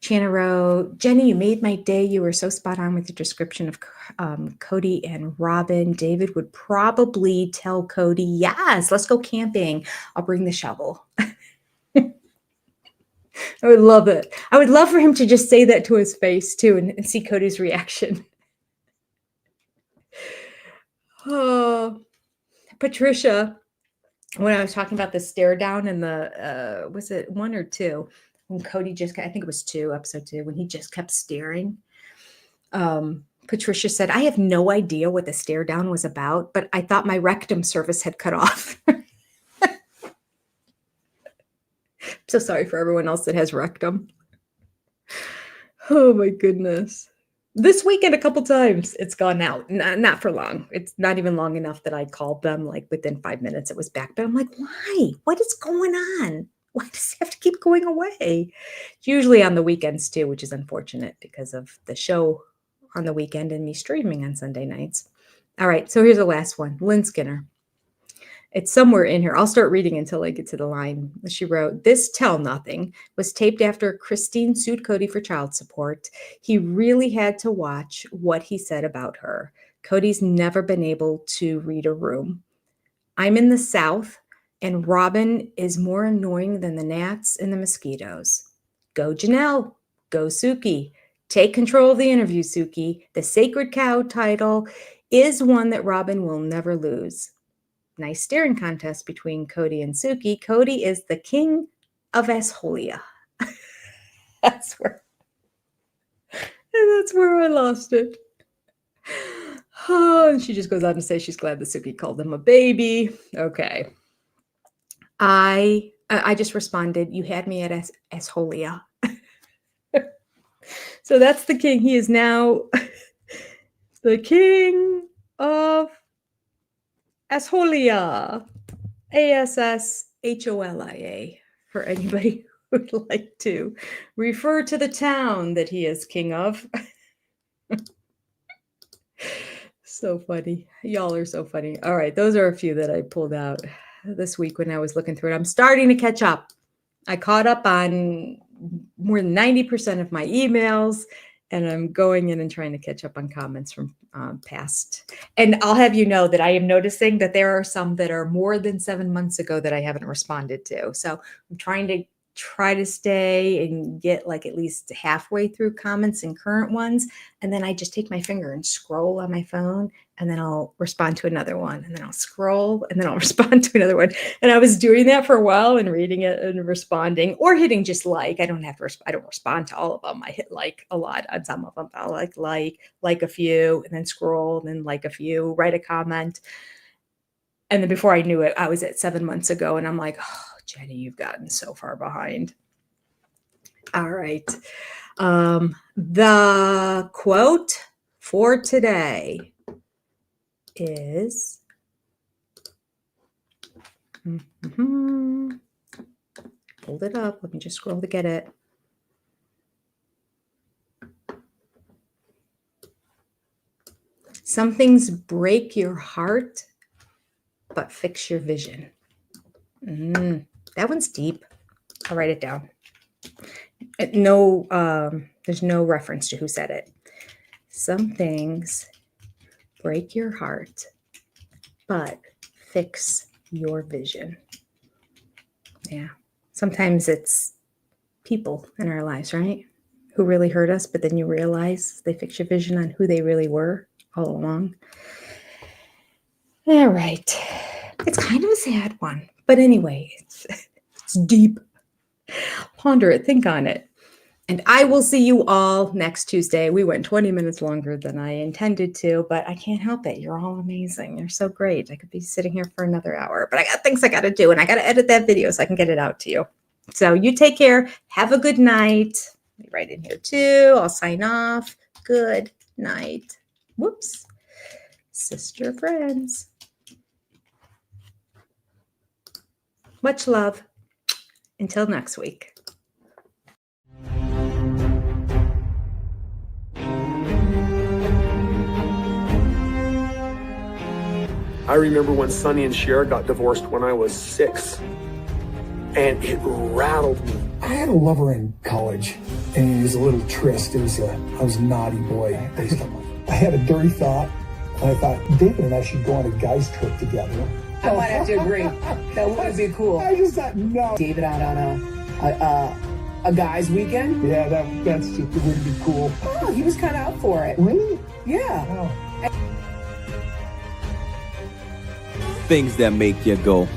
Chana wrote, Jenny, you made my day. You were so spot on with the description of Cody and Robyn. David would probably tell Cody, yes, let's go camping. I'll bring the shovel. I would love it. I would love for him to just say that to his face too and see Cody's reaction. Oh, Patricia, when I was talking about the stare down in the, was it 1 or 2? When Cody just, I think it was 2, episode 2, when he just kept staring. Patricia said, I have no idea what the stare down was about, but I thought my rectum service had cut off. So sorry for everyone else that has rectum. Oh my goodness. This weekend, a couple times, it's gone out. Not for long. It's not even long enough that I called them. Like within 5 minutes, it was back. But I'm like, why? What is going on? Why does it have to keep going away? It's usually on the weekends too, which is unfortunate because of the show on the weekend and me streaming on Sunday nights. All right, so here's the last one. Lynn Skinner. It's somewhere in here. I'll start reading until I get to the line. She wrote, this Tell Nothing was taped after Christine sued Cody for child support. He really had to watch what he said about her. Cody's never been able to read a room. I'm in the South, and Robyn is more annoying than the gnats and the mosquitoes. Go Janelle. Go Suki. Take control of the interview, Suki. The Sacred Cow title is one that Robyn will never lose. Nice staring contest between Cody and Suki. Cody is the king of Asholia. That's where I lost it. Oh, and she just goes on to say she's glad that Suki called him a baby. Okay. I just responded, you had me at Asholia. So that's the king. He is now the king of Asholia, Assholia, for anybody who would like to refer to the town that he is king of. So funny. Y'all are so funny. All right, those are a few that I pulled out this week when I was looking through it. I'm starting to catch up. I caught up on more than 90% of my emails, and I'm going in and trying to catch up on comments from past. And I'll have you know that I am noticing that there are some that are more than 7 months ago that I haven't responded to. So I'm trying to stay and get like at least halfway through comments and current ones. And then I just take my finger and scroll on my phone, and then I'll respond to another one, and then I'll scroll, and then I'll respond to another one. And I was doing that for a while and reading it and responding or hitting just like. I don't respond to all of them. I hit like a lot on some of them. I'll like a few, and then scroll, and then like a few, write a comment. And then before I knew it, I was at 7 months ago, and I'm like, oh, Jenny, you've gotten so far behind. All right. The quote for today is, hold it up. Let me just scroll to get it. Some things break your heart, but fix your vision. That one's deep. I'll write it down. No, there's no reference to who said it. Some things break your heart, but fix your vision. Yeah. Sometimes it's people in our lives, right? Who really hurt us, but then you realize they fix your vision on who they really were all along. All right. It's kind of a sad one, but anyway, it's deep. Ponder it, think on it. And I will see you all next Tuesday. We went 20 minutes longer than I intended to, but I can't help it. You're all amazing. You're so great. I could be sitting here for another hour, but I got things I got to do, and I got to edit that video so I can get it out to you. So you take care. Have a good night. Let me write in here too. I'll sign off. Good night. Whoops. Sister friends. Much love. Until next week. I remember when Sonny and Cher got divorced when I was 6, and it rattled me. I had a lover in college, and he was a little tryst. I was a naughty boy. I had a dirty thought, and I thought David and I should go on a guys trip together. I might have to agree. That would be cool. I just thought, no. David out on a guys' weekend. Yeah, that's just would be cool. Oh, he was kind of up for it. Really? Yeah. Oh. Things that make you go,